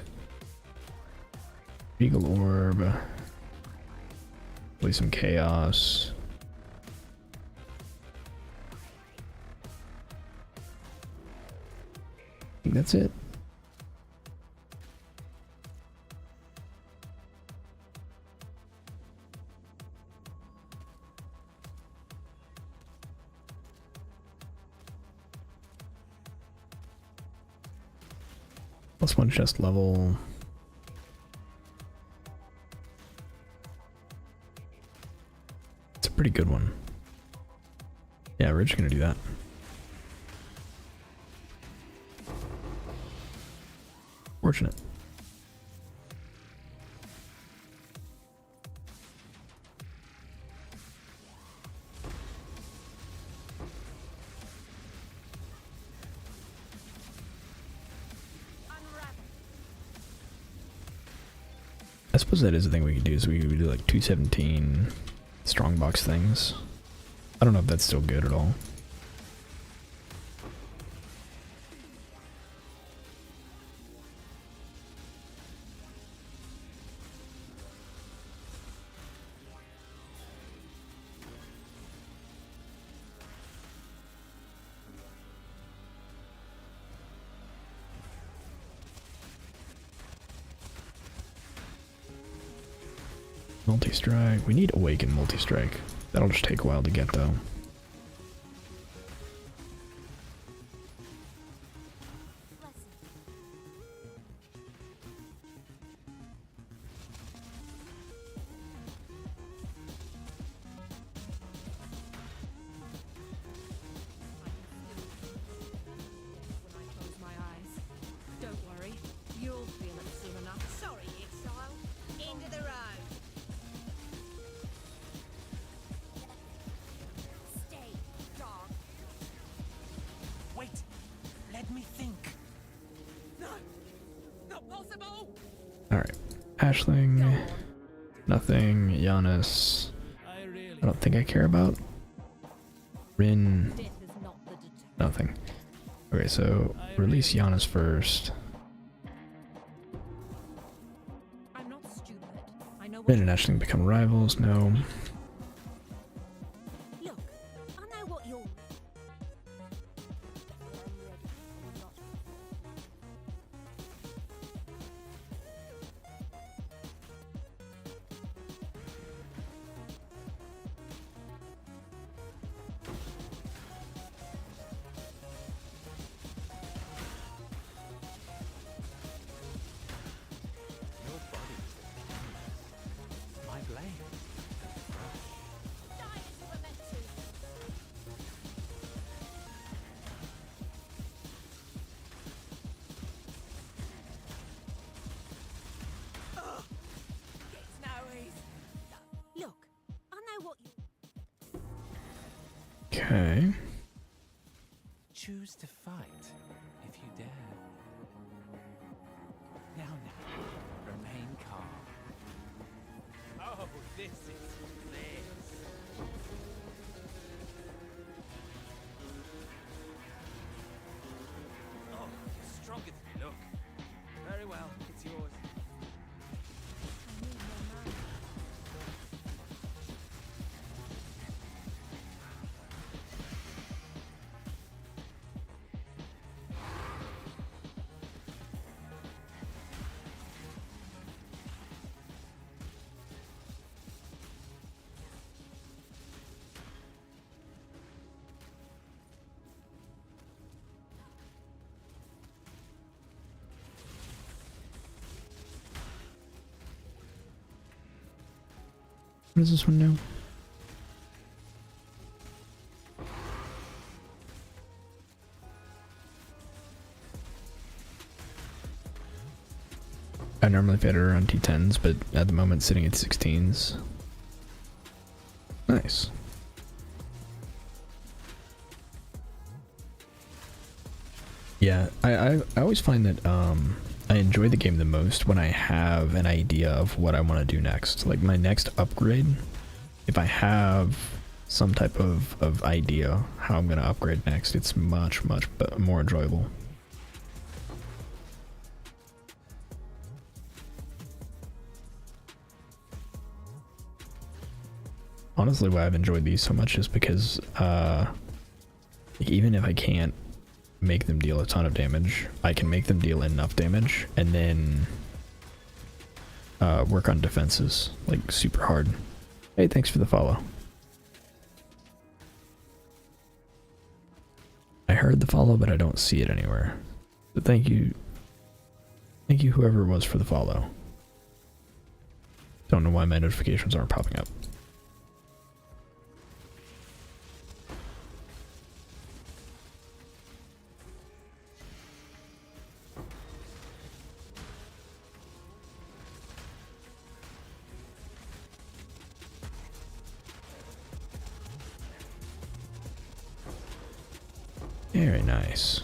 Eagle Orb, play some Chaos. I think that's it. +1 chest level. It's a pretty good one. Yeah, we're just gonna do that. Fortunate. I suppose that is the thing we could do, is we could do like 217 strongbox things. I don't know if that's still good at all. Multi-strike. We need Awaken multi-strike. That'll just take a while to get though. When I close my eyes. Don't worry, you'll feel it soon enough. Sorry, Exile. End of the road. Stay, dog. Wait, let me think. No! Not possible! Alright. Ashling. Nothing. Giannis. I really... I don't think I care about. Rin. Death is not the deterrent. Nothing. Okay, so release Giannis first. I'm not stupid. I know what Rin and Ashling become rivals. No. Look, I know what you're... Your body is my blade. Die as you were meant to. It's no easy. Look, I know what you... Okay. Choose to fight if you dare. Now, remain calm. Oh, this is bliss. Oh, you're stronger than you look. Very well, it's yours. I need more money. What does this one do? I normally fit it around T10s, but at the moment sitting at 16s. Nice. Yeah, I always find that I enjoy the game the most when I have an idea of what I want to do next. Like my next upgrade, if I have some type of idea how I'm going to upgrade next, it's much more enjoyable. Honestly, why I've enjoyed these so much is because like, even if I can't make them deal a ton of damage, I can make them deal enough damage and then work on defenses like super hard. Hey, thanks for the follow. I heard the follow, but I don't see it anywhere. But thank you whoever it was for the follow. Don't know why my notifications aren't popping up. Very nice.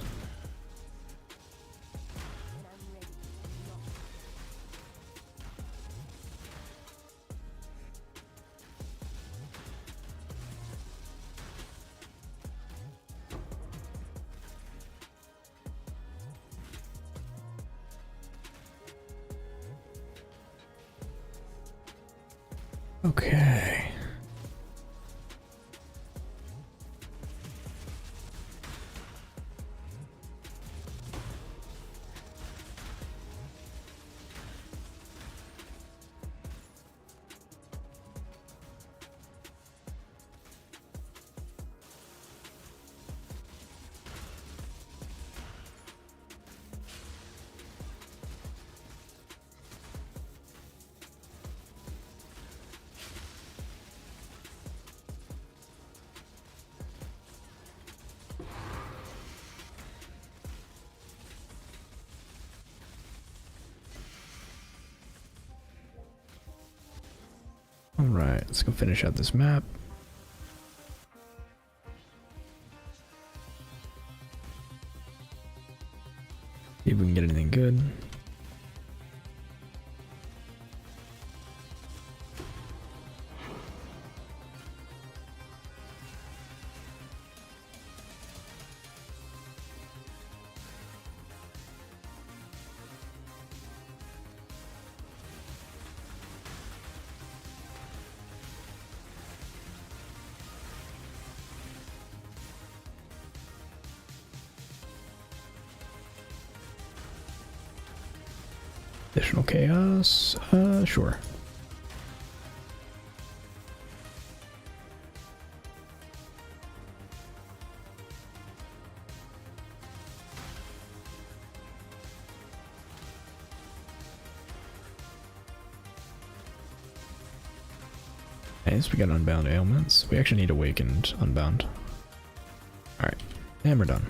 Okay. Alright, let's go finish out this map. See if we can get anything good. Additional chaos? Sure. Nice, we got Unbound Ailments. We actually need Awakened Unbound. Alright, and we're done.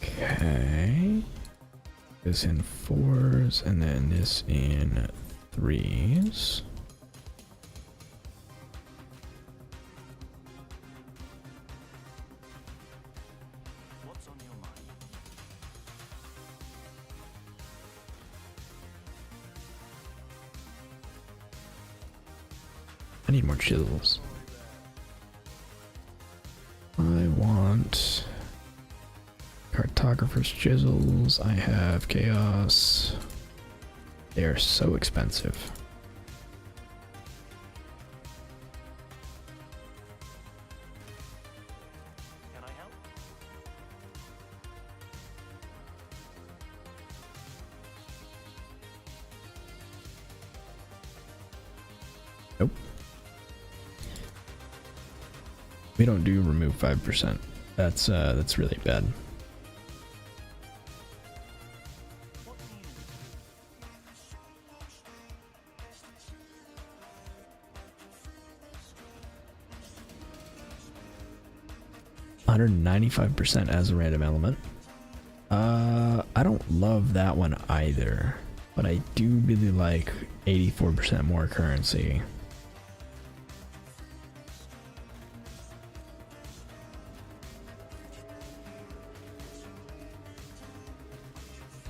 Okay. This in 4s and then this in 3s. What's on your mind? I need more chisels. I want Cartographer's chisels. I have chaos. They are so expensive. Can I help? Nope. We don't do remove 5%. That's really bad. 195% as a random element. I don't love that one either, but I do really like 84% more currency.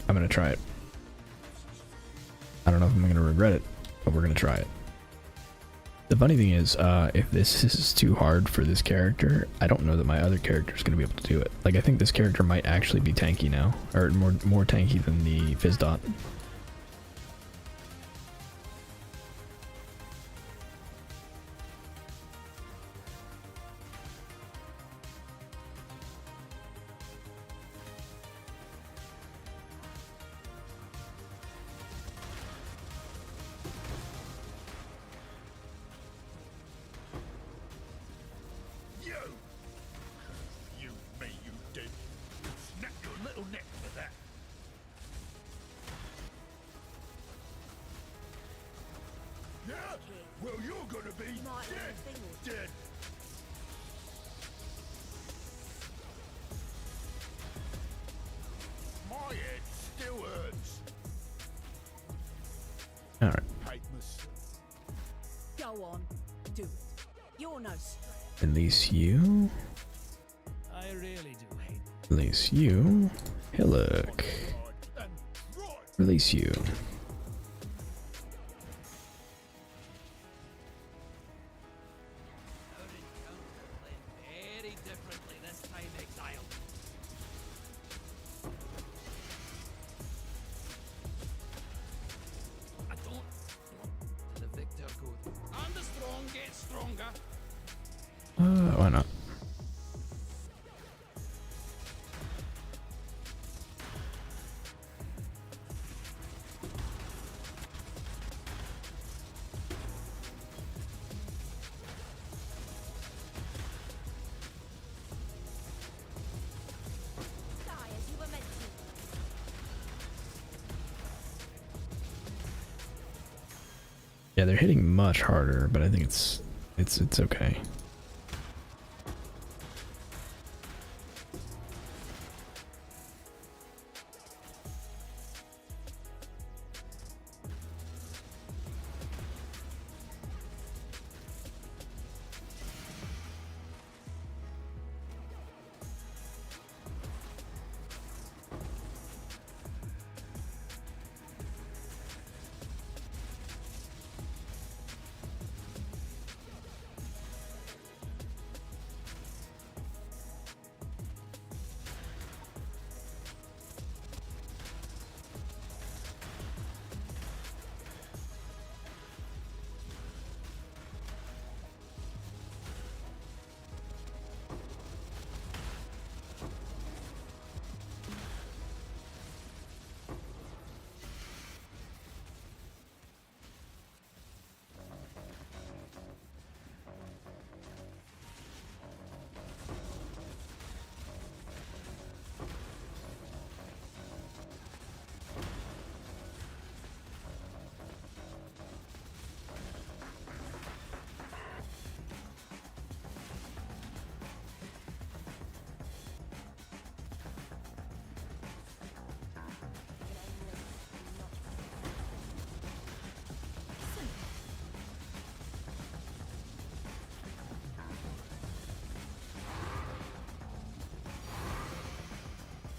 I'm gonna try it. I don't know if I'm gonna regret it, but we're gonna try it. The funny thing is, if this is too hard for this character, I don't know that my other character is gonna be able to do it. Like, I think this character might actually be tanky now, or more tanky than the Fizz Dot. You me, you did. Snap your little neck for that. Yeah? Well, you're gonna be Might dead. leave a Dead. My head still hurts. Alright. Hate myself. Go on, do it. You're no stranger. Release you. I really do hate Release you. Hey, look. And right. Release you. our encounter played very differently this time, Exile. I don't want the victor go. And the strong get stronger. Why not? Die as you were meant to. Yeah, they're hitting much harder, but I think it's okay.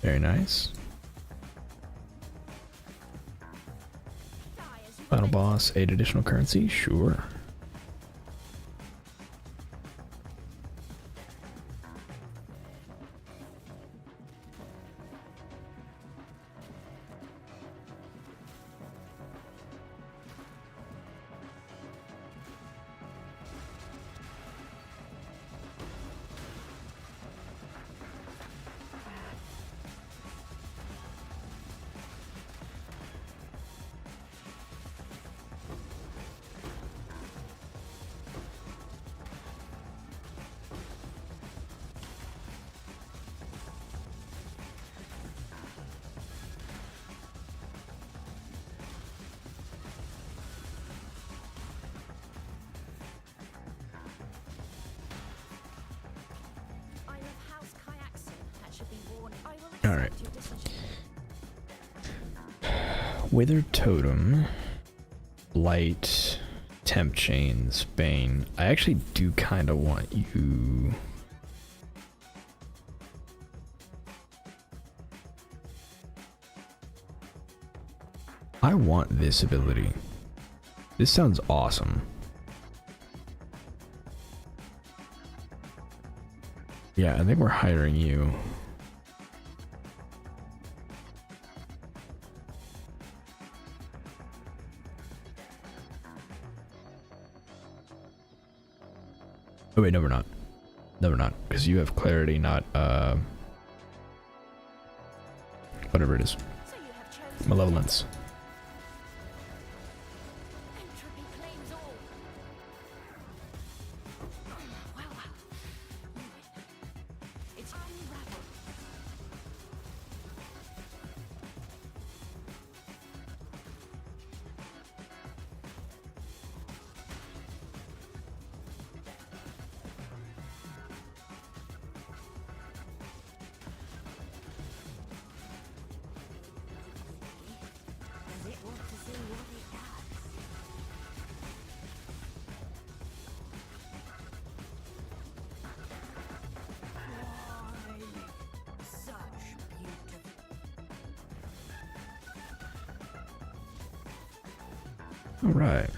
Very nice. Die as you were Final meant to. boss, 8 additional currency, sure. Withered Totem, Blight, Temp Chains, Bane. I actually do kind of want you. I want this ability. This sounds awesome. Yeah, I think we're hiring you. Oh wait, no we're not. No we're not, because you have clarity, not whatever it is. So you have chosen Malevolence. entropy claims all. Well, well. You win. It's unravel. Does it want to see what it does? Why, such beautiful. All right.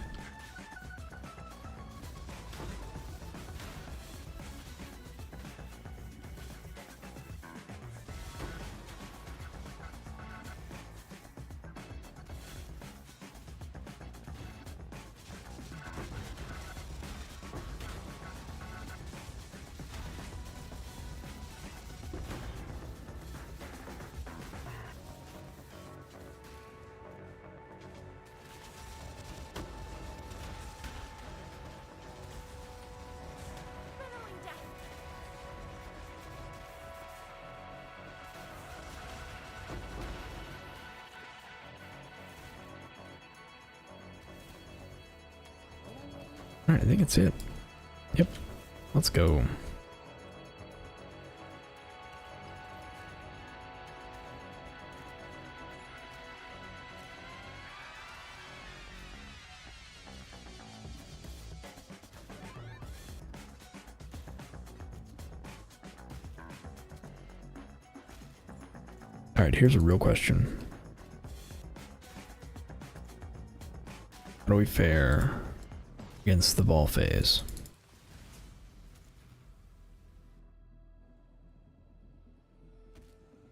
Billowing death. All right, I think that's it. Yep. Let's go. All right, here's a real question. How do we fare against the ball phase?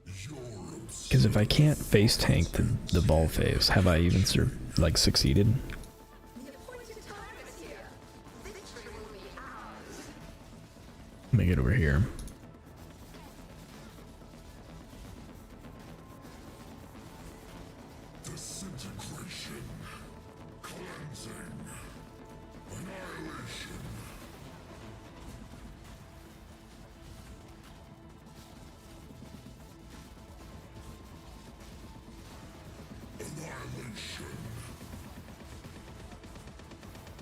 Because if I can't face tank the ball phase, have I even succeeded? Let me get over here. Disintegration, cleansing, annihilation. Annihilation.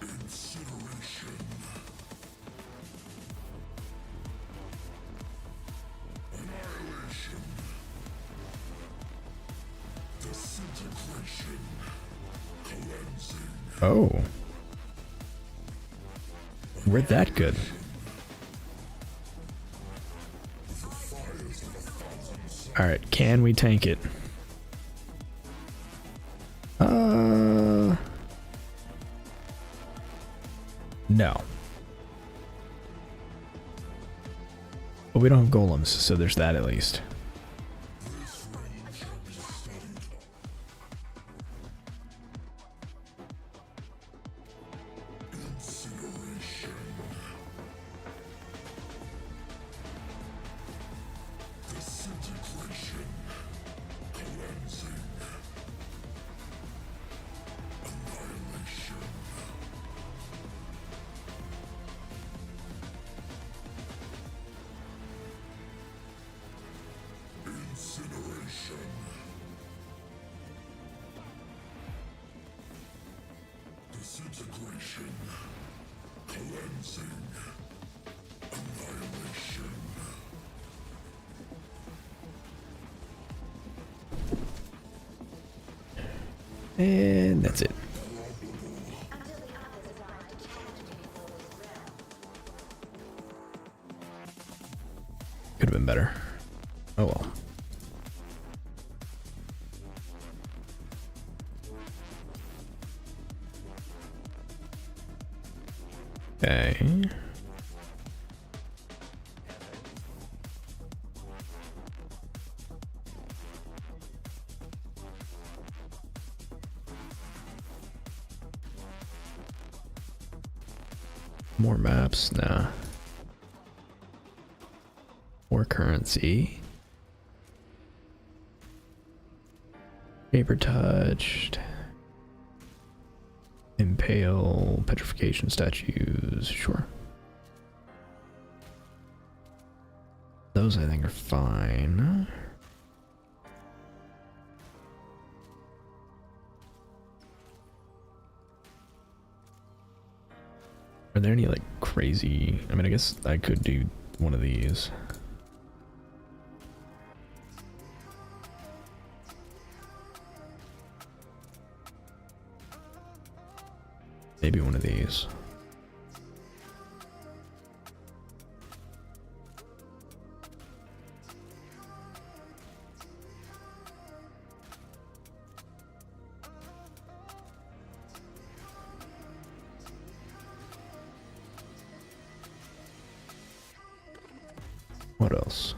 Incineration. Annihilation. Disintegration. Cleansing. Oh. We're that good. Alright, can we tank it? No. But we don't have golems, so there's that at least. Incineration. Disintegration. Cleansing. Annihilation. Incineration. Disintegration. Cleansing. Annihilation. And that's it. Could have been better. Oh well. Okay. More maps? Nah. More currency. Paper touched. Impale, petrification statues, sure. Those I think are fine. Are there any like crazy, I mean, I guess I could do one of these. Maybe one of these. What else?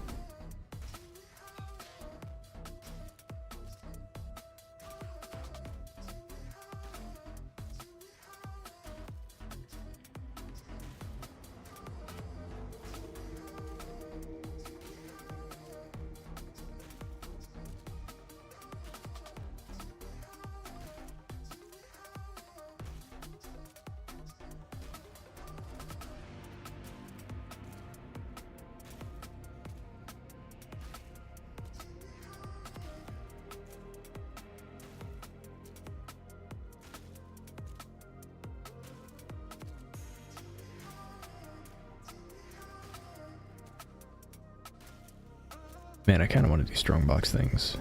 Man, I kind of want to do strongbox things.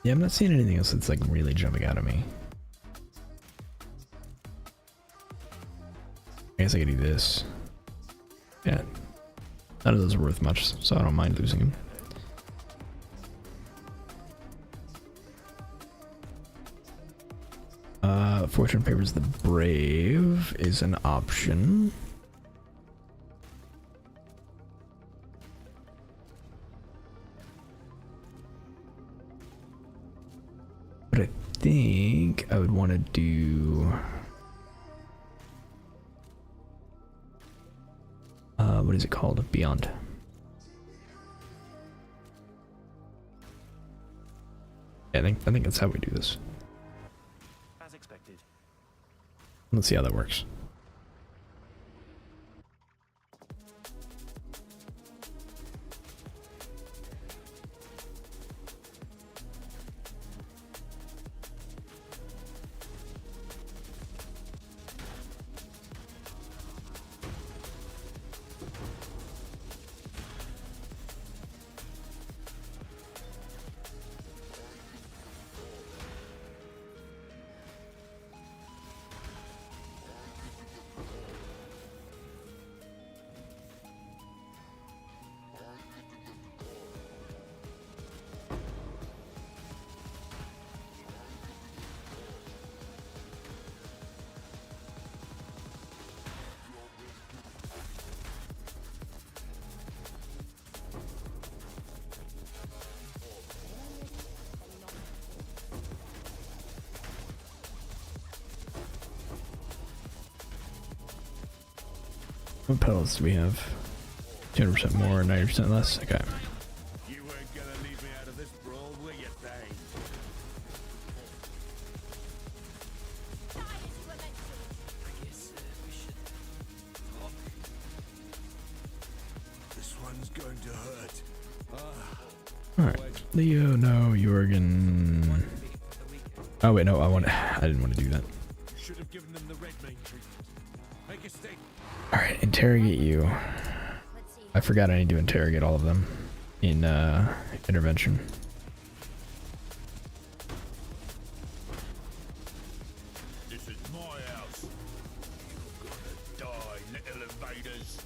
Yeah, I'm not seeing anything else that's like really jumping out at me. I guess I could do this. Yeah. None of those are worth much, so I don't mind losing them. Fortune favors the brave is an option. But I think I would want to do... what is it called? Beyond. Yeah, I think that's how we do this. As expected. Let's see how that works. What pellets do we have? 200% more, 90% less? Okay. You weren't gonna leave me out of this brawl, were you, Thane? I guess we should talk. This one's going to hurt. Alright. Leo, no, Jorgen. Oh wait, no, I didn't want to do that. should have given them the red main treatment. Make a stick. Alright, interrogate you. Let's see. I forgot I need to interrogate all of them in intervention. This is my house. You're gonna die, little invaders.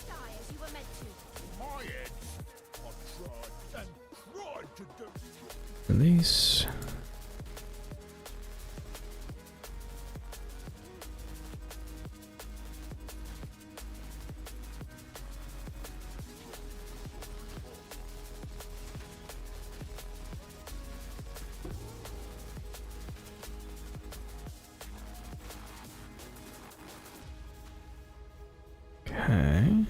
Die as you were meant to. My head. I tried and tried to do. Release. Okay.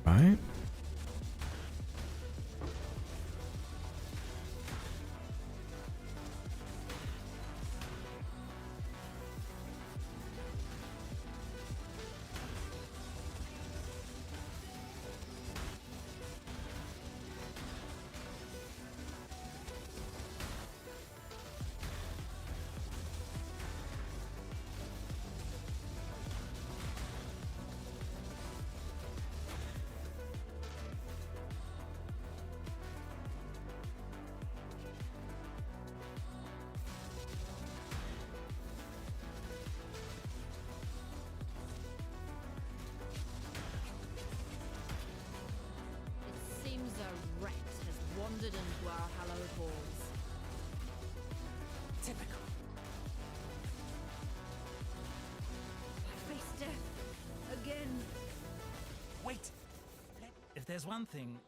Right. It seems a rat has wandered into our hallowed halls. Typical. I face death again. Wait. If there's one thing,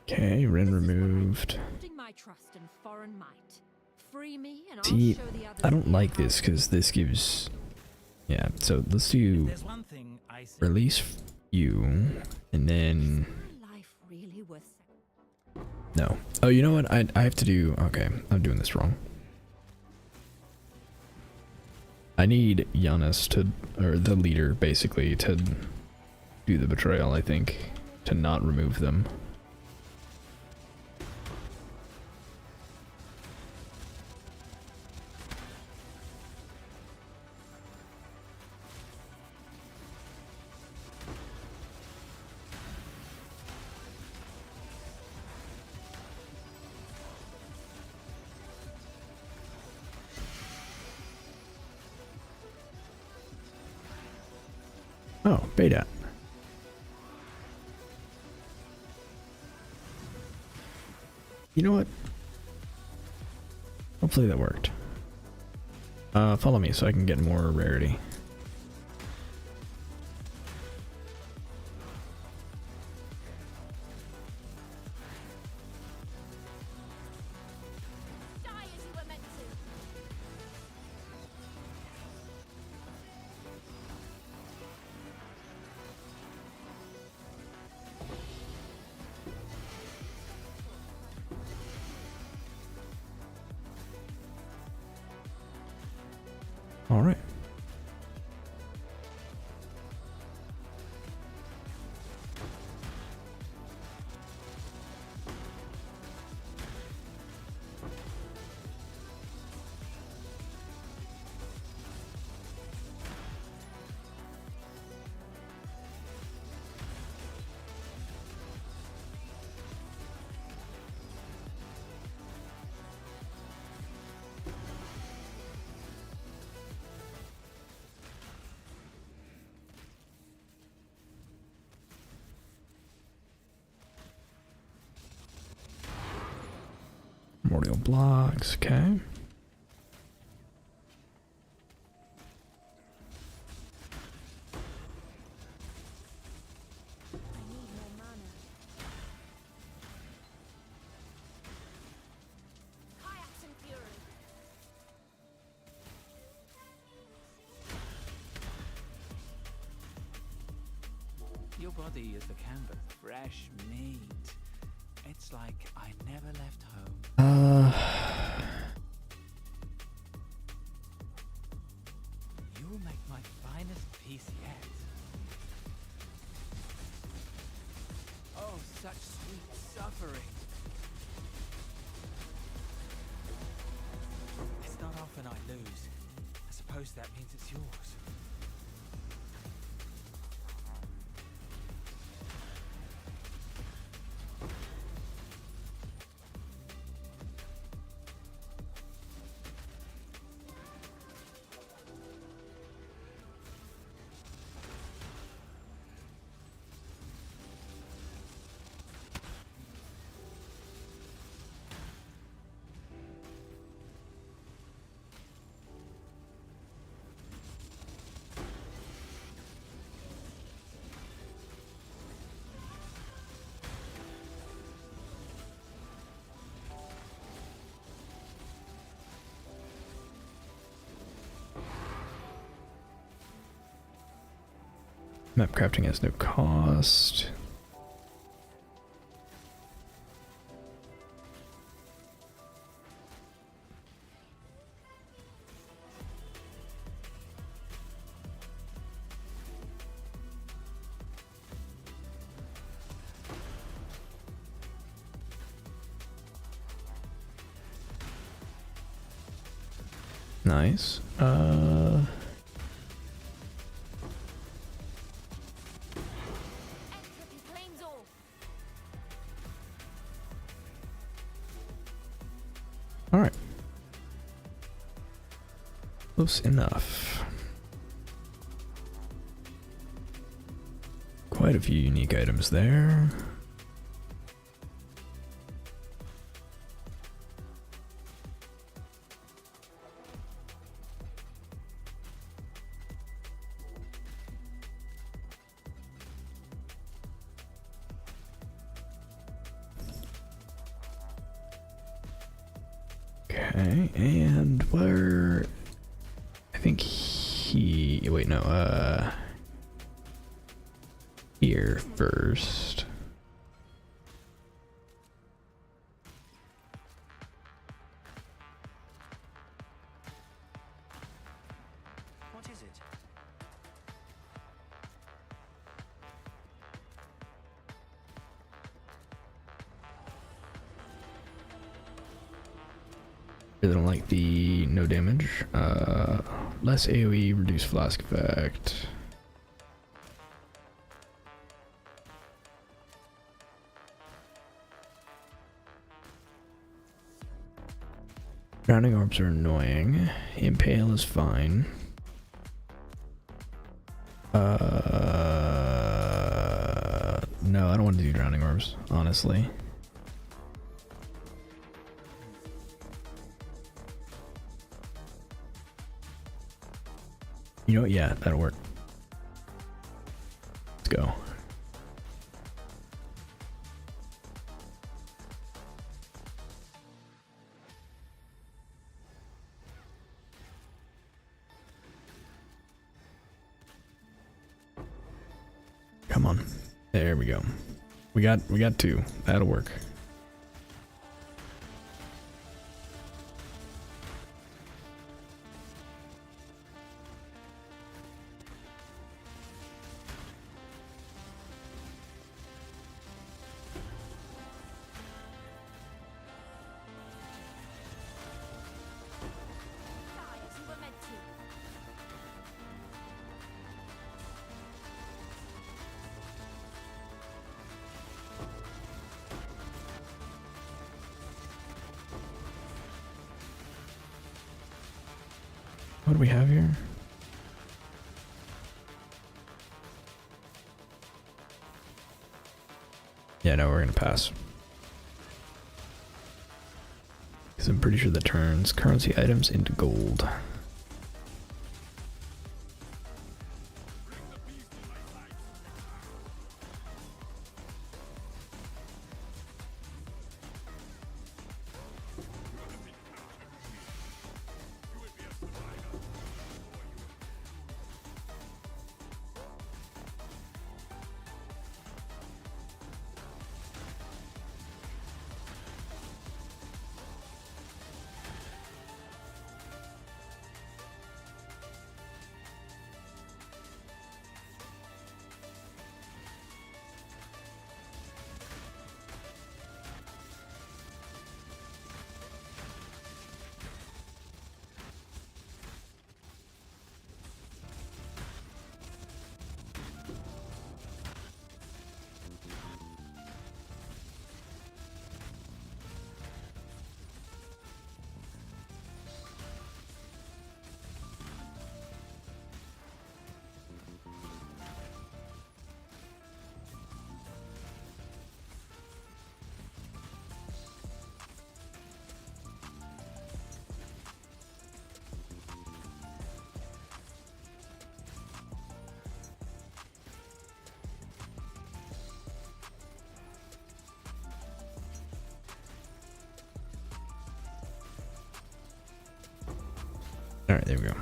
Okay, Ren This is what I removed. call putting my trust in foreign might. Free me and See, I'll show the others I don't here like how this because this gives. Yeah, so let's do there's one thing I see. release you, and then my life really worth no. Oh, you know what? I have to do. Okay, I'm doing this wrong. I need Giannis to, or the leader basically, to do the betrayal. I think to not remove them. Oh, beta. You know what? Hopefully that worked. Follow me so I can get more rarity. Die as you were meant to. All right. Primordial blocks, okay. I need more mana. Kayaks and fury. Your body is the canvas, fresh meat. It's like I never left home. You'll make my finest piece yet. Oh, such sweet suffering. It's not often I lose. I suppose that means it's yours. Map crafting has no cost. Nice. All right. Close enough. Quite a few unique items there. Okay, and where? I think he. Wait, no. Here first. What is it? Really don't like the no damage. Less AoE, reduced flask effect. Drowning orbs are annoying. Impale is fine. No, I don't want to do drowning orbs, honestly. You know what? Yeah, that'll work. Let's go. Come on. There we go. We got two. That'll work. What do we have here? Yeah, no, we're gonna pass. Because I'm pretty sure that turns currency items into gold. Alright, there we go.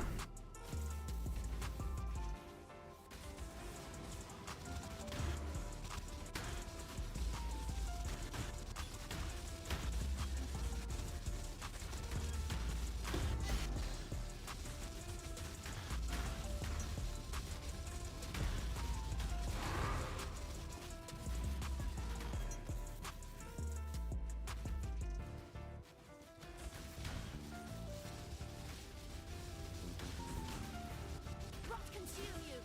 Rot consume you!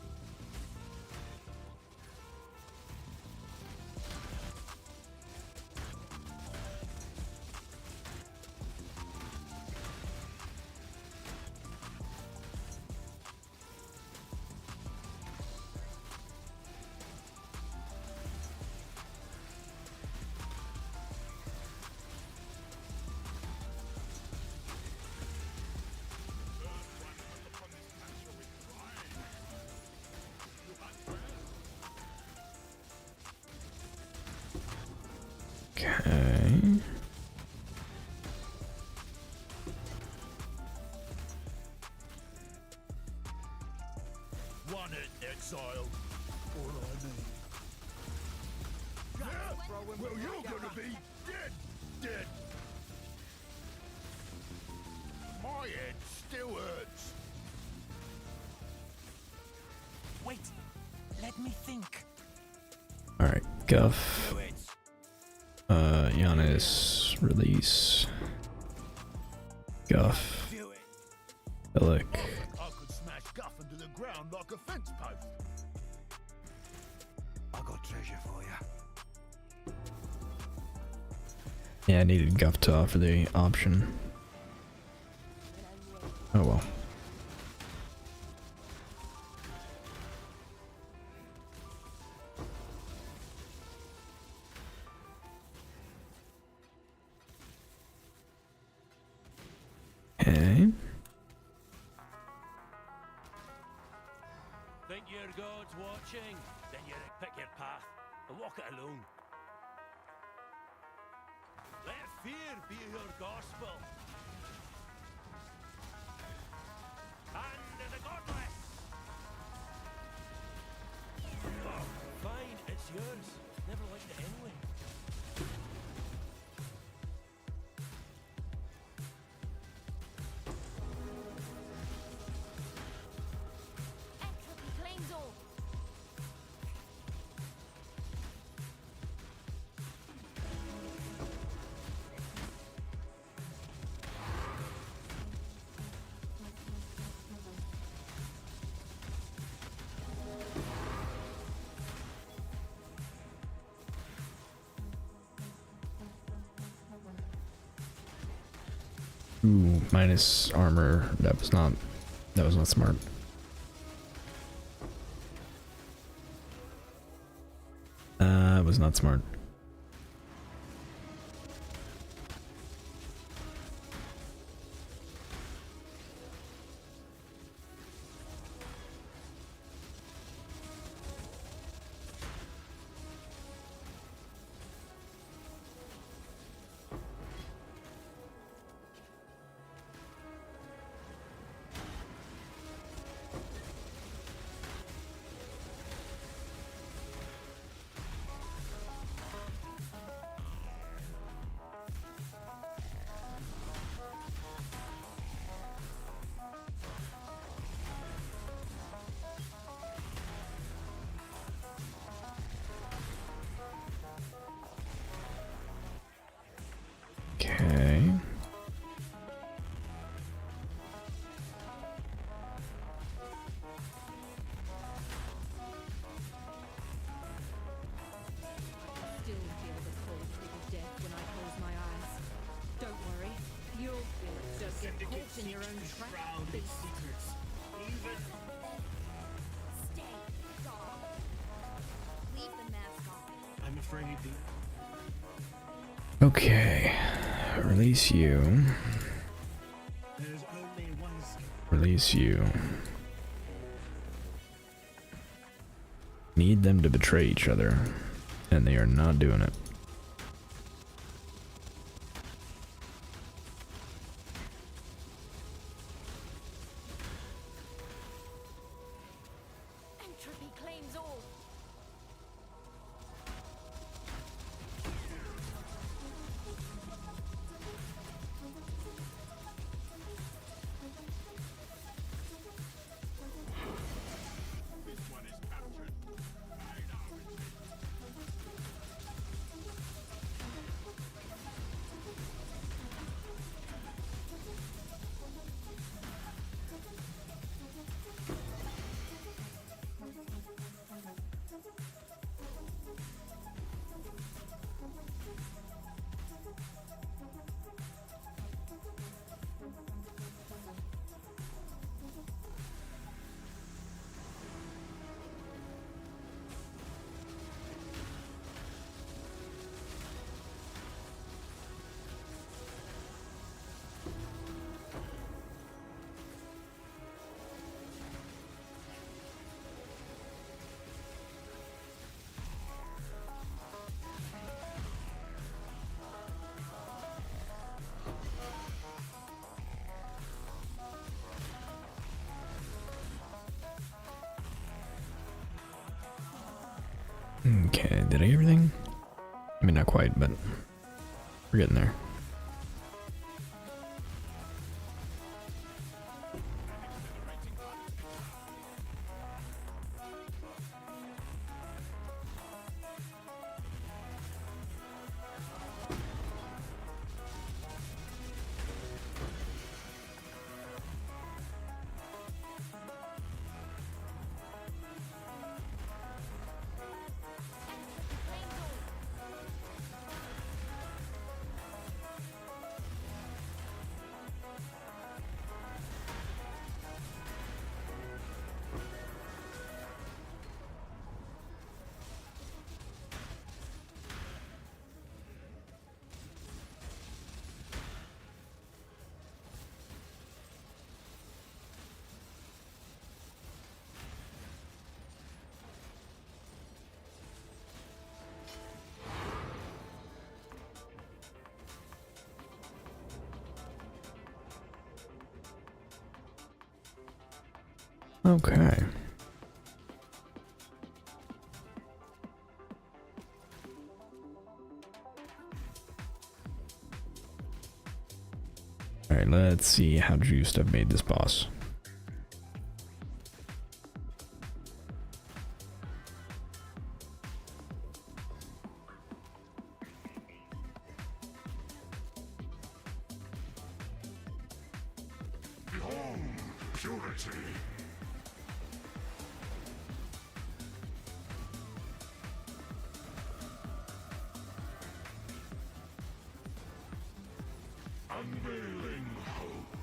Okay. Want it, Exile. All I need. Well, you're gonna be dead, dead. My head still hurts. Wait, let me think. Alright, Guff. Do it. Giannis, release. Guff. Do it. Illic. I could smash Guff into the ground like a fence post. I got treasure for you. Yeah, I needed Guff to offer the option. Oh well. Okay. Think your God's watching? Then you pick your path and walk it alone. Let fear be your gospel. Hand of the godless. Oh, fine, it's yours. Never liked it anyway. Entropy claims all. Ooh, minus armor. That was not That was not smart. That was not smart. Okay. Still feel the cold chill of death when I close my eyes. Don't worry, you'll feel it. Don't get caught in your own trap. secrets. Even Stay calm. Leave the mask on. I'm afraid the Okay. Release you. there's only one escape. Release you. Need them to betray each other, and they are not doing it. Entropy claims all. Okay, did I get everything? I mean, not quite, but we're getting there. Okay. Alright, let's see how juiced I've made this boss. Purity. Unveiling hope.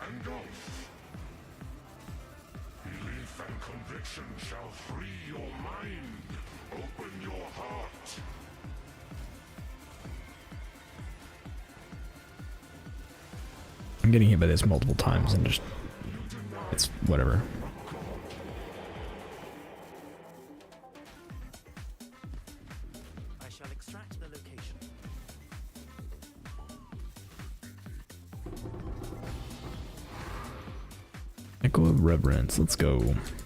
and oath. Belief and conviction shall free your mind. Open your heart. I'm getting hit by this multiple times and just... it's whatever. I shall extract the location. Echo of Reverence, let's go.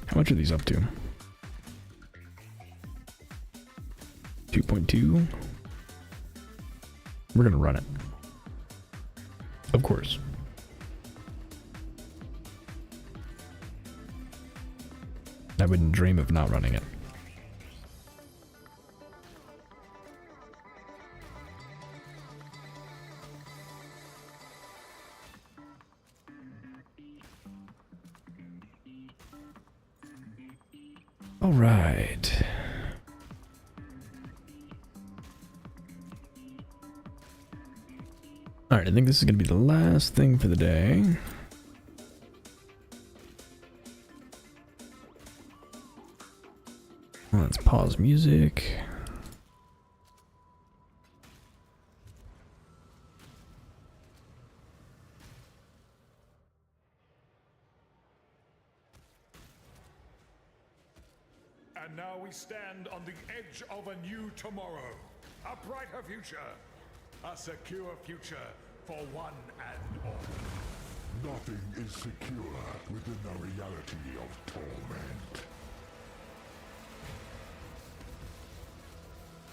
How much are these up to? 2.2. We're gonna run it. Of course. I wouldn't dream of not running it. All right. All right, I think this is going to be the last thing for the day. Let's pause music. And now we stand on the edge of a new tomorrow. A brighter future. A secure future for one and all. Nothing is secure within the reality of torment.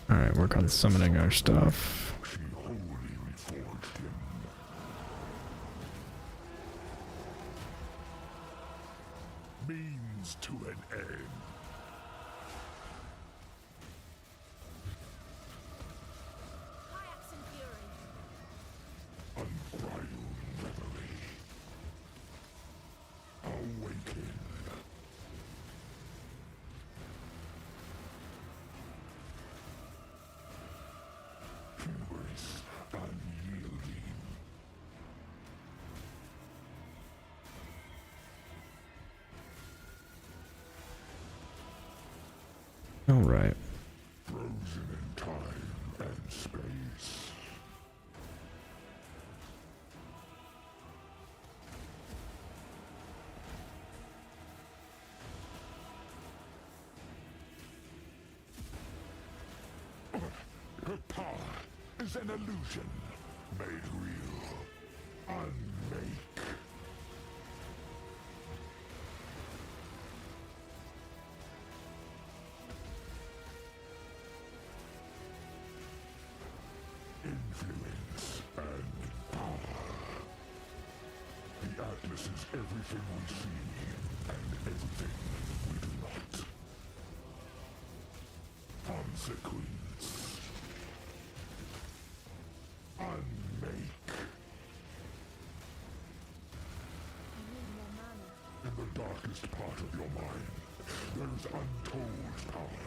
Alright, work on summoning our stuff. She wholly reforged him. Means to an end. Hyax and Fury. Unbridled reverie. Awaken. Hubris unyielding. All right. Frozen in time and space. Her power is an illusion made real. Unmake. Influence and power. The Atlas is everything we see and everything we do not. Consequence. Unmake. I need more mana. In the darkest part of your mind, there is untold power.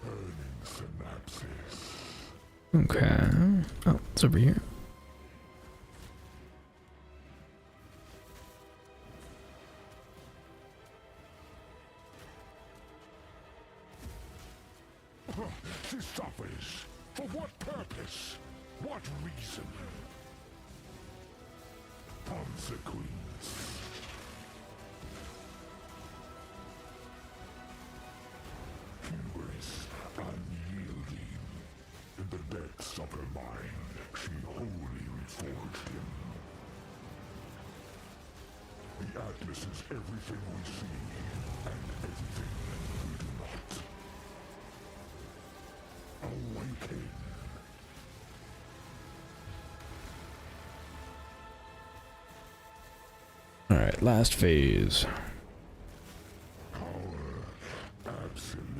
Burning synapses. Okay. Oh, it's over here. She suffers. For what purpose? What reason? Consequence. Hubris unyielding. In the depths of her mind, she wholly reforged him. The Atlas is everything we see and everything we do not. Awaken. Alright, last phase. Power absolute.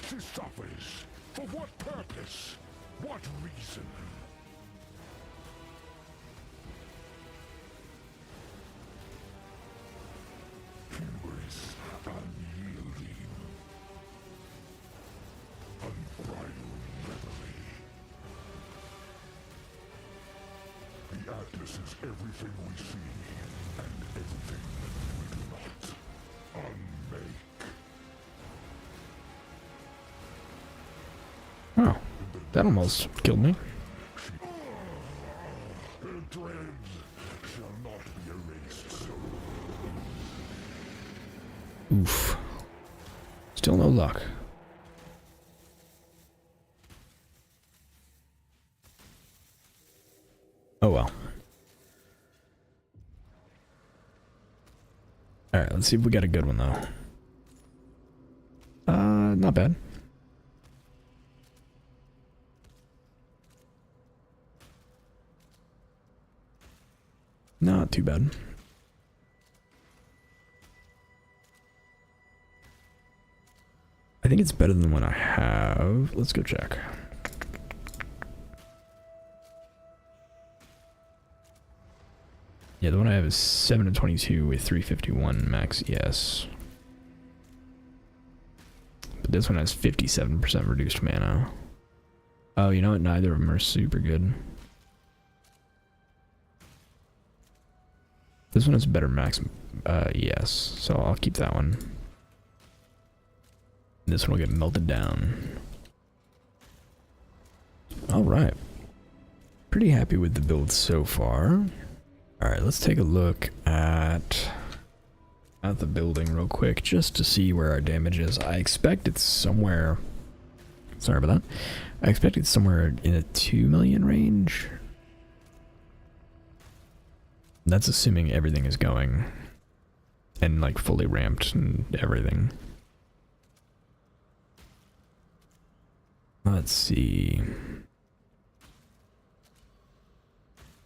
She suffers. For what purpose? What reason? Hubris, unyielding, unbridled reverie. The Atlas is everything we see, and everything we do not unmake. Oh, that almost killed me. Her dregs shall not be erased so. Oof. Still no luck. Oh well. Alright, let's see if we got a good one though. Not bad. Not too bad. I think it's better than what I have. Let's go check. Yeah, the one I have is 7 and 22 with 351 max ES. But this one has 57% reduced mana. Oh, you know what? Neither of them are super good. This one has better max ES, so I'll keep that one. This one will get melted down. Alright. Pretty happy with the build so far. Alright, let's take a look at the building real quick just to see where our damage is. I expect it's somewhere... Sorry about that. I expect it's somewhere in a 2 million range. That's assuming everything is going and like fully ramped and everything. Let's see.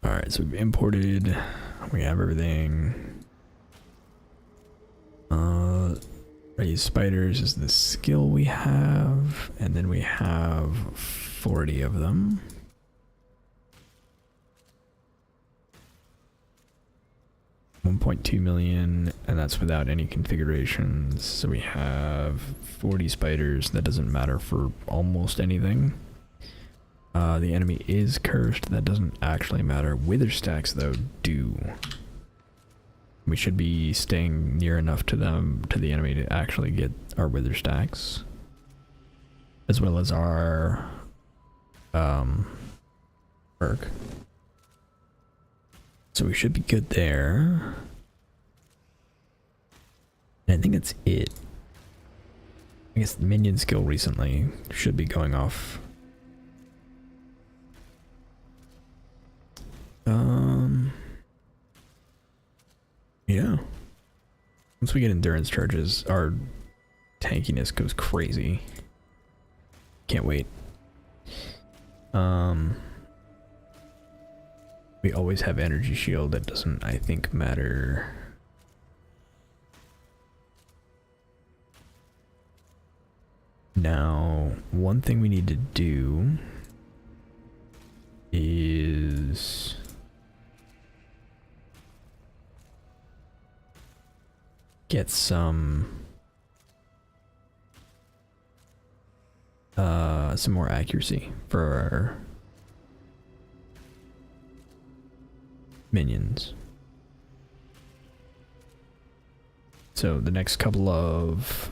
Alright, so we've imported. We have everything. Raise spiders is the skill we have. And then we have 40 of them. $1.2 million, and that's without any configurations. So we have 40 spiders. That doesn't matter for almost anything. The enemy is cursed. That doesn't actually matter. Wither stacks, though, do. We should be staying near enough to them, to the enemy, to actually get our wither stacks, as well as our perk. So we should be good there. And I think that's it. I guess the minion skill recently should be going off. Yeah. Once we get endurance charges, our tankiness goes crazy. Can't wait. We always have energy shield. That doesn't, I think, matter. Now, one thing we need to do is get some more accuracy for our minions. So the next couple of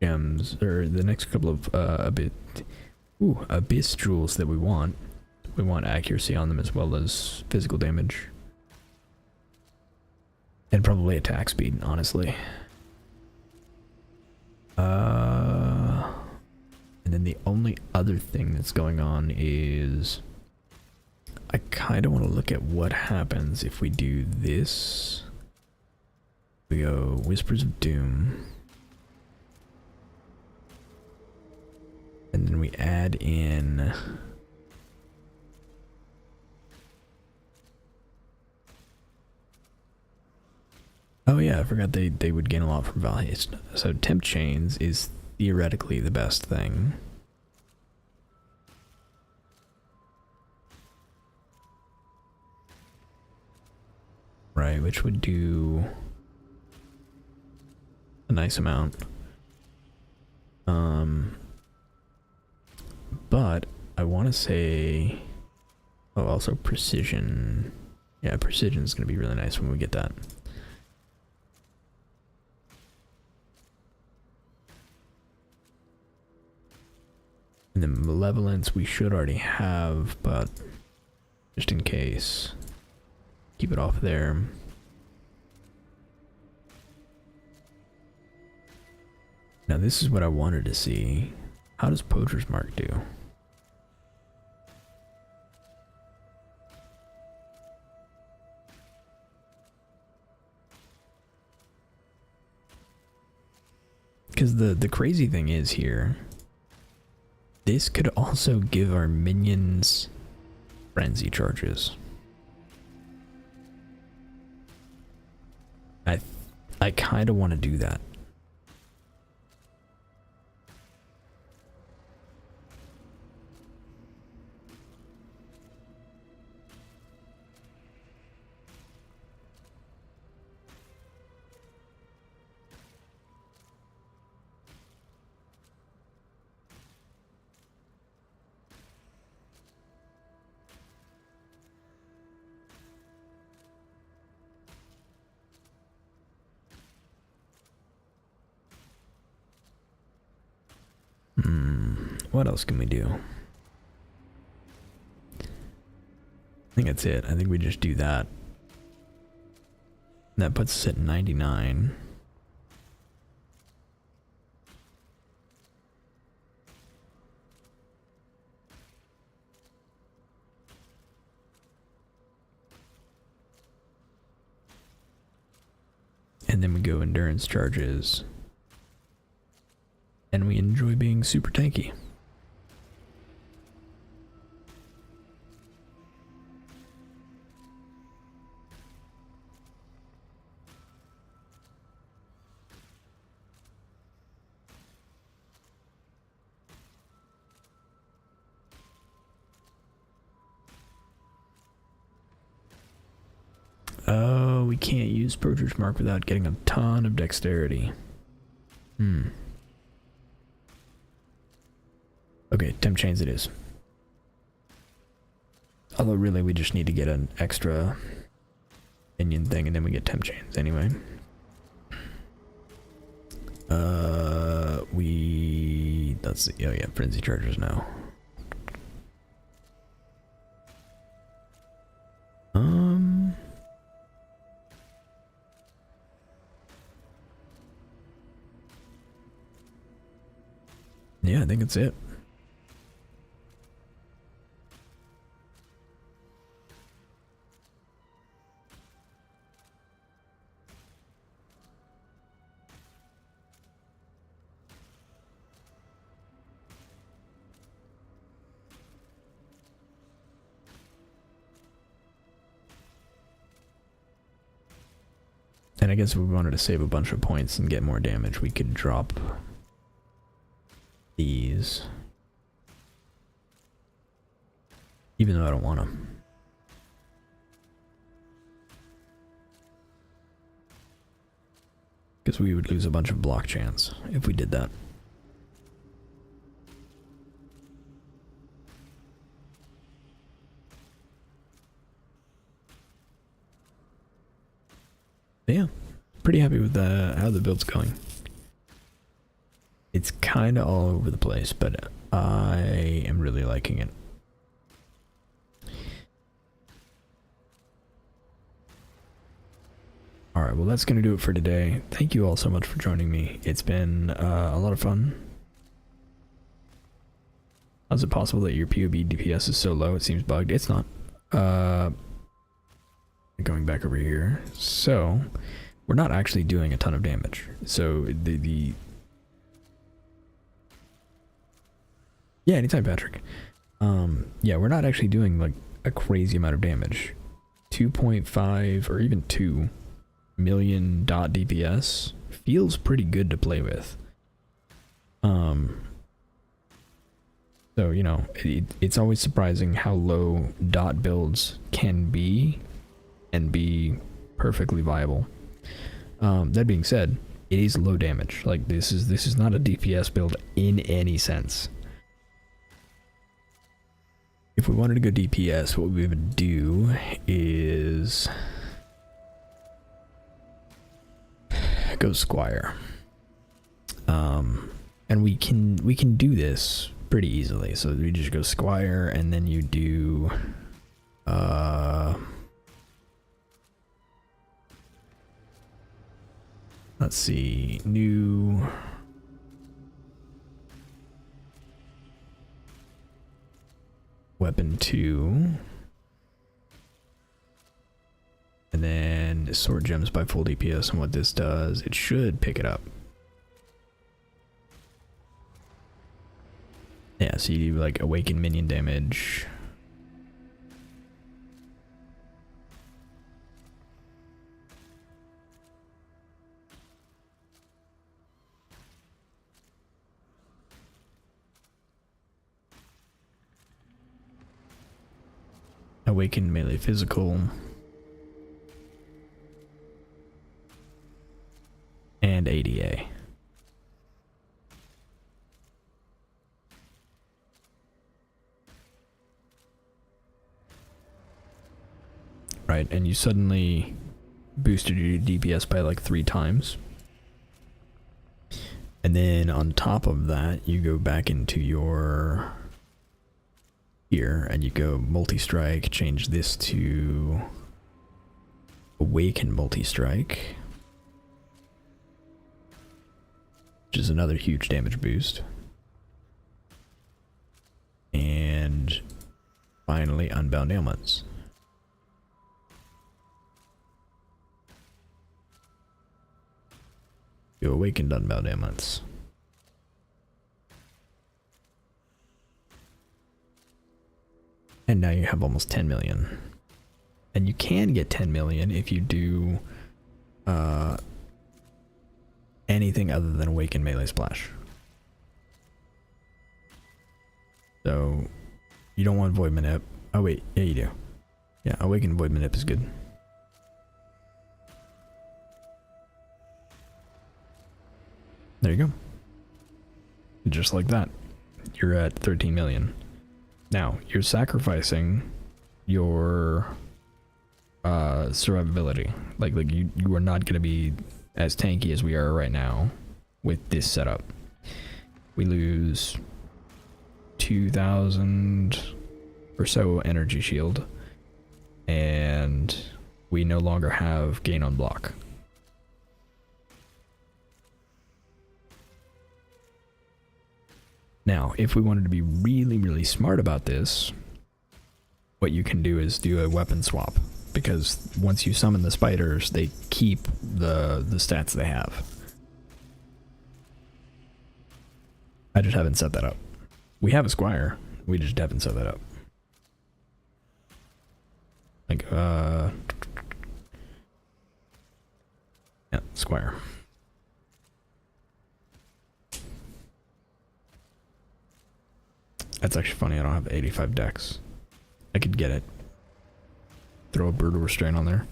gems, or the next couple of abyss jewels that we want accuracy on them as well as physical damage. And probably attack speed, honestly. And then the only other thing that's going on is I kind of want to look at what happens if we do this. We go Whispers of Doom. And then we add in oh yeah, I forgot they would gain a lot from Val Haste. So Temp Chains is theoretically the best thing. Right, which would do a nice amount. But I want to say, oh, also precision. Yeah, precision is going to be really nice when we get that. And then malevolence we should already have, but just in case, keep it off there. Now this is what I wanted to see. How does Poacher's Mark do? Because the crazy thing is here, this could also give our minions frenzy charges. I kind of want to do that. What else can we do? I think that's it. I think we just do that. That puts us at 99. And then we go endurance charges. And we enjoy being super tanky. Oh, we can't use Poacher's Mark without getting a ton of dexterity. Okay, temp chains it is. Although really we just need to get an extra minion thing and then we get temp chains anyway. That's the, oh yeah, frenzy chargers now. Yeah, I think that's it. And I guess if we wanted to save a bunch of points and get more damage, we could drop these. Even though I don't want them. Because we would lose a bunch of block chance if we did that. But yeah, pretty happy with how the build's going. It's kind of all over the place, but I am really liking it. Alright, well that's going to do it for today. Thank you all so much for joining me. It's been a lot of fun. How is it possible that your POB DPS is so low it seems bugged? It's not. Going back over here. So, we're not actually doing a ton of damage. So, yeah, anytime, Patrick. Yeah, we're not actually doing like a crazy amount of damage. 2.5 or even 2 million dot DPS feels pretty good to play with. So, you know, it's always surprising how low dot builds can be and be perfectly viable. That being said, it is low damage. Like this is not a DPS build in any sense. If we wanted to go DPS, what we would do is go Squire. And we can do this pretty easily. So we just go Squire, and then you do let's see, new weapon 2, and then sword gems by full DPS. And what this does, it should pick it up. Yeah, so you do like awaken minion damage. Awaken melee physical. And ADA. Right, and you suddenly boosted your DPS by like 3 times. And then on top of that, you go back into your here and you go multi-strike, change this to awaken multi-strike, which is another huge damage boost. And finally, unbound ailments. You awakened unbound ailments. And now you have almost 10 million. And you can get 10 million if you do anything other than awaken melee splash. So you don't want void manip. Oh wait, yeah you do. Yeah, awaken void manip is good. There you go. Just like that, you're at 13 million. Now, you're sacrificing your survivability. Like you are not going to be as tanky as we are right now with this setup. We lose 2,000 or so energy shield, and we no longer have gain on block. Now, if we wanted to be really, really smart about this, what you can do is do a weapon swap, because once you summon the spiders, they keep the stats they have. I just haven't set that up. We have a Squire, we just haven't set that up. Like, yeah, Squire. That's actually funny, I don't have 85 dex. I could get it. Throw a brutal restraint on there.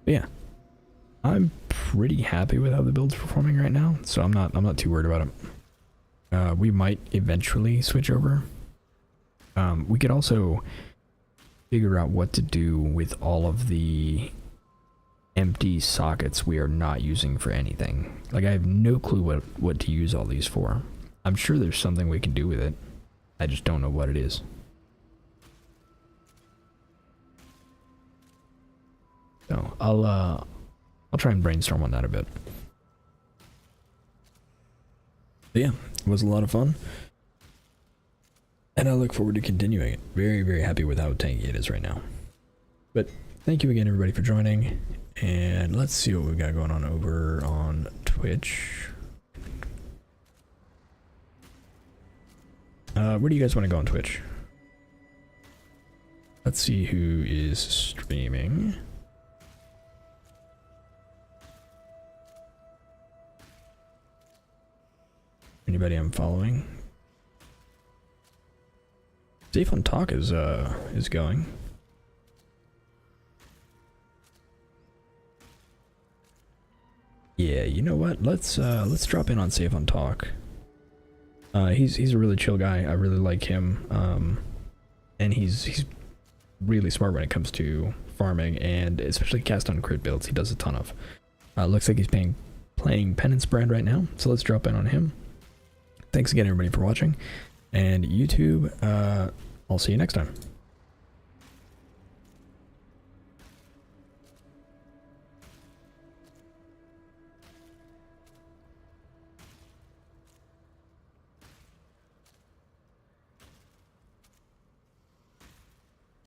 But yeah. I'm pretty happy with how the build's performing right now, so I'm not too worried about it. We might eventually switch over. We could also figure out what to do with all of the empty sockets we are not using for anything. Like, I have no clue what to use all these for. I'm sure there's something we can do with it. I just don't know what it is. So I'll try and brainstorm on that a bit. But yeah, it was a lot of fun. And I look forward to continuing it. Very, very happy with how tanky it is right now. But thank you again, everybody, for joining. And let's see what we've got going on over on Twitch. Where do you guys want to go on Twitch? Let's see who is streaming. Anybody I'm following? Safe on Talk is going. Yeah, you know what? Let's drop in on Save on Talk. He's a really chill guy. I really like him. And he's really smart when it comes to farming, and especially cast on crit builds. He does a ton of. Looks like he's playing Penance Brand right now, so let's drop in on him. Thanks again, everybody, for watching. And YouTube, I'll see you next time.